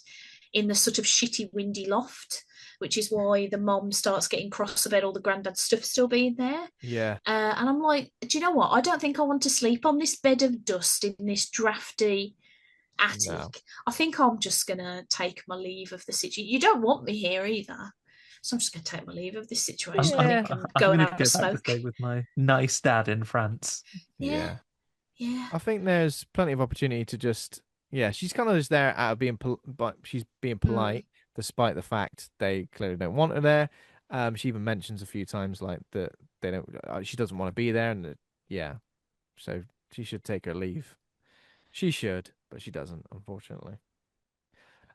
in the sort of shitty windy loft, which is why the mom starts getting cross about all the granddad stuff still being there. Yeah. And I'm like, do you know what? I don't think I want to sleep on this bed of dust in this drafty attic. No. I think I'm just going to take my leave of the situation. You don't want me here either. So I'm just going to take my leave of this situation. I'm go and have a smoke. Back to stay with my nice dad in France. Yeah. I think there's plenty of opportunity to just, she's kind of just there out of being, but she's being polite, despite the fact they clearly don't want her there. She even mentions a few times like that they don't, she doesn't want to be there, and so she should take her leave. She should, but she doesn't, unfortunately.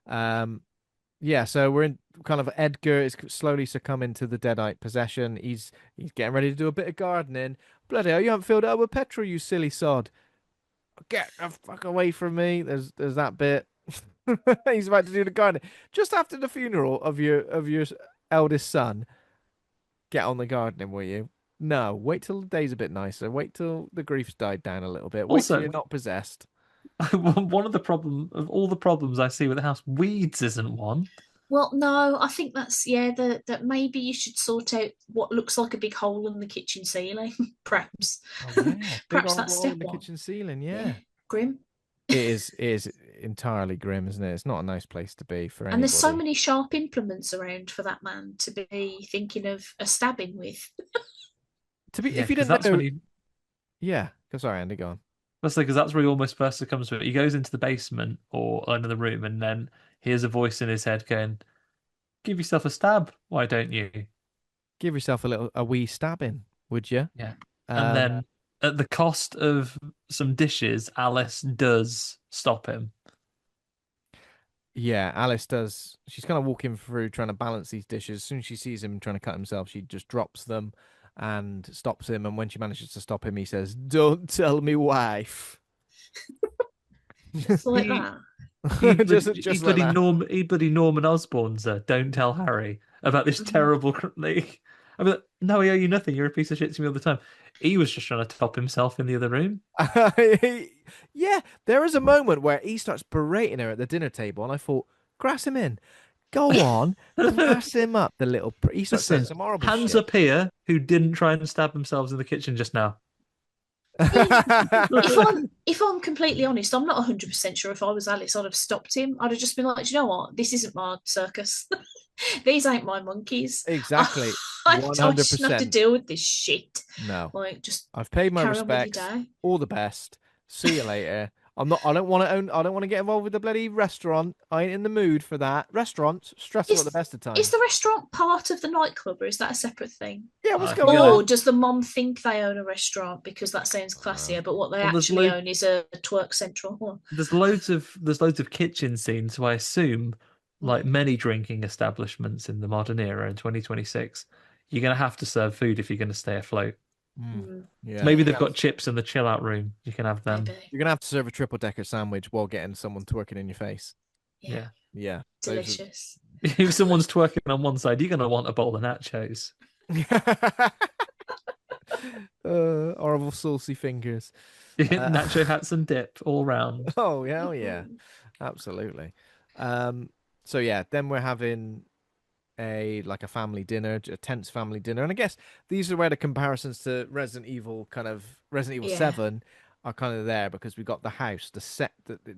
So we're in kind of Edgar is slowly succumbing to the deadite possession. He's getting ready to do a bit of gardening. Bloody hell, you haven't filled it up with petrol, you silly sod. Get the fuck away from me. There's that bit. He's about to do the gardening. Just after the funeral of your eldest son. Get on the gardening, will you? No, wait till the day's a bit nicer. Wait till the grief's died down a little bit. Wait till you're not possessed. One of all the problems I see with the house, weeds isn't one. Well, no, I think that's that maybe you should sort out what looks like a big hole in the kitchen ceiling, perhaps. Perhaps that's step in the one. Kitchen ceiling, yeah. Grim. It is entirely grim, isn't it? It's not a nice place to be for anybody. And there's so many sharp implements around for that man to be thinking of a stabbing with. If you didn't know, sorry, Andy, go on. Because that's where he almost first succumbs to it. He goes into the basement or another room, and then hears a voice in his head going, "Give yourself a stab, why don't you? Give yourself a wee stabbing, would you?" Yeah. And then, at the cost of some dishes, Alice does stop him. Yeah, Alice does. She's kind of walking through trying to balance these dishes. As soon as she sees him trying to cut himself, she just drops them and stops him. And when she manages to stop him, he says, "Don't tell me, wife." Just like that. He bloody Norman Osborn's "Don't tell Harry" about this terrible leak. I mean, no, I owe you nothing. You're a piece of shit to me all the time. He was just trying to top himself in the other room. Yeah, there is a moment where he starts berating her at the dinner table, and I thought, grass him in. Go on, grass him up, the little... He starts saying some horrible hands shit. Up here, who didn't try and stab themselves in the kitchen just now. If I'm completely honest, I'm not 100% sure if I was Alice, I'd have stopped him. I'd have just been like, you know what? This isn't my circus. These ain't my monkeys. Exactly. 100%. I shouldn't have to deal with this shit. No. Just I've paid my respects. All the best. See you later. I don't want to get involved with the bloody restaurant. I ain't in the mood for that. Restaurants stressful at the best of times. Is the restaurant part of the nightclub, or is that a separate thing? Yeah, what's going on? Or does the mom think they own a restaurant because that sounds classier, but what they actually own is a twerk central? There's loads of kitchen scenes, so I assume, like many drinking establishments in the modern era in 2026, you're going to have to serve food if you're going to stay afloat. Yeah. Maybe they've got chips in the chill out room. You can have them. Maybe. You're gonna have to serve a triple decker sandwich while getting someone twerking in your face. Yeah. Yeah. Delicious. If someone's twerking on one side, you're going to want a bowl of nachos. Horrible saucy fingers. Nacho hats and dip all round. Oh yeah, absolutely. So yeah, then we're having a family dinner, a tense family dinner, and I guess these are where the comparisons to Resident Evil, Resident Evil 7, are kind of there, because we got the house, the set,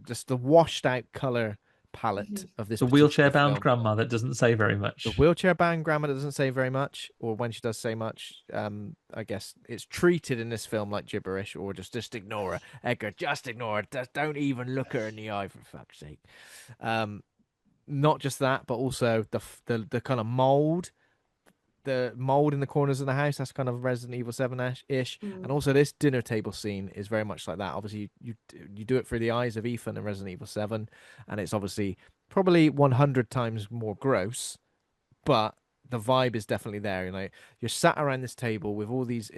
just the washed out color palette of this. The wheelchair bound grandma that doesn't say very much. The wheelchair bound grandma that doesn't say very much, or when she does say much, I guess it's treated in this film like gibberish, or just ignore her. Edgar, just ignore her. Just don't even look her in the eye, for fuck's sake. Not just that, but also the kind of mold, the mold in the corners of the house. That's kind of Resident Evil 7-ish. And also this dinner table scene is very much like that. Obviously, you do it through the eyes of Ethan in Resident Evil 7, and it's obviously probably 100 times more gross, but the vibe is definitely there. You know, you're sat around this table with all these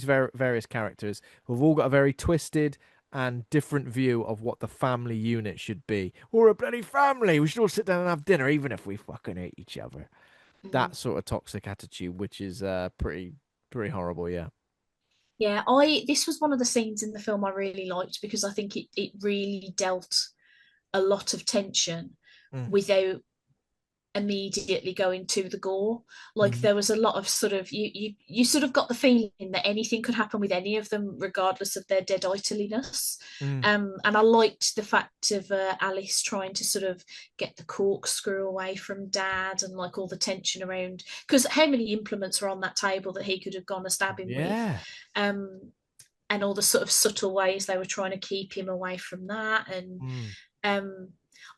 various characters who've all got a very twisted and different view of what the family unit should be. We're a bloody family. We should all sit down and have dinner, even if we fucking hate each other. That sort of toxic attitude, which is pretty horrible. Yeah. Yeah, this was one of the scenes in the film I really liked, because I think it really dealt a lot of tension without immediately going to the gore. Like there was a lot of sort of you sort of got the feeling that anything could happen with any of them, regardless of their deadite-liness. And I liked the fact of Alice trying to sort of get the corkscrew away from Dad, and like all the tension around, because how many implements were on that table that he could have gone to stab him with, and all the sort of subtle ways they were trying to keep him away from that. And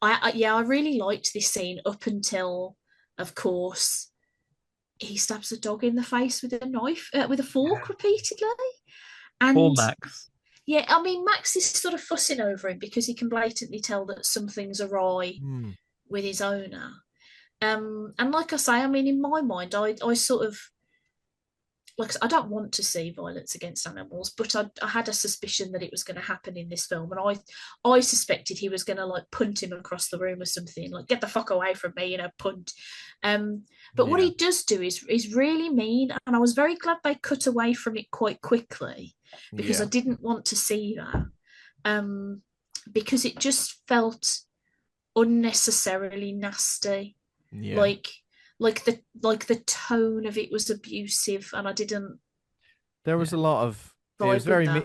I really liked this scene up until, of course, he stabs a dog in the face with a knife, with a fork repeatedly. And poor Max. Yeah, I mean, Max is sort of fussing over him because he can blatantly tell that something's awry with his owner. And like I say, I mean, in my mind, I sort of, like, I don't want to see violence against animals, but I had a suspicion that it was going to happen in this film, and I suspected he was going to like punt him across the room or something, like get the fuck away from me, punt. But what he does do is really mean, and I was very glad they cut away from it quite quickly, because I didn't want to see that, because it just felt unnecessarily nasty. Like the tone of it was abusive, and I didn't. There was a lot of. It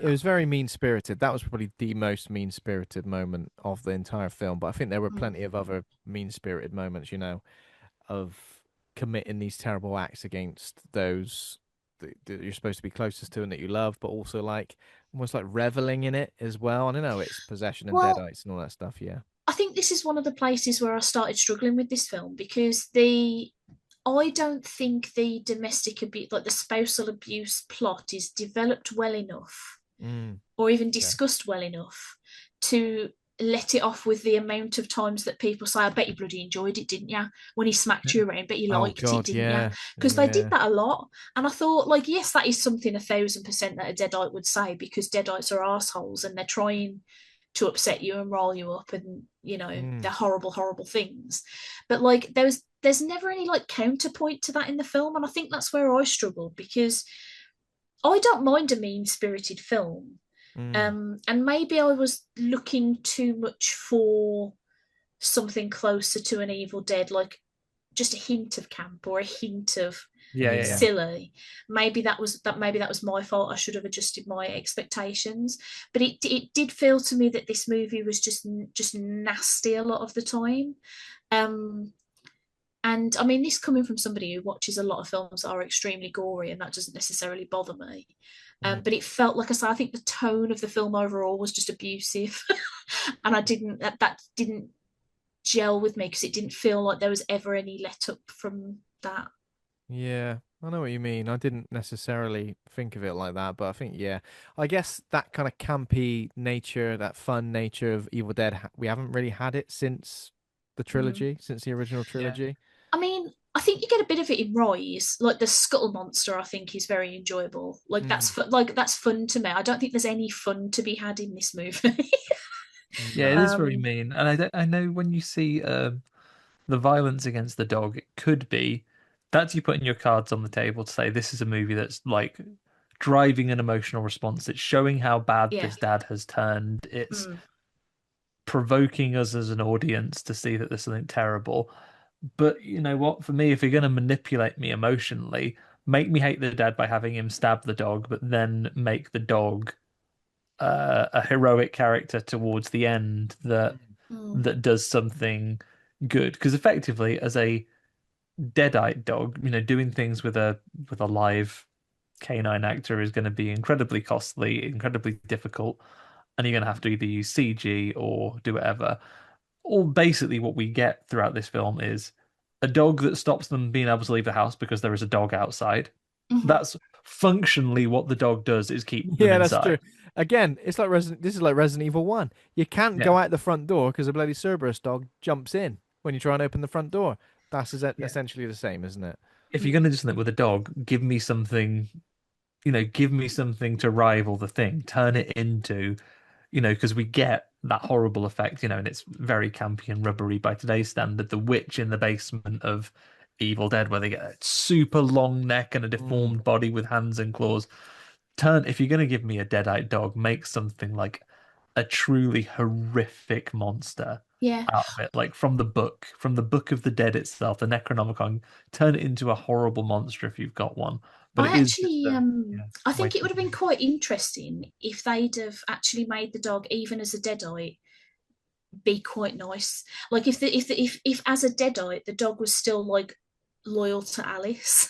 was very mean spirited. That was probably the most mean spirited moment of the entire film. But I think there were plenty of other mean spirited moments, of committing these terrible acts against those that you're supposed to be closest to and that you love, but also like almost like reveling in it as well. I don't know, it's possession and deadites and all that stuff. Yeah. I think this is one of the places where I started struggling with this film, because I don't think the domestic abuse, like the spousal abuse plot, is developed well enough or even discussed well enough to let it off with the amount of times that people say, I bet you bloody enjoyed it, didn't you? When he smacked you around, bet you liked it, didn't you? Because they did that a lot. And I thought, like, yes, that is something 1,000% that a deadite would say, because deadites are assholes and they're trying to upset you and roll you up, and they're horrible things. But like there's never any like counterpoint to that in the film, and I think that's where I struggled, because I don't mind a mean-spirited film, and maybe I was looking too much for something closer to an Evil Dead, like just a hint of camp or a hint of silly. Maybe that was my fault. I should have adjusted my expectations. But it did feel to me that this movie was just nasty a lot of the time. And I mean, this coming from somebody who watches a lot of films that are extremely gory, and that doesn't necessarily bother me. But it felt, like I said, I think the tone of the film overall was just abusive, and that didn't gel with me, because it didn't feel like there was ever any let up from that. Yeah, I know what you mean. I didn't necessarily think of it like that, but I think, I guess that kind of campy nature, that fun nature of Evil Dead, we haven't really had it since the trilogy, since the original trilogy. I mean, I think you get a bit of it in Rise. Like the Scuttle Monster, I think is very enjoyable. Like that's fun to me. I don't think there's any fun to be had in this movie. Yeah, it is No. very mean, and I know when you see the violence against the dog, it could be that's you putting your cards on the table to say this is a movie that's like driving an emotional response. It's showing how bad Yeah. this dad has turned. It's Mm. provoking us as an audience to see that there's something terrible. But you know what? For me, if you're going to manipulate me emotionally, make me hate the dad by having him stab the dog, but then make the dog a heroic character towards the end Mm. that does something good. Because effectively, as a deadite dog, you know, doing things with a live canine actor is going to be incredibly costly, incredibly difficult, and you're going to have to either use CG or do whatever. All basically what we get throughout this film is a dog that stops them being able to leave the house because there is a dog outside. Mhm. That's functionally what the dog does, is keep them Yeah, that's true. inside. Again, it's like This is like Resident Evil 1. You can't Yeah. go out the front door because a bloody Cerberus dog jumps in when you try and open the front door. That's Yeah. essentially the same, isn't it? If you're going to do something with a dog, give me something, you know, give me something to rival the thing. Turn it into, you know, because we get that horrible effect, you know, and it's very campy and rubbery by today's standard. The witch in the basement of Evil Dead, where they get a super long neck and a deformed body with hands and claws. If you're going to give me a deadite dog, make something like a truly horrific monster Yeah. out of it, like from the book of the dead itself, the Necronomicon. Turn it into a horrible monster if you've got one. But it I is just actually, a yeah, I think waste it would of have been money. quite interesting if they'd have actually made the dog, even as a deadite, be quite nice. Like if as a deadite the dog was still like loyal to Alice,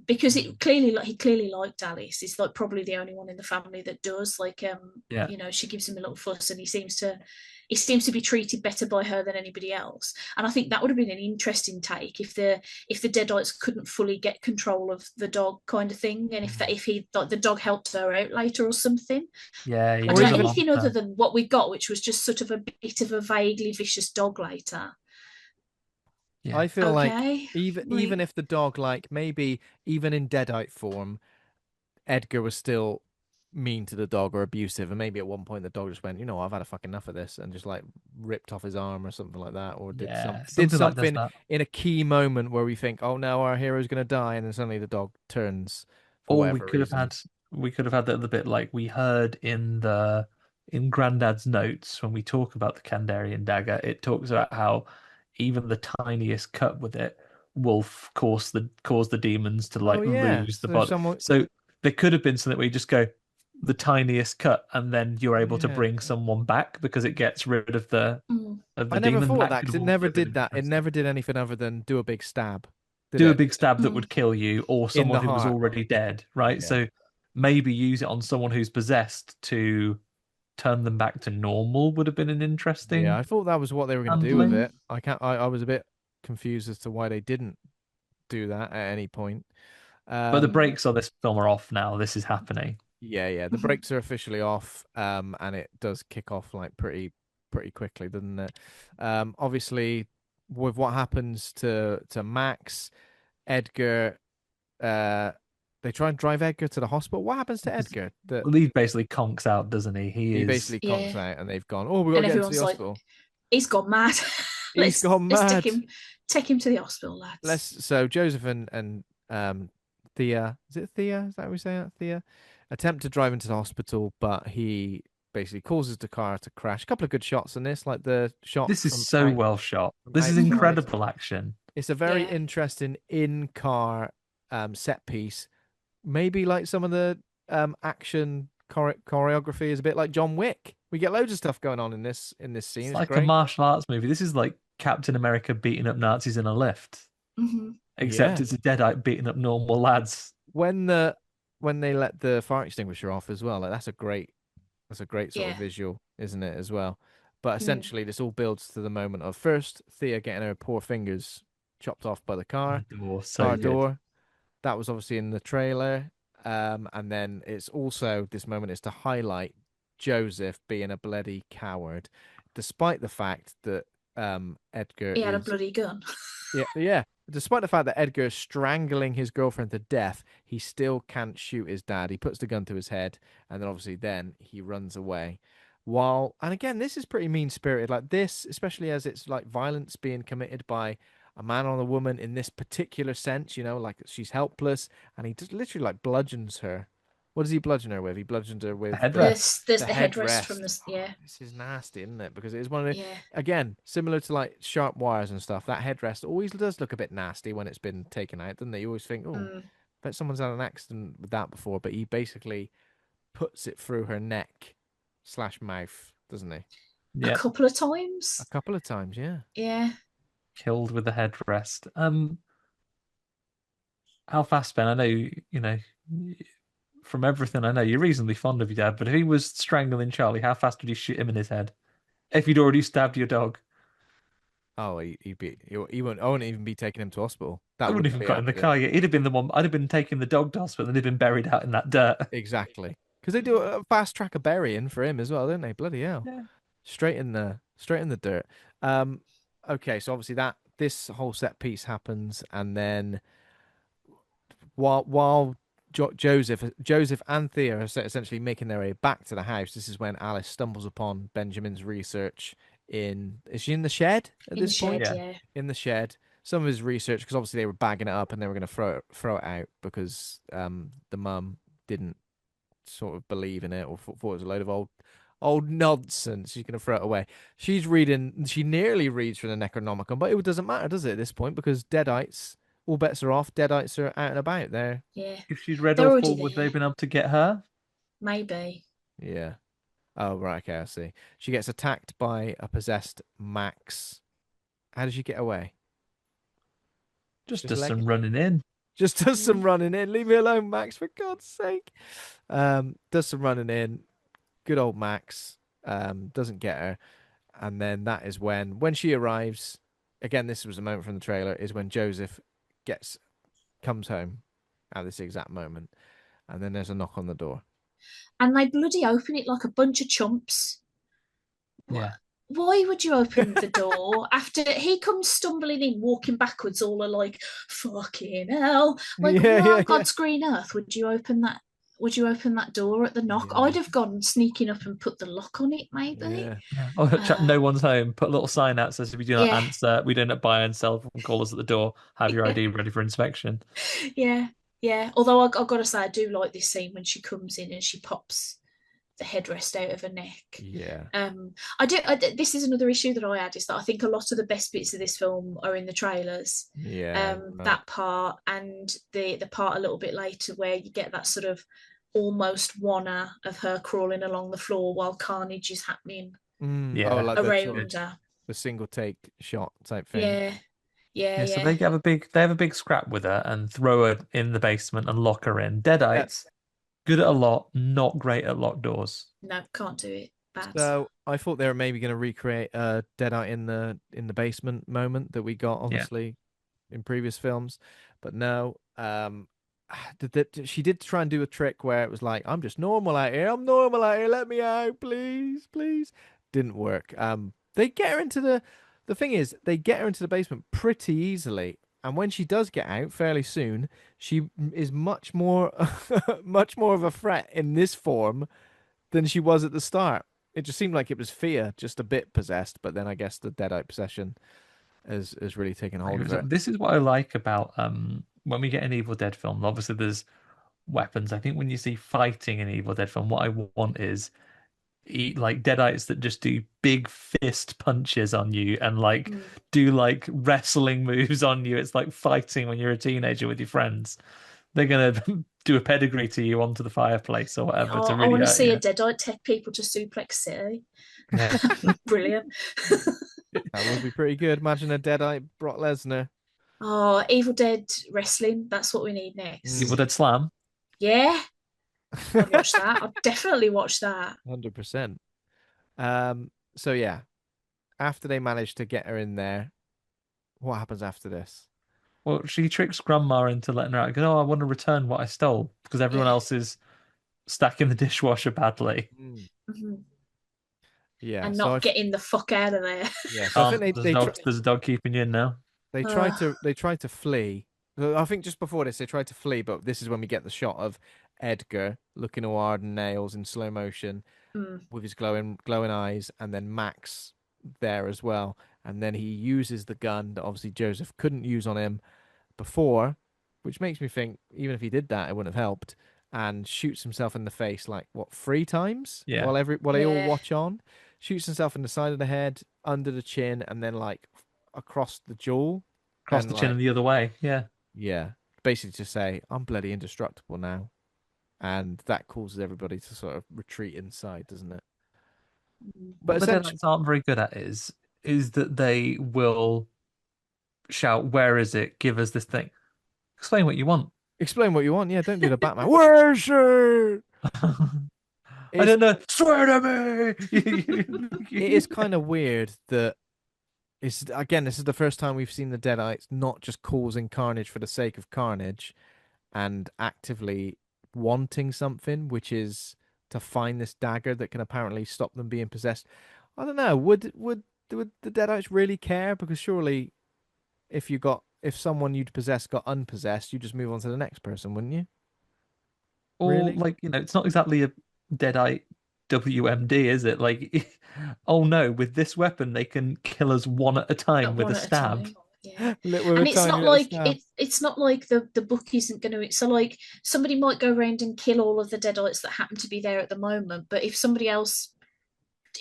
because he clearly liked Alice. He's like probably the only one in the family that does. Like Yeah. you know, she gives him a little fuss, and he seems to be treated better by her than anybody else. And I think that would have been an interesting take if the Deadites couldn't fully get control of the dog, kind of thing, and if he like the dog helped her out later or something. Yeah, I you Or don't bring know a even anything other monster. than what we got, which was just sort of a bit of a vaguely vicious dog later. Yeah. I feel like Okay, even like if the dog, like maybe even in deadite form, Edgar was still mean to the dog or abusive, and maybe at one point the dog just went, you know, I've had a fucking enough of this, and just like ripped off his arm or something like that, or Yeah. did Something like does something that. in a key moment where we think, oh no, our hero's gonna die, and then suddenly the dog turns for Or whatever reason. we could have had that other bit like we heard in Grandad's notes when we talk about the Kandarian dagger. It talks about how even the tiniest cut with it will cause the demons to Oh like yeah, lose the so body. someone, So there could have been something where you just go the tiniest cut, and then you're able to yeah. bring someone back because it gets rid of mm, I the never demon. thought That that could because have it also never been did an that. It interesting. never did anything other than do a big stab, did Do a it? big stab that mm, would kill you or In someone the who was heart. already dead, right? Yeah. So maybe use it on someone who's possessed to turn them back to normal would have been an Yeah, interesting I thought that was what they were going to do with handling. it. I was a bit confused as to why they didn't do that at any point. But the mm, brakes on this film are off now. This is happening. Yeah, the mhm. brakes are officially off, and it does kick off like pretty quickly, doesn't it? Obviously, with what happens to Max, Edgar, uh, they try and drive Edgar to the hospital. What happens to Because Edgar? That Lee basically conks out, doesn't he? He he is. basically conks Yeah, out, and they've gone, "Oh, we got to and get him to the everyone's like, hospital." he's gone mad. He's let's gone let's mad. take him to the hospital, Let's lads. so Joseph and Thea, is it Thea? Is that how we say it? Thea attempt to drive into the hospital, but he basically causes the car to crash. A couple of good shots in this, like the shot This is so well shot. from This is outside. incredible action. It's a very Yeah, interesting in-car set piece. Maybe like some of the action choreography is a bit like John Wick. We get loads of stuff going on in this scene. It's It's like a great. martial arts movie. This is like Captain America beating up Nazis in a lift, hmm except Yeah. it's a deadite beating up normal lads. When the when they let the fire extinguisher off as well, like that's a great sort of yeah, visual, isn't it, as well? But mm, essentially, this all builds to the moment of first Thea getting her poor fingers chopped off by the car, Oh, so car good. door. That was obviously in the trailer. And then it's also this moment is to highlight Joseph being a bloody coward, despite the fact that Edgar He had a is bloody gun. yeah. Despite the fact that Edgar is strangling his girlfriend to death, he still can't shoot his dad. He puts the gun to his head, and then obviously then he runs away. And again, this is pretty mean spirited. Like this, especially as it's like violence being committed by a man on a woman in this particular sense, like she's helpless, and he just literally like bludgeons her. What does he bludgeon her with? He bludgeons her with headrest. There's the headrest from the This is nasty, isn't it? Because it is one of the, yeah. again, similar to like sharp wires and stuff. That headrest always does look a bit nasty when it's been taken out, doesn't it? You always think, oh, bet someone's had an accident with that before. But he basically puts it through her neck / mouth, doesn't he? Yeah. A couple of times. A couple of times, yeah. Yeah. Killed with the headrest. How fast, Ben? I know, from everything I know, you're reasonably fond of your dad, but if he was strangling Charlie, how fast would you shoot him in his head? If he'd already stabbed your dog? Oh, he wouldn't. I wouldn't even be taking him to hospital. That wouldn't even got in the car yet. He'd have been the one. I'd have been taking the dog to hospital, and he'd been buried out in that dirt. Exactly, because they do a fast track of burying for him as well, don't they? Bloody hell! Yeah. Straight in the dirt. Okay, so obviously this whole set piece happens, and then while Joseph and Thea are essentially making their way back to the house, this is when Alice stumbles upon Benjamin's research is she in the shed at this point? Yeah. In the shed. Some of his research, because obviously they were bagging it up and they were going to throw it out because the mum didn't sort of believe in it or thought it was a load of old nonsense. She's going to throw it away. She nearly reads from the Necronomicon, but it doesn't matter, does it, at this point? Because deadites, all bets are off. Deadites are out and about there. Yeah. If she'd read all four, would they have been able to get her? Maybe. Yeah. Oh, right. Okay, I see. She gets attacked by a possessed Max. How does she get away? Just does some running in. Just does some running in. Leave me alone, Max, for God's sake. Does some running in. Good old Max. Doesn't get her. And then that is when she arrives. Again, this was a moment from the trailer, is when Joseph comes home at this exact moment. And then there's a knock on the door. And they bloody open it like a bunch of chumps. Yeah. Why would you open the door after he comes stumbling in, walking backwards, all like fucking hell? Like, God's green earth, would you open that? Would you open that door at the knock? Yeah. I'd have gone sneaking up and put the lock on it, maybe. Yeah. No one's home. Put a little sign out that says, if you do not answer, we do not buy and sell from callers at the door. Have your ID ready for inspection. Yeah. Yeah, although I've got to say, I do like this scene when she comes in and she pops the headrest out of her neck. Yeah. I do. This is another issue that I had, is that I think a lot of the best bits of this film are in the trailers. Yeah. That part and the part a little bit later where you get that sort of almost wanna of her crawling along the floor while carnage is happening. Like around her. The single take shot type thing. Yeah. Yeah. So they have a big scrap with her and throw her in the basement and lock her in. Deadites, good at a lot, not great at locked doors. No, can't do it. Bad. So I thought they were maybe going to recreate a Deadite in the basement moment that we got obviously in previous films, but no. She did try and do a trick where it was like, I'm just normal out here. I'm normal out here. Let me out, please, please. Didn't work. They get her into the thing is, they get her into the basement pretty easily, and when she does get out fairly soon, she is much more of a threat in this form than she was at the start. It just seemed like it was Thea, just a bit possessed, but then I guess the Deadite possession has really taken hold of her. This is what I like about when we get an Evil Dead film. Obviously, there's weapons. I think when you see fighting in an Evil Dead film, what I want is like deadites that just do big fist punches on you and like do like wrestling moves on you. It's like fighting when you're a teenager with your friends. They're gonna do a pedigree to you onto the fireplace or whatever. To really I want to see a deadite take people to Suplex City. Yeah. Brilliant. That would be pretty good. Imagine a deadite Brock Lesnar. Oh, Evil Dead wrestling. That's what we need next. Evil Dead Slam. Yeah. I'd watch that. I'd definitely watch that. 100%. So yeah, after they manage to get her in there, what happens after this? Well, she tricks Grandma into letting her out. Goes, I want to return what I stole because everyone else is stacking the dishwasher badly. Mm-hmm. Yeah. and So not getting the fuck out of there. yeah. So I think There's a dog keeping you in now. they tried to flee. I think just before this they tried to flee, but this is when we get the shot of Edgar looking all hard and nails in slow motion with his glowing eyes, and then Max there as well. And then he uses the gun that obviously Joseph couldn't use on him before, which makes me think even if he did that, it wouldn't have helped. And shoots himself in the face like what 3 times? Yeah. While they all Yeah. watch on, shoots himself in the side of the head, under the chin, and then like across the jaw, Across and the chin like and the other way. Yeah. yeah, basically to say I'm bloody indestructible now, and that causes everybody to sort of retreat inside, doesn't it? But What the essentially, Deadites aren't very good at is that they will shout, "Where is it? Give us this thing. Explain what you want." explain what you want. Yeah, don't do the Batman. Where's it? I It's don't know. Swear to me. it is kind of weird that it's again. This is the first time we've seen the Deadites not just causing carnage for the sake of carnage, and actively wanting something, which is to find this dagger that can apparently stop them being possessed. I don't know. Would the Deadites really care? Because surely, if someone you'd possess got unpossessed, you just move on to the next person, wouldn't you? Or Really? like, it's not exactly a Deadite WMD, is it? Like, oh no, with this weapon they can kill us one at a time with One a at a stab. time. Yeah. Lit with a And it's tiny not little like stab. it's not like the book isn't going to. So like somebody might go around and kill all of the Deadites that happen to be there at the moment, but if somebody else,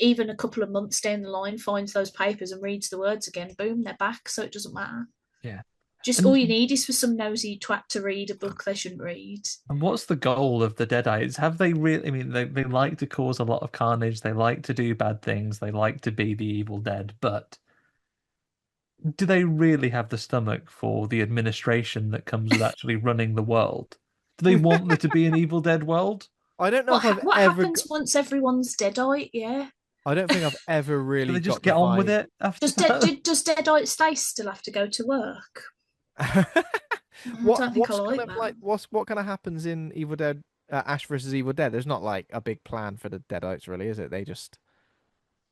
even a couple of months down the line, finds those papers and reads the words again, boom, they're back. So it doesn't matter. Yeah. Just all you And need is for some nosy twat to read a book they shouldn't read. and what's the goal of the Deadites? Have they really, I mean, they like to cause a lot of carnage, they like to do bad things, they like to be the evil dead, but do they really have the stomach for the administration that comes with actually running the world? Do they want there to be an Evil Dead world? I don't know if I've What ever. happens once everyone's deadite? Yeah. I don't think I've ever Do they really just got the get on with vibe. it after that? Does deadite Stacey still have to go to work? I don't think I like that. What kind of happens in Evil Dead Ash versus Evil Dead? There's not like a big plan for the Deadites, really, is it? They just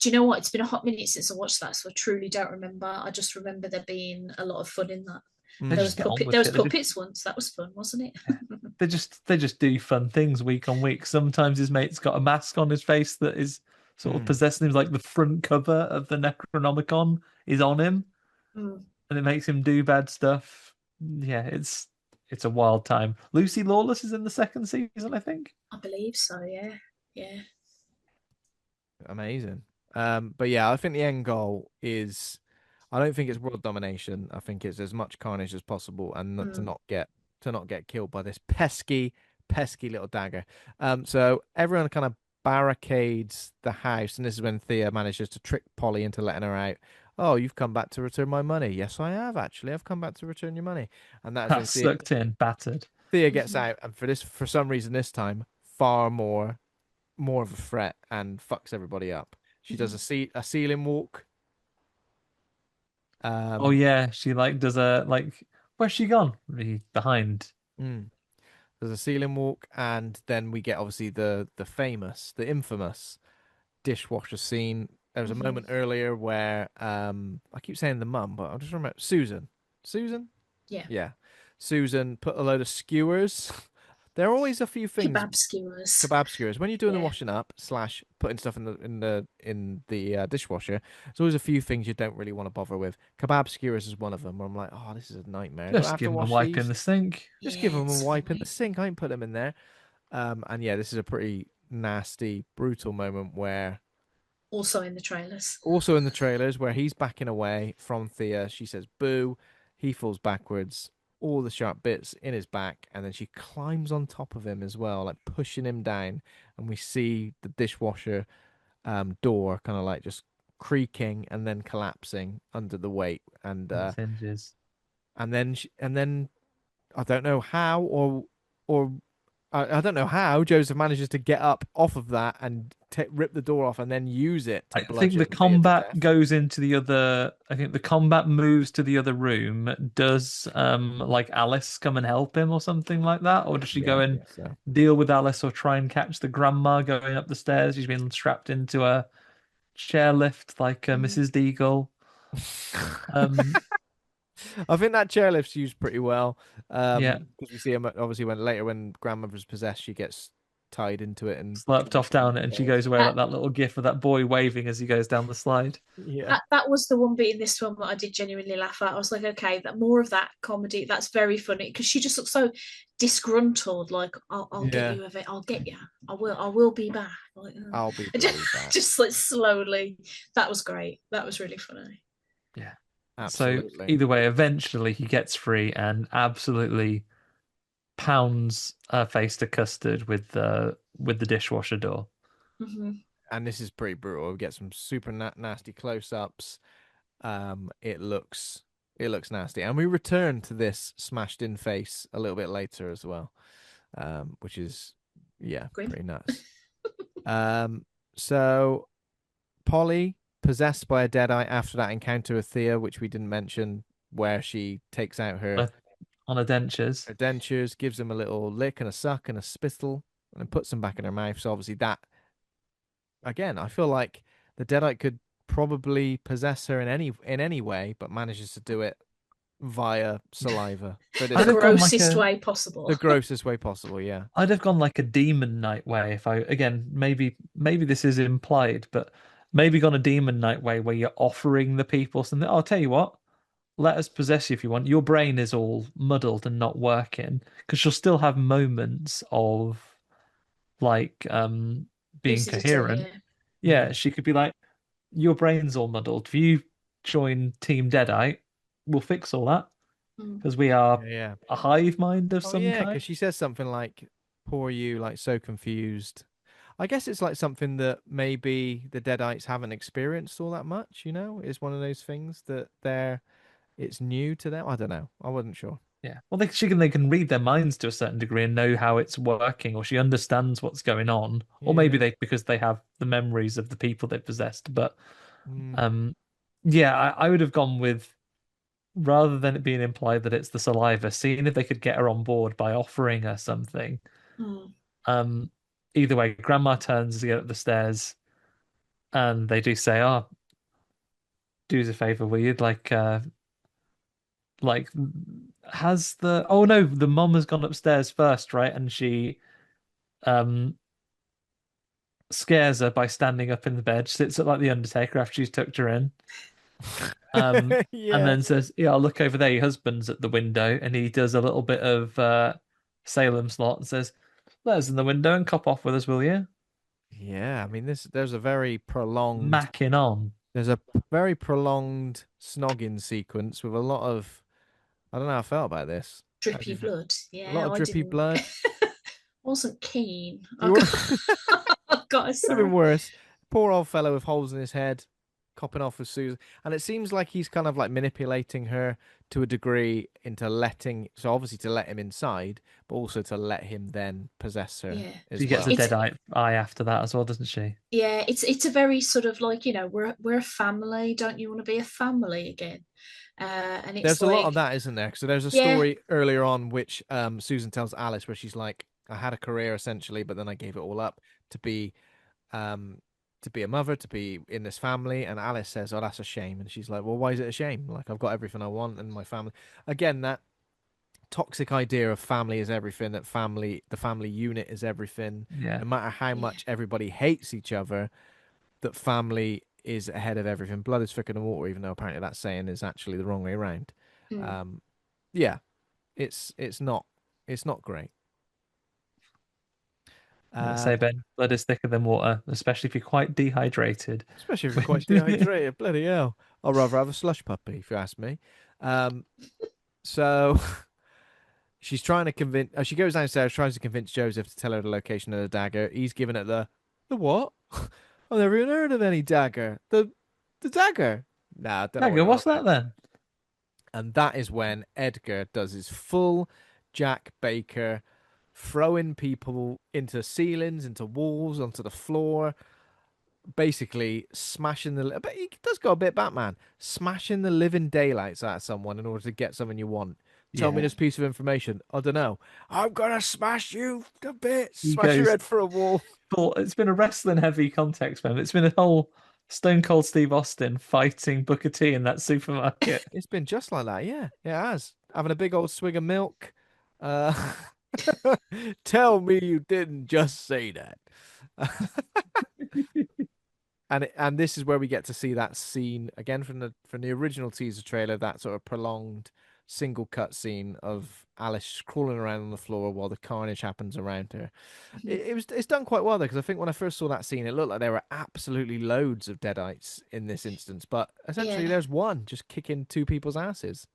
Do you know what? It's been a hot minute since I watched that, so I truly don't remember. I just remember there being a lot of fun in that. They There just was get on with there was it. They puppets once. That was fun, wasn't it? they just do fun things week on week. Sometimes his mate's got a mask on his face that is sort of possessing him, like the front cover of the Necronomicon is on him, Mm. and it makes him do bad stuff. Yeah, it's a wild time. Lucy Lawless is in the second season, I think. I believe so. Yeah, yeah. amazing. But yeah, I think the end goal is, I don't think it's world domination. I think it's as much carnage as possible, and not, to not get killed by this pesky little dagger. So everyone kind of barricades the house, and this is when Thea manages to trick Polly into letting her out. Oh, you've come back to return my money. Yes, I have actually. I've come back to return your money, and that's when That's sucked in, battered. Thea gets out, and for some reason this time, far more of a threat and fucks everybody up. She does a ceiling walk. Oh yeah, she like does a like. Where's she gone? Really behind. There's a ceiling walk, and then we get obviously the infamous dishwasher scene. There was a moment earlier where I keep saying the mum, but I'll just remember Susan. Susan? Yeah. Susan put a load of skewers. There are always a few things. Kebab skewers. When you're doing the washing up / putting stuff in the dishwasher, there's always a few things you don't really want to bother with. Kebab skewers is one of them. Where I'm like, oh, this is a nightmare. Just give them a wipe in the sink. Just give them a wipe in the sink. I ain't put them in there. And yeah, this is a pretty nasty, brutal moment where. Also in the trailers. Where he's backing away from Thea. She says, "Boo!" He falls backwards. All the sharp bits in his back, and then she climbs on top of him as well, like pushing him down, and we see the dishwasher door kind of like just creaking and then collapsing under the weight, and hinges. And then I don't know how or I don't know how Joseph manages to get up off of that and rip the door off and then use it. I think the combat goes into the other. I think the combat moves to the other room. Does like Alice come and help him or something like that, or does she go and deal with Alice or try and catch the grandma going up the stairs? She's been strapped into a chairlift like Mrs. Deagle. I think that chairlift's used pretty well. Yeah. Because we see him obviously when grandmother's possessed, she gets tied into it and Slapped off down it, and she goes away like that little gif of that boy waving as he goes down the slide. Yeah. That was the one bit in this film that I did genuinely laugh at. I was like, okay, that more of that comedy. That's very funny because she just looks so disgruntled. Like, I'll get you of it. I'll get you. I will be back. Like, I'll be back. Just like slowly. That was great. That was really funny. Yeah. Absolutely. So either way, eventually he gets free and absolutely pounds her face to custard with the dishwasher door. Mm-hmm. And this is pretty brutal. We get some super nasty close-ups. It looks nasty, and we return to this smashed in face a little bit later as well, which is Grim. pretty nuts. So Polly possessed by a deadite after that encounter with Thea, which we didn't mention, where she takes out her dentures, gives them a little lick and a suck and a spittle, and then puts them back in her mouth. So obviously that, again, I feel like the deadite could probably possess her in any way, but manages to do it via saliva. The grossest way possible. The grossest way possible, yeah. I'd have gone like a demon knight way if maybe this is implied, but maybe gone a demon knight way where you're offering the people something. I'll tell you what, let us possess you if you want. Your brain is all muddled and not working, because she'll still have moments of like being coherent. Yeah, she could be like, your brain's all muddled. If you join Team Deadite, we'll fix all that, because we are a hive mind of some kind. Because she says something like, poor you, like so confused. I guess it's like something that maybe the Deadites haven't experienced all that much, you know? It's one of those things that it's new to them. I don't know. I wasn't sure. Yeah. Well, they can read their minds to a certain degree and know how it's working, or she understands what's going on. Or maybe because they have the memories of the people they possessed. But I would have gone with, rather than it being implied that it's the saliva, seeing if they could get her on board by offering her something. Either way, Grandma turns to get up the stairs, and they do say, "Oh, do us a favor, will you? Has the the mom has gone upstairs first, right? And she scares her by standing up in the bed, sits up like the Undertaker after she's tucked her in." And then says, "Yeah, I'll look over there. Your husband's at the window," and he does a little bit of Salem slot and says, "Let us in the window and cop off with us, will you?" Yeah, I mean, there's a very prolonged macking on. There's a very prolonged snogging sequence with a lot of, I don't know how I felt about this. Drippy blood. Yeah, a lot of drippy blood. Wasn't keen. I've got to say. Could have been worse. Poor old fellow with holes in his head, copping off with Susan, and it seems like he's kind of like manipulating her to a degree into so obviously to let him inside, but also to let him then possess her. Yeah, she gets a dead eye after that as well, doesn't she? Yeah, it's a very sort of like, we're a family. Don't you want to be a family again? And there's a lot of that, isn't there? So there's a story earlier on which Susan tells Alice, where she's like, I had a career essentially, but then I gave it all up to be a mother, to be in this family. And Alice says, "Oh, that's a shame." And she's like, "Well, why is it a shame? Like, I've got everything I want and my family." Again, that toxic idea of family is everything, that the family unit is everything. Yeah. No matter how much everybody hates each other, that family is ahead of everything. Blood is thicker than water, even though apparently that saying is actually the wrong way around. It's not great. Say, Ben, blood is thicker than water, especially if you're quite dehydrated. Bloody hell. I'd rather have a slush puppy, if you ask me. So she's trying to convince... she goes downstairs, tries to convince Joseph to tell her the location of the dagger. He's giving it the what? I've never even heard of any dagger. The dagger? Nah, I don't know. Dagger, what's that then? And that is when Edgar does his full Jack Baker, throwing people into ceilings, into walls, onto the floor, basically smashing but he does go a bit Batman, smashing the living daylights out of someone in order to get something you want. Tell me this piece of information. I don't know. I'm gonna smash you to bits. Smash your head for a wall. But it's been a wrestling heavy context, man. It's been a whole Stone Cold Steve Austin fighting Booker T in that supermarket. It's been just like that, yeah. It has. Having a big old swig of milk. Uh, tell me you didn't just say that. And this is where we get to see that scene again from the original teaser trailer, that sort of prolonged single cut scene of Alice crawling around on the floor while the carnage happens around her. It's done quite well though, because I think when I first saw that scene, it looked like there were absolutely loads of deadites in this instance, but essentially there's one just kicking two people's asses.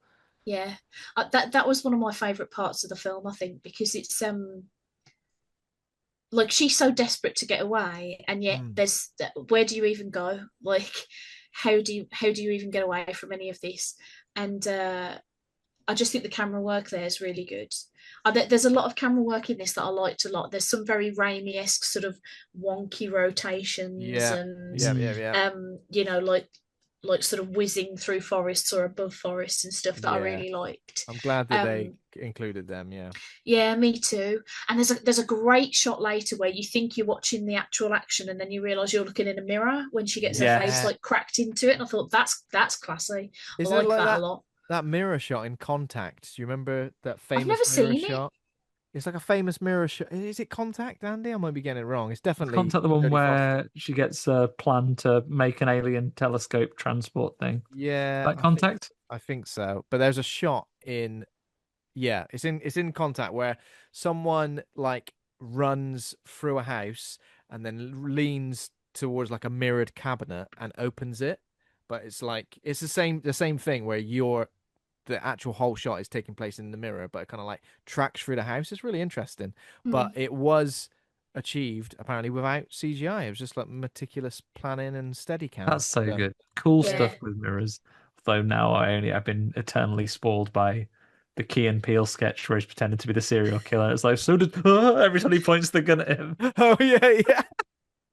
Yeah, that was one of my favourite parts of the film, I think, because it's like she's so desperate to get away, and yet there's where do you even go? Like, how do you even get away from any of this? And I just think the camera work there is really good. There's a lot of camera work in this that I liked a lot. There's some very Raimi-esque sort of wonky rotations, and you know, like sort of whizzing through forests or above forests and stuff that I really liked. I'm glad that they included them. Yeah, me too. And there's a great shot later where you think you're watching the actual action, and then you realise you're looking in a mirror when she gets her face like cracked into it. And I thought that's classy. I like that a lot. That mirror shot in Contact. Do you remember that famous I've never mirror seen shot? It's like a famous mirror shot. Is it Contact, Andy? I might be getting it wrong. It's definitely Contact, the one Jodie where Foster. she gets a plan to make an alien telescope transport thing. Yeah, that Contact. I think so. But there's a shot in, it's in Contact where someone like runs through a house and then leans towards like a mirrored cabinet and opens it. But it's like it's the same thing where the actual whole shot is taking place in the mirror, but it kind of like tracks through the house. It's really interesting. But it was achieved apparently without CGI. It was just like meticulous planning and Steadicam. That's so good. Cool stuff with mirrors. Though now I've been eternally spoiled by the Key and Peele sketch where he's pretending to be the serial killer. It's like, so did every time he points the gun at him. Oh yeah.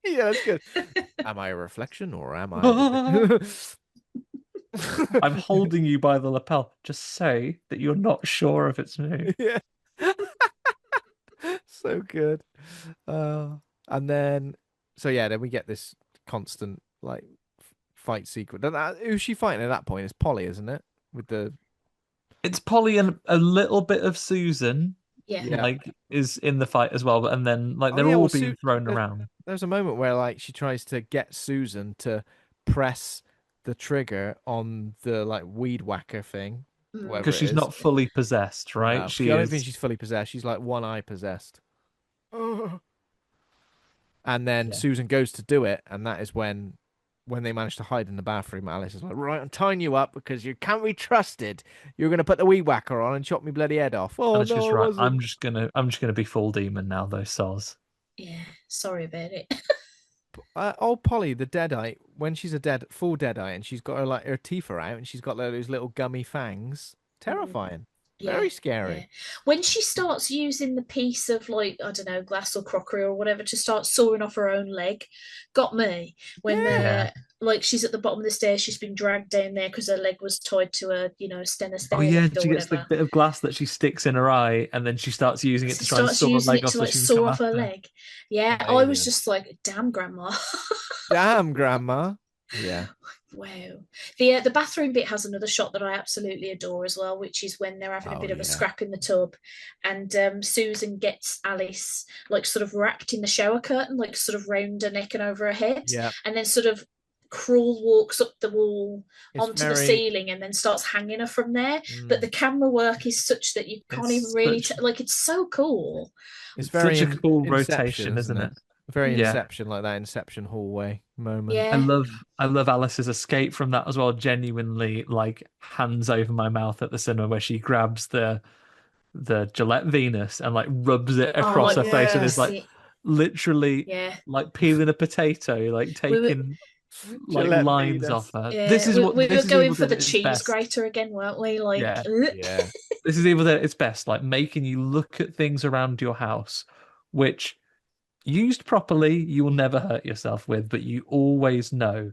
Yeah, that's good. Am I a reflection or am I? I'm holding you by the lapel. Just say that you're not sure if it's me. Yeah. So good. And then then we get this constant like fight sequence. Who's she fighting at that point? It's Polly, isn't it? It's Polly and a little bit of Susan. Yeah. Like is in the fight as well, and then like they're all being thrown around. There's a moment where like she tries to get Susan to press the trigger on the like weed whacker thing, because she's not fully possessed, right? No, I don't think she's fully possessed. She's like one eye possessed. And then Susan goes to do it, and that is when they manage to hide in the bathroom. Alice is like, right, I'm tying you up because you can't be trusted. You're gonna put the weed whacker on and chop me bloody head off. Oh, and no, right. I'm just gonna be full demon now, though, soz. Yeah, sorry about it. Old Polly, the deadite, when she's a full deadite, and she's got her teeth are out, and she's got those little gummy fangs. Terrifying. Very scary. Yeah. When she starts using the piece of like, I don't know, glass or crockery or whatever to start sawing off her own leg, got me. When like she's at the bottom of the stairs, she's been dragged down there because her leg was tied to a steno. Oh yeah, she gets the bit of glass that she sticks in her eye, and then she starts using it to try and saw her leg off. To, like, saw off her leg. Yeah, amazing. I was just like, damn, grandma. Damn, grandma. Yeah. Wow. The bathroom bit has another shot that I absolutely adore as well, which is when they're having a bit of a scrap in the tub, and Susan gets Alice like sort of wrapped in the shower curtain, like sort of round her neck and over her head, and then sort of crawl walks up the wall onto the ceiling and then starts hanging her from there. But the camera work is such that you can't even really like, it's so cool. It's very such a cool rotation, isn't it? Very Inception, like that Inception hallway moment. Yeah. I love Alice's escape from that as well. Genuinely, like hands over my mouth at the cinema where she grabs the Gillette Venus and like rubs it across her face and is like literally like peeling a potato, like taking like Gillette lines Venus off her. Yeah. This is what we were going for, the cheese grater again, weren't we? Like, This is evil at its best, like making you look at things around your house, which used properly, you will never hurt yourself with, but you always know,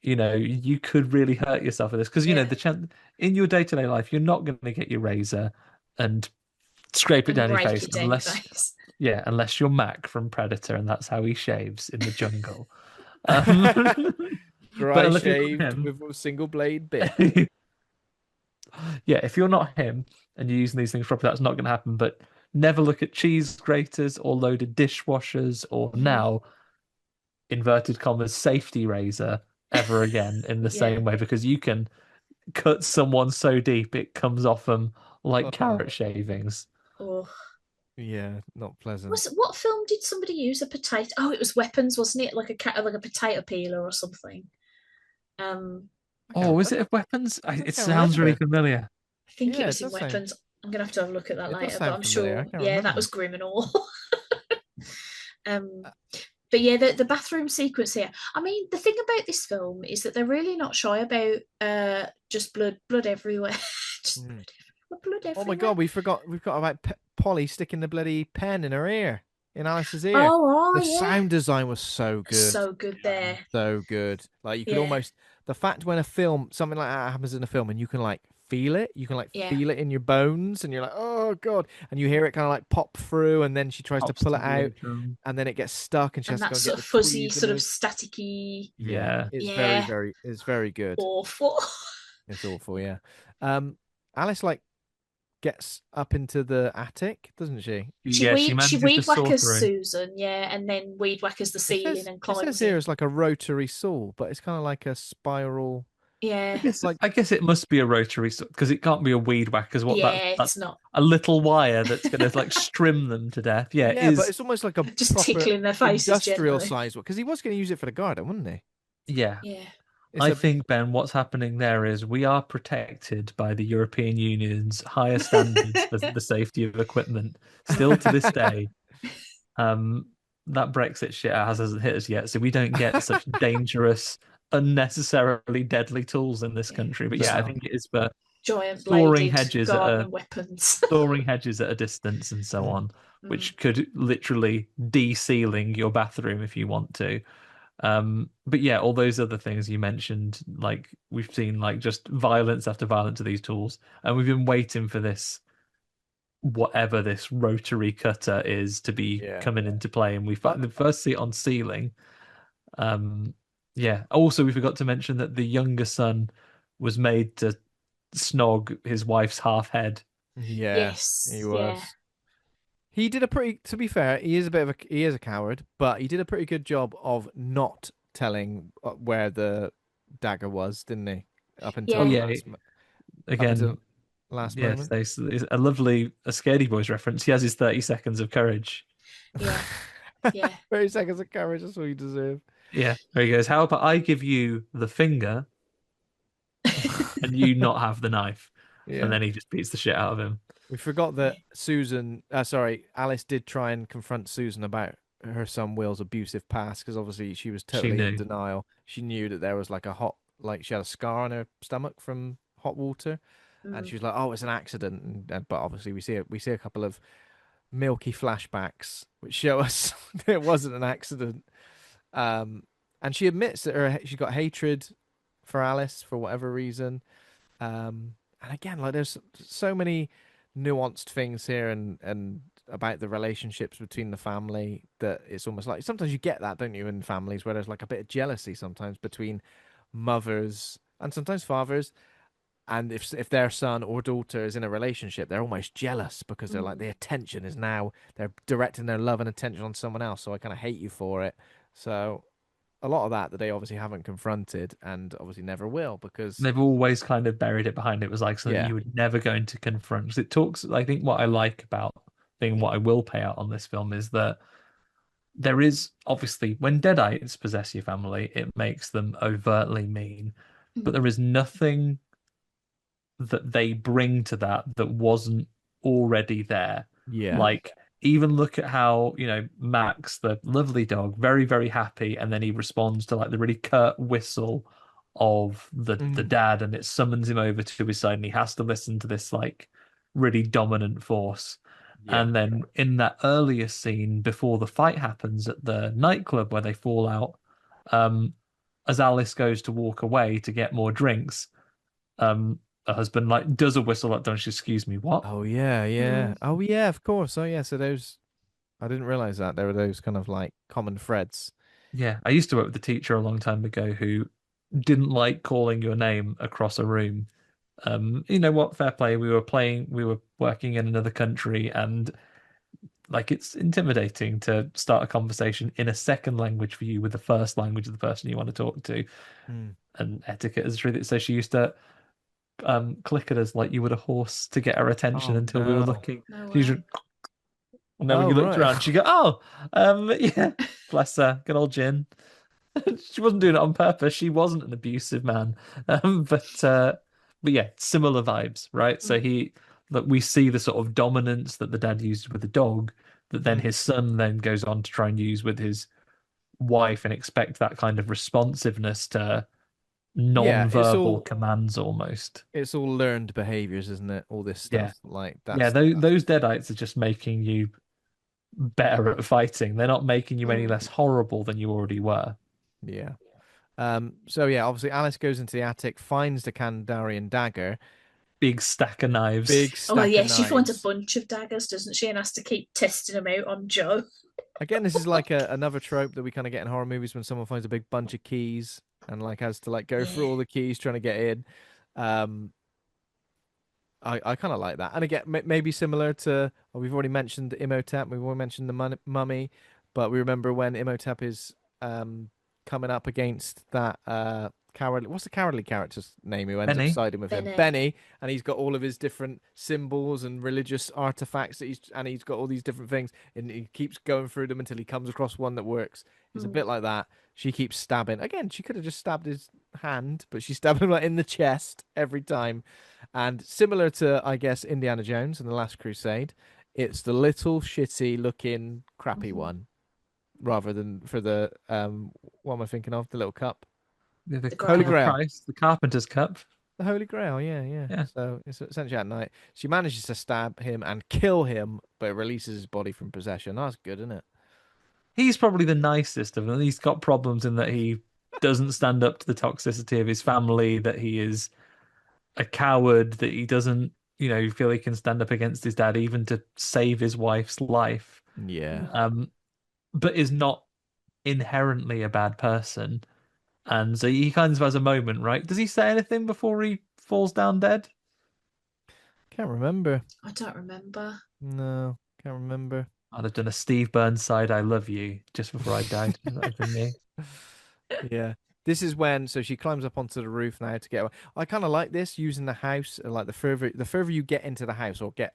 you could really hurt yourself with this because the chance in your day-to-day life, you're not going to get your razor and scrape it down your face unless you're Mac from Predator, and that's how he shaves in the jungle. Dry look at shaved him. with a single blade bit. Yeah, if you're not him and you're using these things properly, that's not going to happen. But never look at cheese graters or loaded dishwashers or now inverted commas safety razor ever again in the Yeah. same way, because you can cut someone so deep it comes off them like carrot shavings. Oh. Yeah, not pleasant. What film did somebody use a potato? Oh, it was Weapons, wasn't it? Like a potato peeler or something. Oh, is it weapons? It can't sounds really remember. familiar. I think it Yeah, was it in does sound- Weapons. I'm gonna have to have a look at that It does later, but sound I'm familiar, I sure. can't Yeah, that remember. was grim and all. But yeah, the bathroom sequence here. I mean, the thing about this film is that they're really not shy about just blood everywhere. Just blood everywhere. Oh my god, we've got about Polly sticking the bloody pen in her ear, in Alice's ear. Oh, The yeah. sound design was so good. So good there. So good. Like you could Yeah. almost, the fact when something like that happens in a film and you can like feel it, you can like Yeah. feel it in your bones and you're like, oh god, and you hear it kind of like pop through and then she tries to pull it out and then it gets stuck and she And has to that go sort get of the fuzzy, tweezers sort of and staticky. Yeah. it's Yeah. it's very good. Awful. It's awful, yeah. Alice like gets up into the attic, doesn't she? She manages weed to saw whackers through. Susan, yeah, and then weed whackers the ceiling and It climbs says here in. it's like a rotary saw, but it's kind of like a spiral. Yeah. I guess it must be a rotary because it can't be a weed whacker. Yeah, That's it's not. a little wire that's going to like strim them to death. Yeah, Yeah, but it's almost like a Just proper tickling their faces industrial gently. size one because he was going to use it for the garden, wasn't he? Yeah. Yeah. I think, Ben, what's happening there is we are protected by the European Union's higher standards for the safety of equipment. Still to this day, that Brexit shit hasn't hit us yet, so we don't get such dangerous, unnecessarily deadly tools in this country. But yeah, I think it is for giant storing bladed hedges garden weapons. storing hedges at a distance and so on, which could literally de-sealing your bathroom if you want to. But yeah, all those other things you mentioned, like we've seen like just violence after violence of these tools, and we've been waiting for this, whatever this rotary cutter is, to be coming into play, and we first see it on ceiling. Yeah. Also, we forgot to mention that the younger son was made to snog his wife's half head. Yeah, yes, he was. Yeah. He did to be fair, he is a coward, but he did a pretty good job of not telling where the dagger was, didn't he? Up until last moment. It's a lovely Scaredy Boys reference. He has his 30 seconds of courage. Yeah. Yeah. 30 seconds of courage, that's what you deserve. Yeah. There he goes. How about I give you the finger and you not have the knife? Yeah. And then he just beats the shit out of him. We forgot that Alice did try and confront Susan about her son Will's abusive past because obviously she was totally in denial. She knew that there was like she had a scar on her stomach from hot water, and she was like, "Oh, it's an accident." But obviously we see a couple of milky flashbacks which show us it wasn't an accident. And she admits that she got hatred for Alice for whatever reason. And again, like there's so many nuanced things here and about the relationships between the family that it's almost like sometimes you get that, don't you, in families where there's like a bit of jealousy sometimes between mothers and sometimes fathers, and if their son or daughter is in a relationship, they're almost jealous because they're like, the attention is now, they're directing their love and attention on someone else, so I kind of hate you for it. So a lot of that they obviously haven't confronted and obviously never will because they've always kind of buried it behind it. It was like something you were never going to confront. Because it talks, I think what I like about what I will pay out on this film is that there is obviously when deadites possess your family, it makes them overtly mean, but there is nothing that they bring to that wasn't already there. Yeah. Like, even look at how, Max, the lovely dog, very, very happy, and then he responds to like the really curt whistle of the dad, and it summons him over to his side, and he has to listen to this like really dominant force. Yeah. And then in that earlier scene before the fight happens at the nightclub where they fall out, as Alice goes to walk away to get more drinks, her husband like does a whistle like, "Don't you excuse me, what?" Oh yeah. Oh yeah, of course. Oh yeah, so those, I didn't realize that there were those kind of like common threads. Yeah, I used to work with a teacher a long time ago who didn't like calling your name across a room. You know what? Fair play. We were working in another country, and like it's intimidating to start a conversation in a second language for you with the first language of the person you want to talk to. And etiquette is true. So she used to click at us like you would a horse to get our attention until we were looking. No She way. and then when you looked around, she go, "Oh, yeah, bless her, good old Jin." She wasn't doing it on purpose. She wasn't an abusive man, but yeah, similar vibes, right? So that we see the sort of dominance that the dad used with the dog, that then his son then goes on to try and use with his wife, and expect that kind of responsiveness to non-verbal commands almost. It's all learned behaviors, isn't it? All this stuff like that. Yeah, those deadites are just making you better at fighting. They're not making you any less horrible than you already were. Yeah. So yeah, obviously Alice goes into the attic, finds the Kandarian dagger. Big stack of knives. She finds a bunch of daggers, doesn't she? And has to keep testing them out on Joe. Again, this is like another trope that we kind of get in horror movies when someone finds a big bunch of keys and like has to like go through all the keys trying to get in. I kind of like that. And again, maybe similar to, we've already mentioned Imhotep, we've already mentioned the mummy, but we remember when Imhotep is coming up against that what's the cowardly character's name who ends up siding with him? Benny, and he's got all of his different symbols and religious artifacts he's got all these different things, and he keeps going through them until he comes across one that works. It's a bit like that. She keeps stabbing. Again, she could have just stabbed his hand, but she stabbed him like in the chest every time. And similar to, I guess, Indiana Jones and the Last Crusade, it's the little shitty looking crappy one, rather than for the what am I thinking of? The little cup. The Holy Grail. Christ, the Carpenter's Cup. The Holy Grail, yeah. So it's essentially at night. She manages to stab him and kill him, but it releases his body from possession. That's good, isn't it? He's probably the nicest of them. He's got problems in that he doesn't stand up to the toxicity of his family, that he is a coward, that he doesn't, feel he can stand up against his dad even to save his wife's life. Yeah. But is not inherently a bad person. And so he kind of has a moment, right? Does he say anything before he falls down dead? Can't remember. I don't remember. No, can't remember. I'd have done a Steve Burnside "I love you" just before I died. That would have been me. Yeah. This is when, so she climbs up onto the roof now to get away. I kind of like this, using the house, like the further you get into the house, or the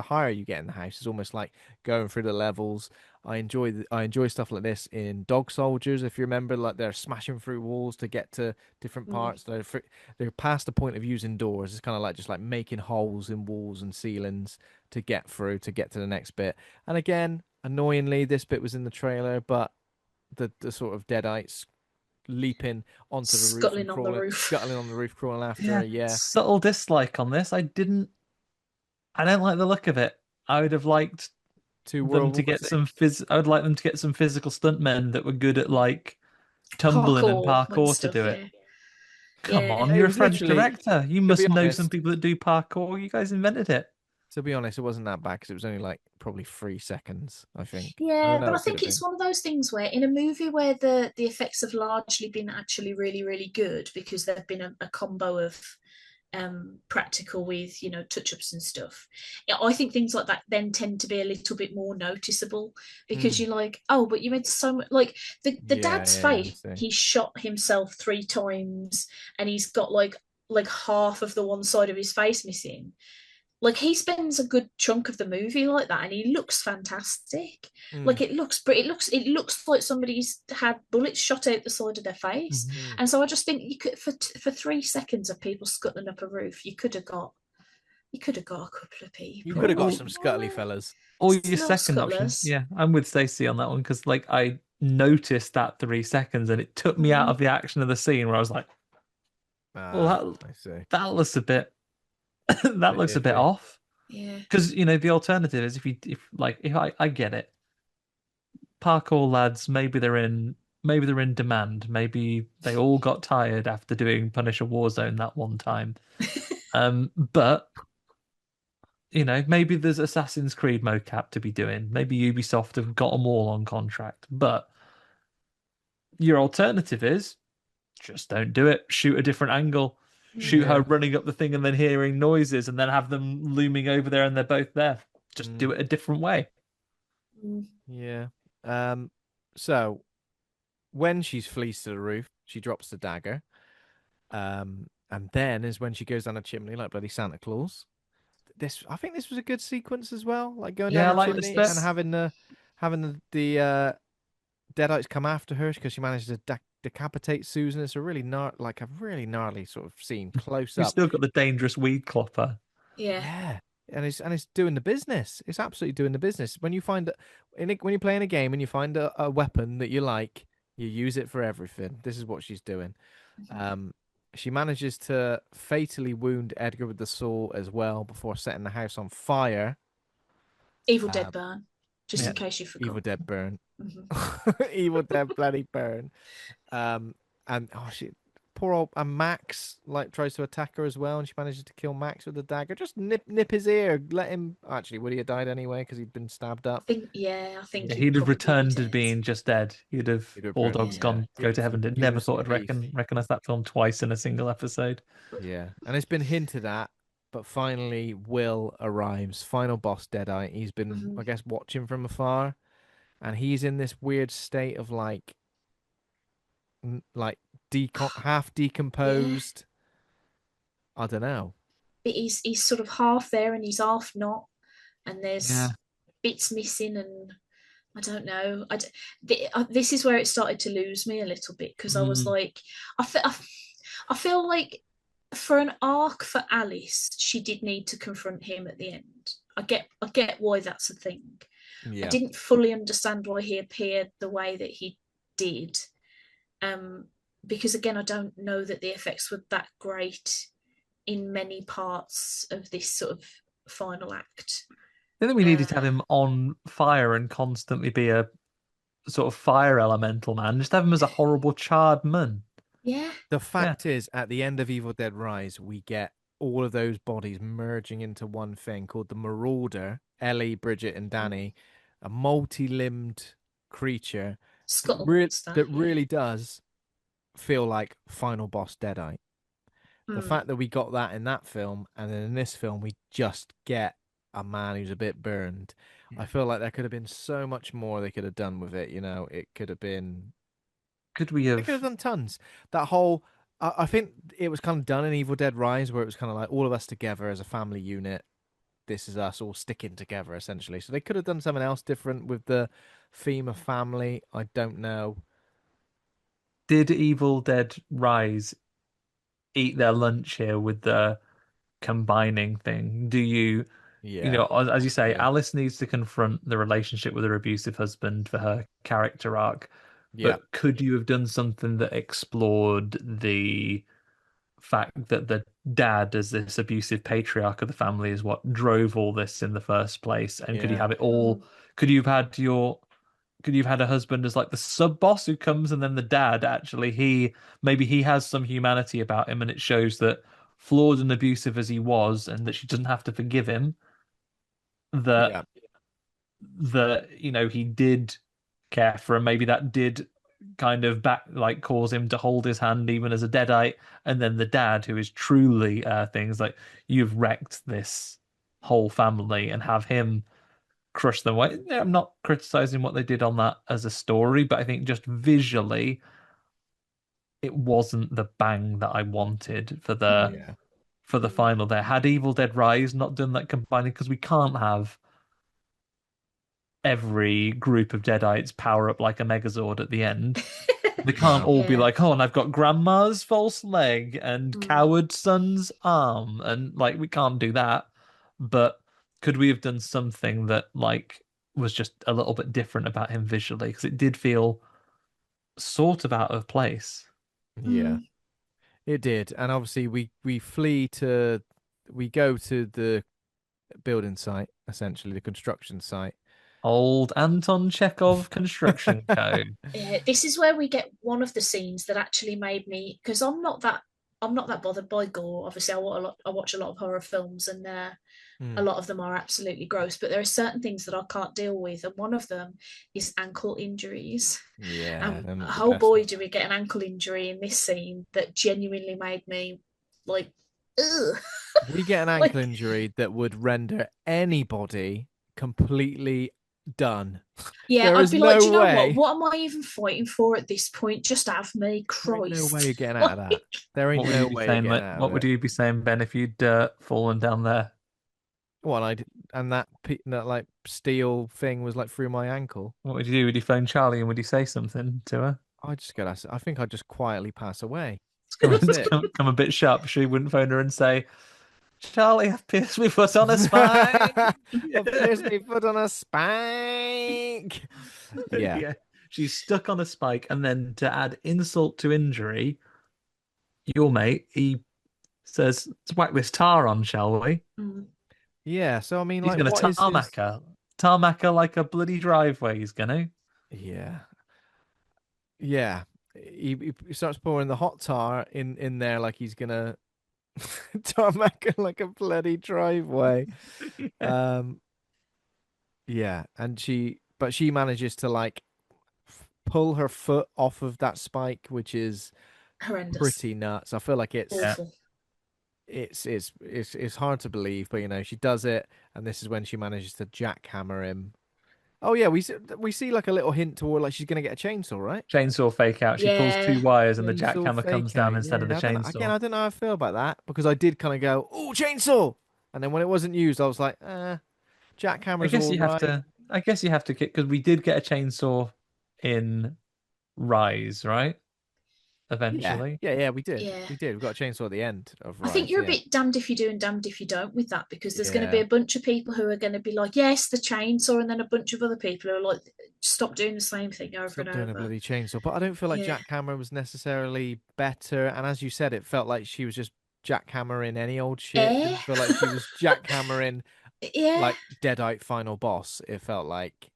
higher you get in the house, is almost like going through the levels. I enjoy stuff like this in Dog Soldiers. If you remember, like they're smashing through walls to get to different parts. They're past the point of using doors. It's kind of like just like making holes in walls and ceilings to get through to get to the next bit. And again, annoyingly, this bit was in the trailer, but the sort of deadites leaping onto the roof, scuttling on the roof, crawling after her. Yeah, subtle dislike on this. I don't like the look of it. I would have liked I would like them to get some physical stuntmen that were good at like tumbling and parkour to do it. Come on, you're a French director. You must know some people that do parkour. You guys invented it. To be honest, it wasn't that bad because it was only like probably 3 seconds, I think. Yeah, but I think it's one of those things where in a movie where the effects have largely been actually really, really good because they've been a combo of practical with touch-ups and stuff. I think things like that then tend to be a little bit more noticeable because you're like, oh, but you made so much. Like the dad's face, he shot himself 3 times and he's got like half of the one side of his face missing. Like he spends a good chunk of the movie like that, and he looks fantastic. Like it looks like somebody's had bullets shot out the side of their face. And so I just think you could, for 3 seconds of people scuttling up a roof, you could have got a couple of people. You could have got some scuttly fellas. Or your second option. Yeah, I'm with Stacey on that one because like I noticed that 3 seconds and it took me out of the action of the scene where I was like, well, that looks a bit. That looks a bit off. Yeah. Because the alternative is if I get it. Parkour lads, maybe they're in demand. Maybe they all got tired after doing Punisher Warzone that one time. But maybe there's Assassin's Creed mocap to be doing. Maybe Ubisoft have got them all on contract. But your alternative is just don't do it. Shoot a different angle. Shoot her running up the thing and then hearing noises, and then have them looming over there and they're both there. Just do it a different way. Yeah. So when she's flees to the roof, she drops the dagger. And then is when she goes down a chimney like bloody Santa Claus. I think this was a good sequence as well, like going down I the like chimney this bit. and having the deadites come after her because she managed to decapitate Susan. It's a really gnarly sort of scene, close You've up. still got the dangerous weed clopper. Yeah. And it's doing the business. It's absolutely doing the business. When you find when you're playing a game and you find a weapon that you like, you use it for everything. This is what she's doing. She manages to fatally wound Edgar with the saw as well before setting the house on fire. Evil Dead burn, just in case you forgot. Evil Dead burn. Evil Dead bloody burn. Poor old Max tries to attack her as well, and she manages to kill Max with the dagger. Just nip his ear, let him. Actually, would he have died anyway because he'd been stabbed up? I think he'd have returned to being just dead. He'd have all dogs go to heaven. Never thought I'd recognize that film twice in a single episode. Yeah, and it's been hinted at, but finally Will arrives. Final boss Deadite. He's been, I guess, watching from afar, and he's in this weird state of half decomposed. I don't know. He's sort of half there and he's half not, and there's bits missing, and I don't know. This is where it started to lose me a little bit because I was like, I feel like for an arc for Alice, she did need to confront him at the end. I get why that's a thing. I didn't fully understand why he appeared the way that he did. Because again, I don't know that the effects were that great in many parts of this sort of final act. I think we needed to have him on fire and constantly be a sort of fire elemental man. Just have him as a horrible charred man. Yeah. The fact is, at the end of Evil Dead Rise, we get all of those bodies merging into one thing called the Marauder. Ellie, Bridget, and Danny, a multi-limbed creature that really does feel like final boss Deadite. The fact that we got that in that film, and then in this film we just get a man who's a bit burned. I feel like there could have been so much more they could have done with it. It could have been. They could have done tons. That whole, I think it was kind of done in Evil Dead Rise, where it was kind of like all of us together as a family unit. This is us all sticking together, essentially. So they could have done something else different with the theme of family. I don't know. Did Evil Dead Rise eat their lunch here with the combining thing? Do you, as you say, Alice needs to confront the relationship with her abusive husband for her character arc. Yeah. But could you have done something that explored the fact that the dad, as this abusive patriarch of the family, is what drove all this in the first place? And could you have it all? Could you have had a husband as like the sub boss who comes, and then the dad actually maybe he has some humanity about him, and it shows that flawed and abusive as he was, and that she doesn't have to forgive him, that he did care for him. Maybe that did kind of cause him to hold his hand even as a deadite, and then the dad, who is truly things like, you've wrecked this whole family, and have him crush them away. I'm not criticizing what they did on that as a story, but I think just visually it wasn't the bang that I wanted for the final there. Had Evil Dead Rise not done that combining, because we can't have every group of Deadites power up like a Megazord at the end. They can't all be like, oh, and I've got grandma's false leg and coward son's arm, and we can't do that. But could we have done something that was just a little bit different about him visually? Because it did feel sort of out of place. Yeah, it did. And obviously we go to the building site, essentially the construction site. Old Anton Chekhov construction code. Yeah, this is where we get one of the scenes that actually made me, because I'm not that bothered by gore. Obviously, I watch a lot of horror films, and A lot of them are absolutely gross, but there are certain things that I can't deal with, and one of them is ankle injuries. Yeah. And oh boy, do we get an ankle injury in this scene that genuinely made me like, ugh. We get an ankle injury that would render anybody completely done. Yeah, There I'd is be like, no do you know way. what? What am I even fighting for at this point? Just have me, There ain't no Christ. way you're getting out of that. There ain't What would no you be way you're saying? getting out What of would it. you be saying, Ben, if you'd fallen down there? Well, and that like steel thing was like through my ankle. What would you do? Would you phone Charlie and would you say something to her? I think I'd just quietly pass away. It's That's it. come a bit sharp. She wouldn't phone her and say, Charlie, I've pierced my foot on a spike. I've pierced my foot on a spike. Yeah. She's stuck on a spike, and then to add insult to injury, your mate, he says, let's whack this tar on, shall we? Yeah. So I mean, He's like, gonna what is tarmac her. Tarmac her like a bloody driveway, he's gonna. Yeah. Yeah. He starts pouring the hot tar in there like he's gonna tarmac her like a bloody driveway. Yeah, and she manages to like pull her foot off of that spike, which is Horrendous. pretty nuts. I feel like Awful. it's hard to believe, but you know, she does it, and this is when she manages to jackhammer him. Oh yeah, we see like a little hint toward like she's gonna get a chainsaw, right? Chainsaw fake out. She pulls Yeah. 2 wires and the Chainsaw jackhammer comes fake down out, instead of the yeah. chainsaw. I don't know how I feel about that because I did kind of go, "Oh, chainsaw," and then when it wasn't used, I was like, jackhammer's all right. I guess you have to kick because we did get a chainsaw in Rise, right? Eventually. Yeah, we did. Yeah. We did. We got a chainsaw at the end of I think Rise, you're a yeah. bit damned if you do and damned if you don't with that, because there's going to be Yeah. a bunch of people who are going to be like, yes, the chainsaw, and then a bunch of other people who are like, stop doing the same thing over Stop and doing a over. bloody chainsaw. But I don't feel like Yeah. jackhammer was necessarily better. And as you said, it felt like she was just jackhammering any old shit. It didn't feel like she was jackhammering Yeah. like Deadite final boss. It felt like,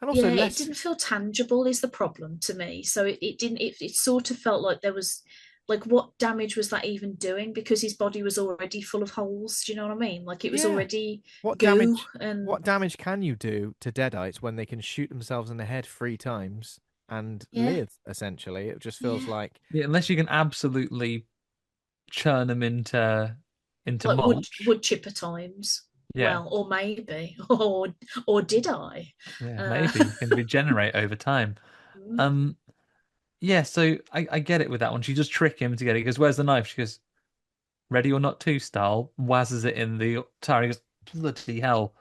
and also Yeah, less. it didn't feel tangible is the problem to me. So it didn't. It sort of felt like there was like, what damage was that even doing? Because his body was already full of holes. Do you know what I mean? Like it was already What goo. damage? And What damage can you do to Deadites when they can shoot themselves in the head 3 times and live? Essentially, it just feels like unless you can absolutely churn them into like mulch. wood chipper times. Yeah. Well, or maybe, or did I? Yeah, maybe you can regenerate over time. Yeah, so I get it with that one. She just trick him to get it. He goes, "Where's the knife?" She goes, "Ready or not to," style. Wazzes it in the tower. He goes, "Bloody hell!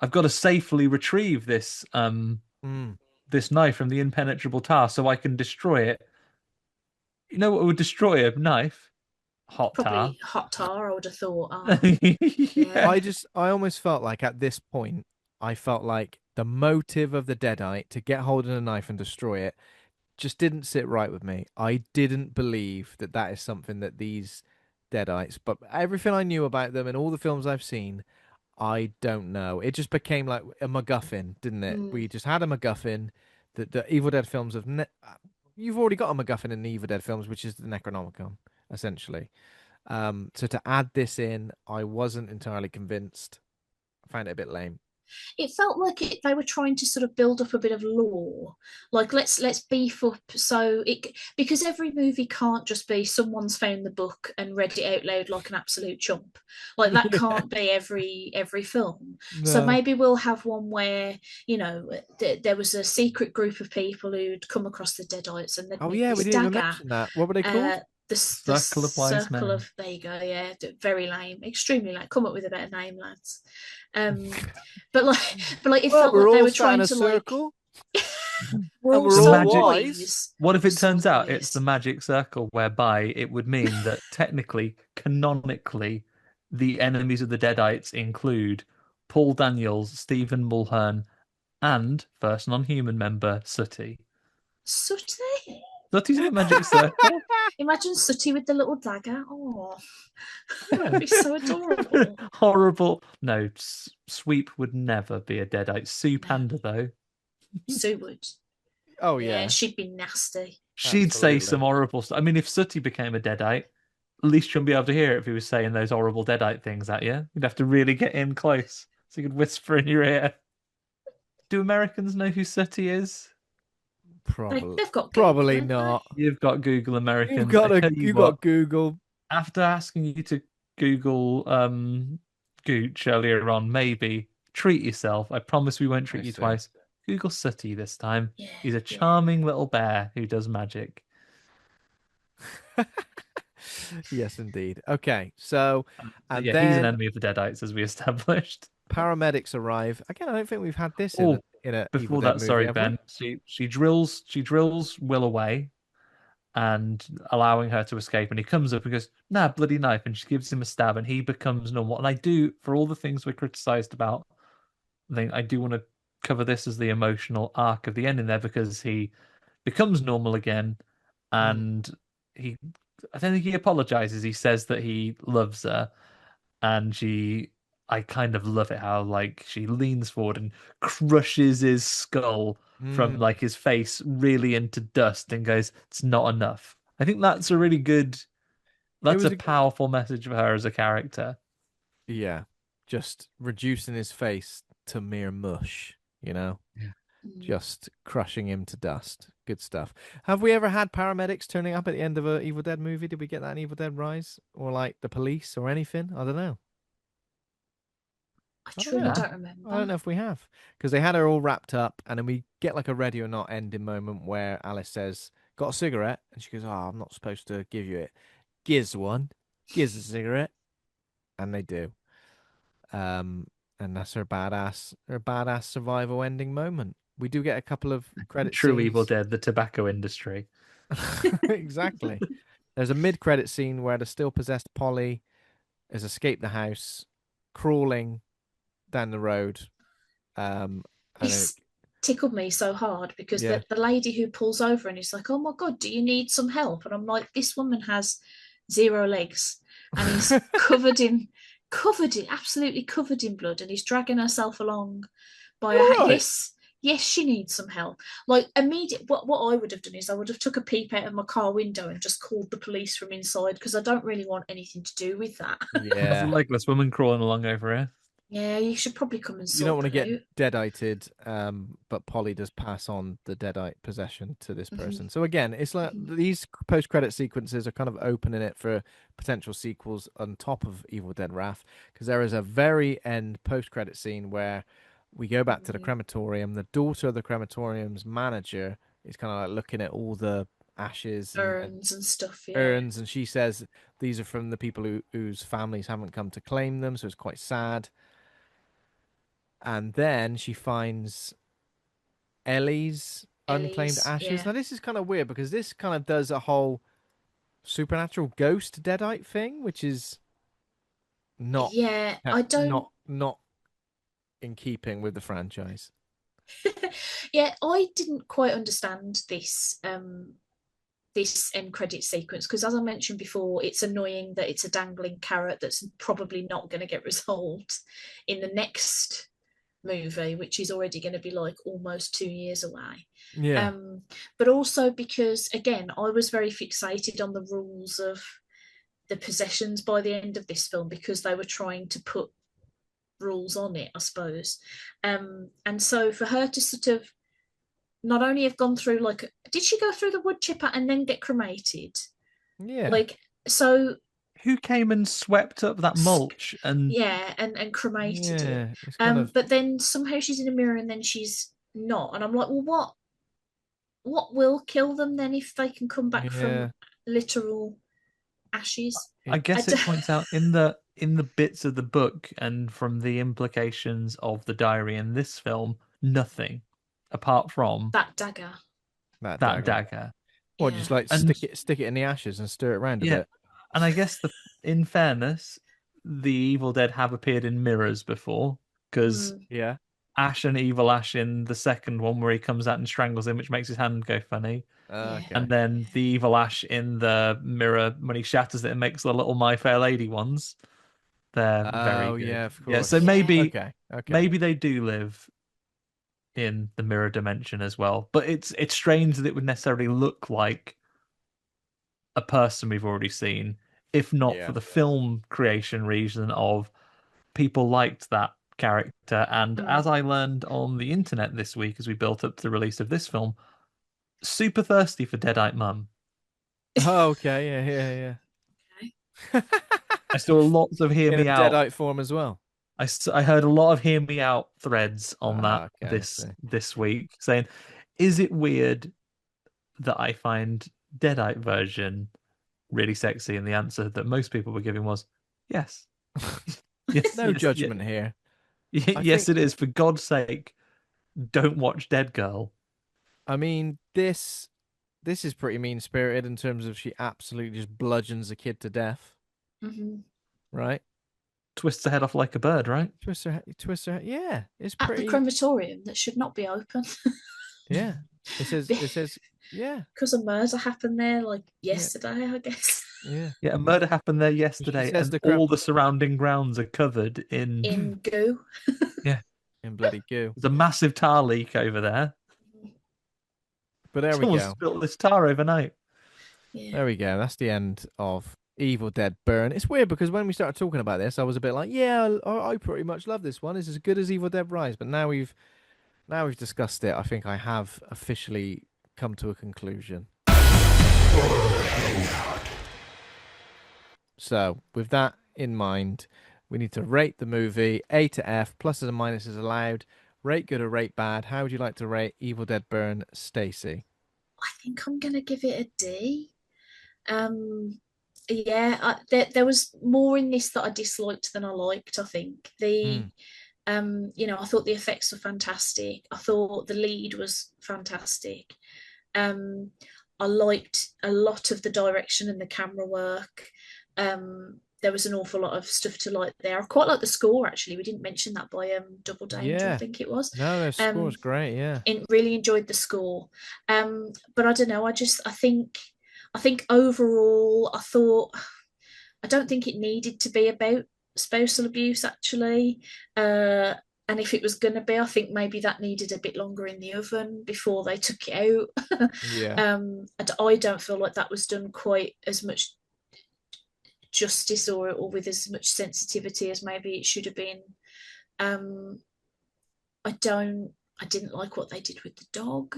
I've got to safely retrieve this this knife from the impenetrable tar so I can destroy it." You know what would destroy a knife? Hot Probably tar. hot tar, I would have thought. Yeah. I almost felt like at this point, I felt like the motive of the Deadite to get hold of a knife and destroy it just didn't sit right with me. I didn't believe that that is something that these Deadites, but everything I knew about them and all the films I've seen, I don't know. It just became like a MacGuffin, didn't it? We just had a MacGuffin that the Evil Dead films have. You've already got a MacGuffin in the Evil Dead films, which is the Necronomicon, essentially. So to add this in, I wasn't entirely convinced. I found it a bit lame. It felt like they were trying to sort of build up a bit of lore, like let's beef up so it, because every movie can't just be someone's found the book and read it out loud like an absolute chump, like that can't be every film. No. So maybe we'll have one where, you know, there was a secret group of people who'd come across the Deadites and they'd Oh make yeah, this we didn't even dagger. mention that. What were they called? The Circle of Wise circle Men. of, there you go, yeah, very lame, extremely lame. Come up with a better name, lads. But like it felt like they were trying to circle. we're all we're so all wise. What if it turns So out wise. it's the magic circle, whereby it would mean that technically, canonically, the enemies of the Deadites include Paul Daniels, Stephen Mulhern, and first non-human member Sooty. Sooty? Sooty's in the magic circle. Imagine Sooty with the little dagger. Oh, that'd be so adorable. Horrible. No, Sweep would never be a Deadite. Sue Panda, though. Sue would. Oh yeah, she'd be nasty. She'd say Absolutely. some horrible stuff. I mean, if Sooty became a Deadite, at least you'll be able to hear it if he was saying those horrible deadite things at you. You'd have to really get in close so you could whisper in your ear. Do Americans know who Sooty is? They've got Google, Probably haven't they? not. You've got Google You've Americans. got I tell you you've what, got Google. after asking you to Google Gooch earlier on, maybe treat yourself. I promise we won't treat you see. twice. Google Sooty this time. Yeah, He's a charming little bear who does magic. Yes, indeed. Okay, so and yeah, then he's an enemy of the Deadites, as we established. paramedics arrive. Again, I don't think we've had this Oh, in a Evil before Dead that, movie, sorry, have we? Ben. She drills Will away and allowing her to escape. And he comes up and goes, "Nah, bloody knife," and she gives him a stab, and he becomes normal. And I do, for all the things we're criticized about, I do want to cover this as the emotional arc of the ending there, because he becomes normal again, and he, I don't think he apologizes. He says that he loves her, and I kind of love it how like she leans forward and crushes his skull from like his face really into dust and goes, "It's not enough." I think that's a really good, that's a powerful message of her as a character. Yeah, just reducing his face to mere mush, Yeah. just crushing him to dust. Good stuff. Have we ever had paramedics turning up at the end of an Evil Dead movie? Did we get that in Evil Dead Rise? Or like the police or anything? I don't know. I truly don't remember. I don't know if we have, because they had her all wrapped up, and then we get like a ready or not ending moment where Alice says, "Got a cigarette?" And she goes, "Oh, I'm not supposed to give you it." Gives one, gives a cigarette, and they do. And that's her badass survival ending moment. We do get a couple of credit True scenes. Evil Dead, the tobacco industry. Exactly. There's a mid-credit scene where the still possessed Polly has escaped the house, crawling down the road. This tickled me so hard because Yeah. the lady who pulls over and is like, "Oh my God, do you need some help?" And I'm like, this woman has 0 legs and he's absolutely covered in blood, and he's dragging herself along by yes, she needs some help. Like immediate, what I would have done is I would have took a peep out of my car window and just called the police from inside, because I don't really want anything to do with that. There's a Yeah. legless woman crawling along over here. Yeah, you should probably come and You don't want to sort get deadited, but Polly does pass on the deadite possession to this person. So again, it's like these post-credit sequences are kind of opening it for potential sequels on top of Evil Dead Wrath, because there is a very end post-credit scene where we go back to the crematorium. The daughter of the crematorium's manager is kind of like looking at all the ashes, urns and stuff. Yeah. Urns, and she says these are from the people whose families haven't come to claim them, so it's quite sad. And then she finds Ellie's unclaimed ashes. Yeah. Now this is kind of weird, because this kind of does a whole supernatural ghost deadite thing, which is not I don't not in keeping with the franchise. Yeah, I didn't quite understand this this end credit sequence, because as I mentioned before, it's annoying that it's a dangling carrot that's probably not going to get resolved in the next movie, which is already going to be like almost 2 years away. Yeah. But also because, again, I was very fixated on the rules of the possessions by the end of this film, because they were trying to put rules on it, I suppose. And so for her to sort of not only have gone through, like, did she go through the wood chipper and then get cremated? Yeah. Like, so who came and swept up that mulch and cremated it. But then somehow she's in a mirror and then she's not, and I'm like, well, what will kill them then if they can come back from literal ashes? I guess it points out in the bits of the book and from the implications of the diary in this film, nothing apart from that dagger. That dagger. Or just like stick it in the ashes and stir it around a bit. And I guess in fairness, the Evil Dead have appeared in mirrors before, because Ash and Evil Ash in the second one where he comes out and strangles him, which makes his hand go funny. Okay. And then the Evil Ash in the mirror when he shatters it and makes the little My Fair Lady ones. They're very good. Yeah, of course. Yeah, so maybe maybe they do live in the mirror dimension as well. But it's strange that it would necessarily look like a person we've already seen. if not Yeah. for the film creation reason of people liked that character. And as I learned on the internet this week as we built up to the release of this film, super thirsty for Deadite Mum. Oh, okay, yeah. I saw lots of hear In a me out. deadite form as well. I heard a lot of hear me out threads on that Okay, this week saying, is it weird that I find Deadite version really sexy? And the answer that most people were giving was yes. Yes, No judgment here. Yes, it is. For God's sake, don't watch Dead Girl. I mean, this is pretty mean spirited in terms of she absolutely just bludgeons a kid to death. Right? Twists her head off like a bird, right? Twist her head. Yeah, it's At pretty. the crematorium that should not be open. Yeah, it says yeah. Because a murder happened there like yesterday, I guess. Yeah, a murder happened there yesterday, and all the surrounding grounds are covered in goo. Yeah, in bloody goo. There's a massive tar leak over there. But there Someone we go. spilled this tar overnight. Yeah. There we go. That's the end of Evil Dead Burn. It's weird because when we started talking about this, I was a bit like, yeah, I pretty much love this one. It's as good as Evil Dead Rise. But now we've discussed it. I think I have officially come to a conclusion. So with that in mind, we need to rate the movie A to F. Pluses and minuses allowed. Rate good or rate bad. How would you like to rate Evil Dead Burn, Stacey? I think I'm gonna give it a D. There was more in this that I disliked than I liked. I think I thought the effects were fantastic. I thought the lead was fantastic. I liked a lot of the direction and the camera work. There was an awful lot of stuff to like there. I quite like the score actually. We didn't mention that by Double Danger, I think it was. No, the score's great, yeah. Really enjoyed the score. But I don't know, I think overall I don't think it needed to be about spousal abuse actually. And if it was going to be, I think maybe that needed a bit longer in the oven before they took it out. Yeah. And I don't feel like that was done quite as much justice or with as much sensitivity as maybe it should have been. I didn't like what they did with the dog.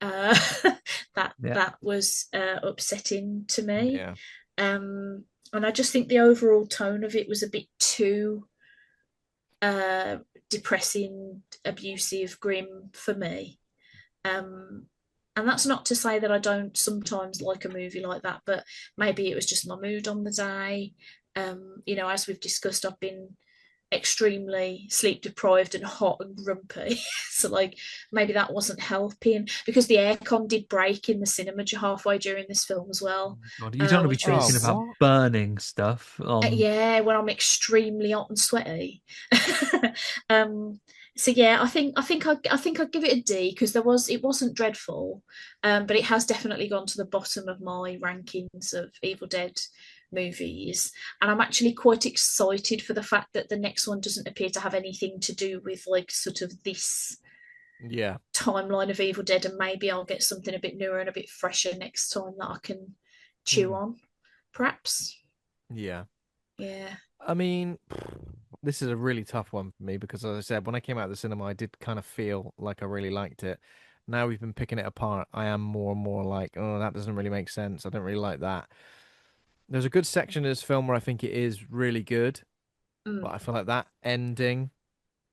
That was upsetting to me. Yeah. And I just think the overall tone of it was a bit too depressing, abusive, grim for me. And that's not to say that I don't sometimes like a movie like that, but maybe it was just my mood on the day. As we've discussed, I've been extremely sleep deprived and hot and grumpy. So maybe that wasn't helping, because the aircon did break in the cinema halfway during this film as well. God, you don't want to be talking about burning stuff yeah, when I'm extremely hot and sweaty. So yeah, I think I'd give it a D, because it wasn't dreadful, but it has definitely gone to the bottom of my rankings of Evil Dead movies. And I'm actually quite excited for the fact that the next one doesn't appear to have anything to do with sort of this timeline of Evil Dead, and maybe I'll get something a bit newer and a bit fresher next time that I can chew on, perhaps. Yeah. I mean, this is a really tough one for me, because as I said, when I came out of the cinema, I did kind of feel like I really liked it. Now we've been picking it apart, I am more and more like, oh, that doesn't really make sense. I don't really like that. There's a good section of this film where I think it is really good, but I feel like that ending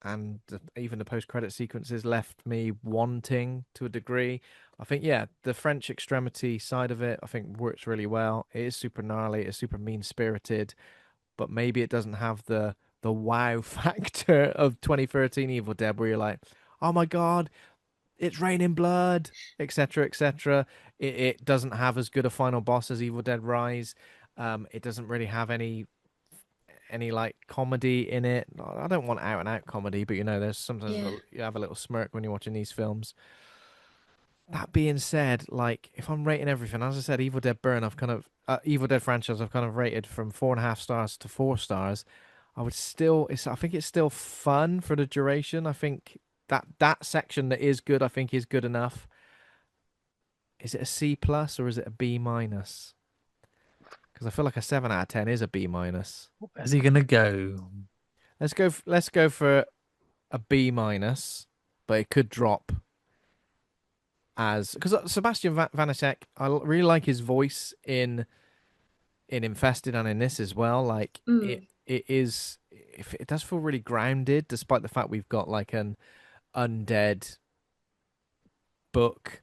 and even the post-credit sequences left me wanting to a degree. I think, the French extremity side of it, I think works really well. It is super gnarly, it's super mean-spirited, but maybe it doesn't have the wow factor of 2013 Evil Dead, where you're like, oh my God, it's raining blood, etc., etc. It doesn't have as good a final boss as Evil Dead Rise. It doesn't really have any comedy in it. I don't want out and out comedy, but there's sometimes you have a little smirk when you're watching these films. That being said, if I'm rating everything, as I said, Evil Dead Burn, I've kind of Evil Dead franchise, I've kind of rated from 4.5 stars to 4 stars. I think it's still fun for the duration. I think that section that is good, I think is good enough. Is it a C plus or is it a B minus? because I feel like a 7 out of 10 is a B minus. Where's he gonna go? Let's go for a B minus, but it could drop as because Sebastian Vaniček, really like his voice in Infested and in this as well. Like it is, if it does feel really grounded, despite the fact we've got like an undead book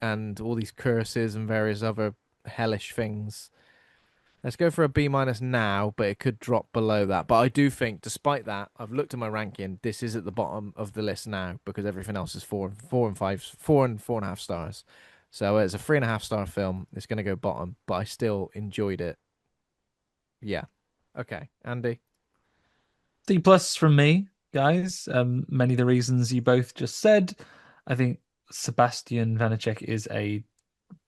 and all these curses and various other hellish things. Let's go for a B minus now, but it could drop below that. But I do think, despite that, I've looked at my ranking. This is at the bottom of the list now because everything else is 4 and 5, 4.5 stars. So it's a 3.5 star film. It's going to go bottom, but I still enjoyed it. Yeah. Okay, Andy. D plus from me, guys. Many of the reasons you both just said. I think Sebastian Vaniček is a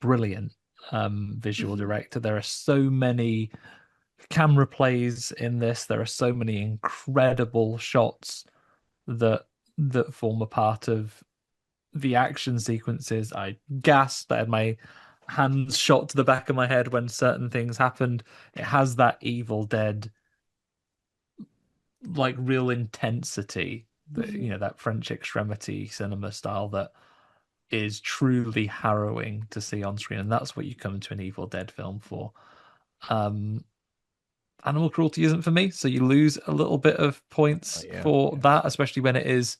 brilliant visual director. There are so many camera plays in this. There are so many incredible shots that form a part of the action sequences. I gasped. I had my hands shot to the back of my head when certain things happened. It has that Evil Dead like real intensity, that French extremity cinema style that is truly harrowing to see on screen, and that's what you come to an Evil Dead film for. Animal cruelty isn't for me, so you lose a little bit of points for that, especially when it is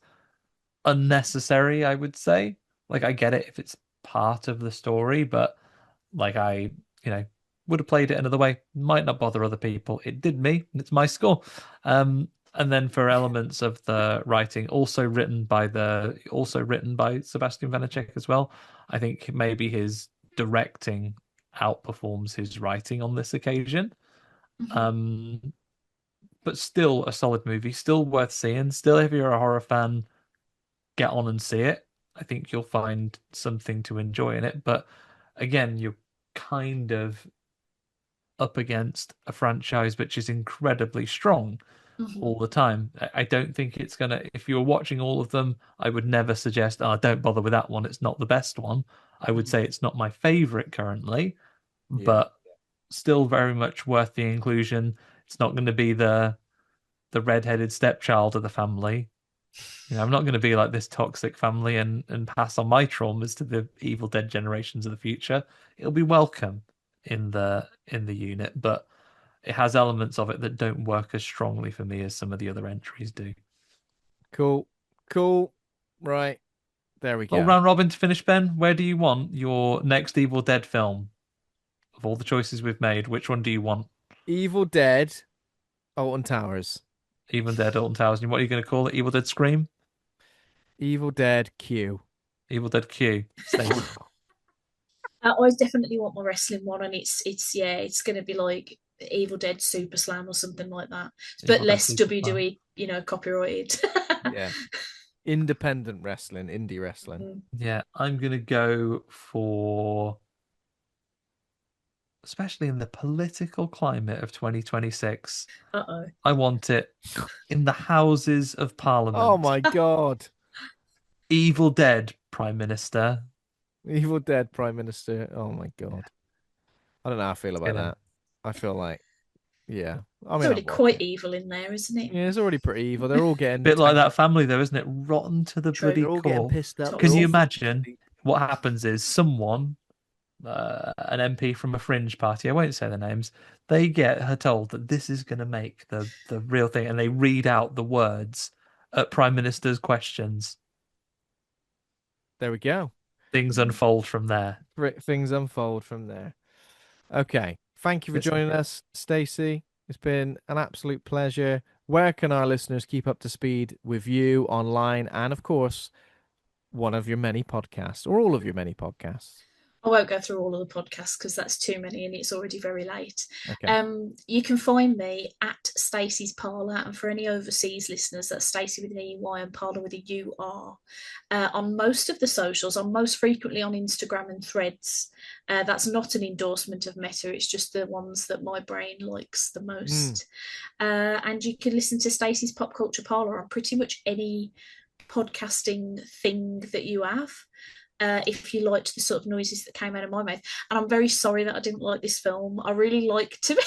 unnecessary, I would say. Like, I get it if it's part of the story, but like I would have played it another way. Might not bother other people. It did me, and it's my score. And then for elements of the writing, also written by Sebastian Vaniček as well. I think maybe his directing outperforms his writing on this occasion. But still a solid movie, still worth seeing. Still, if you're a horror fan, get on and see it. I think you'll find something to enjoy in it. But again, you're kind of up against a franchise which is incredibly strong all the time. I don't think it's gonna. If you're watching all of them, I would never suggest, "Oh, don't bother with that one. It's not the best one." I would say it's not my favorite currently, but still very much worth the inclusion. It's not going to be the redheaded stepchild of the family. I'm not going to be like this toxic family and pass on my traumas to the Evil Dead generations of the future. It'll be welcome in the unit, but it has elements of it that don't work as strongly for me as some of the other entries do. Cool. Right. There we go. Well, round robin to finish, Ben. Where do you want your next Evil Dead film? Of all the choices we've made, which one do you want? Evil Dead, Alton Towers. Evil Dead, Alton Towers. And what are you going to call it? Evil Dead Scream? Evil Dead Q. Evil Dead Q. I definitely want my wrestling one, and it's going to be like Evil Dead Super Slam or something like that, but less WWE, copyrighted. Yeah, independent wrestling, indie wrestling. Yeah, I'm gonna go for, especially in the political climate of 2026. I want it in the Houses of Parliament. Oh my God! Evil Dead Prime Minister. Evil Dead Prime Minister. Oh my God! I don't know how I feel about that. I feel like, yeah. I mean, it's already quite evil in there, isn't it? Yeah, it's already pretty evil. They're all getting a bit like that family, though, isn't it? Rotten to the bloody core. Getting pissed up. Can you imagine what happens is someone, an MP from a fringe party, I won't say the names, they get her told that this is going to make the real thing, and they read out the words at Prime Minister's questions. There we go. Things unfold from there. Okay. Thank you for joining us, Stacey. It's been an absolute pleasure. Where can our listeners keep up to speed with you online and, of course, one of your many podcasts or all of your many podcasts? I won't go through all of the podcasts because that's too many and it's already very late. Okay. You can find me at Stacey's Parlour, and for any overseas listeners, that's Stacey with an EY and Parlour with a UR. On most of the socials, I'm most frequently on Instagram and Threads. That's not an endorsement of Meta, it's just the ones that my brain likes the most. And you can listen to Stacey's Pop Culture Parlour on pretty much any podcasting thing that you have. if you liked the sort of noises that came out of my mouth. And I'm very sorry that I didn't like this film. I really like to be,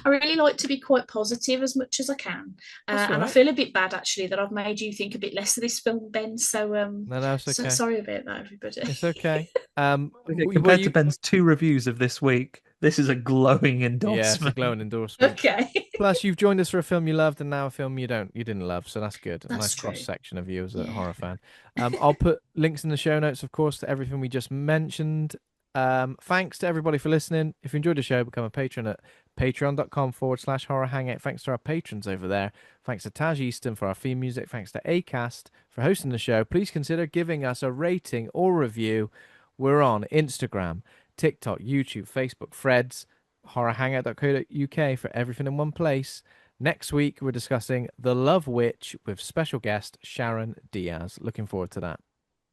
I really like to be quite positive as much as I can. And I feel a bit bad actually that I've made you think a bit less of this film, Ben. So no, it's okay. Sorry about that, everybody. It's okay. Compared to Ben's 2 reviews of this week, this is a glowing endorsement. Yeah, it's a glowing endorsement. Okay. Plus, you've joined us for a film you loved and now a film you didn't love, so that's good. That's nice true. cross section of you as a horror fan. I'll put links in the show notes, of course, to everything we just mentioned. Thanks to everybody for listening. If you enjoyed the show, become a patron at patreon.com/horror hangout. Thanks to our patrons over there. Thanks to Taj Easton for our theme music. Thanks to Acast for hosting the show. Please consider giving us a rating or review. We're on Instagram, TikTok, YouTube, Facebook, Threads, horrorhangout.co.uk for everything in one place. Next week, we're discussing The Love Witch with special guest Sharon Diaz. Looking forward to that.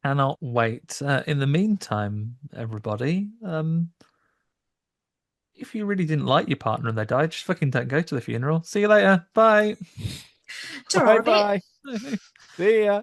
Cannot wait. In the meantime, everybody, if you really didn't like your partner and they died, just fucking don't go to the funeral. See you later. Bye. Bye-bye. See ya.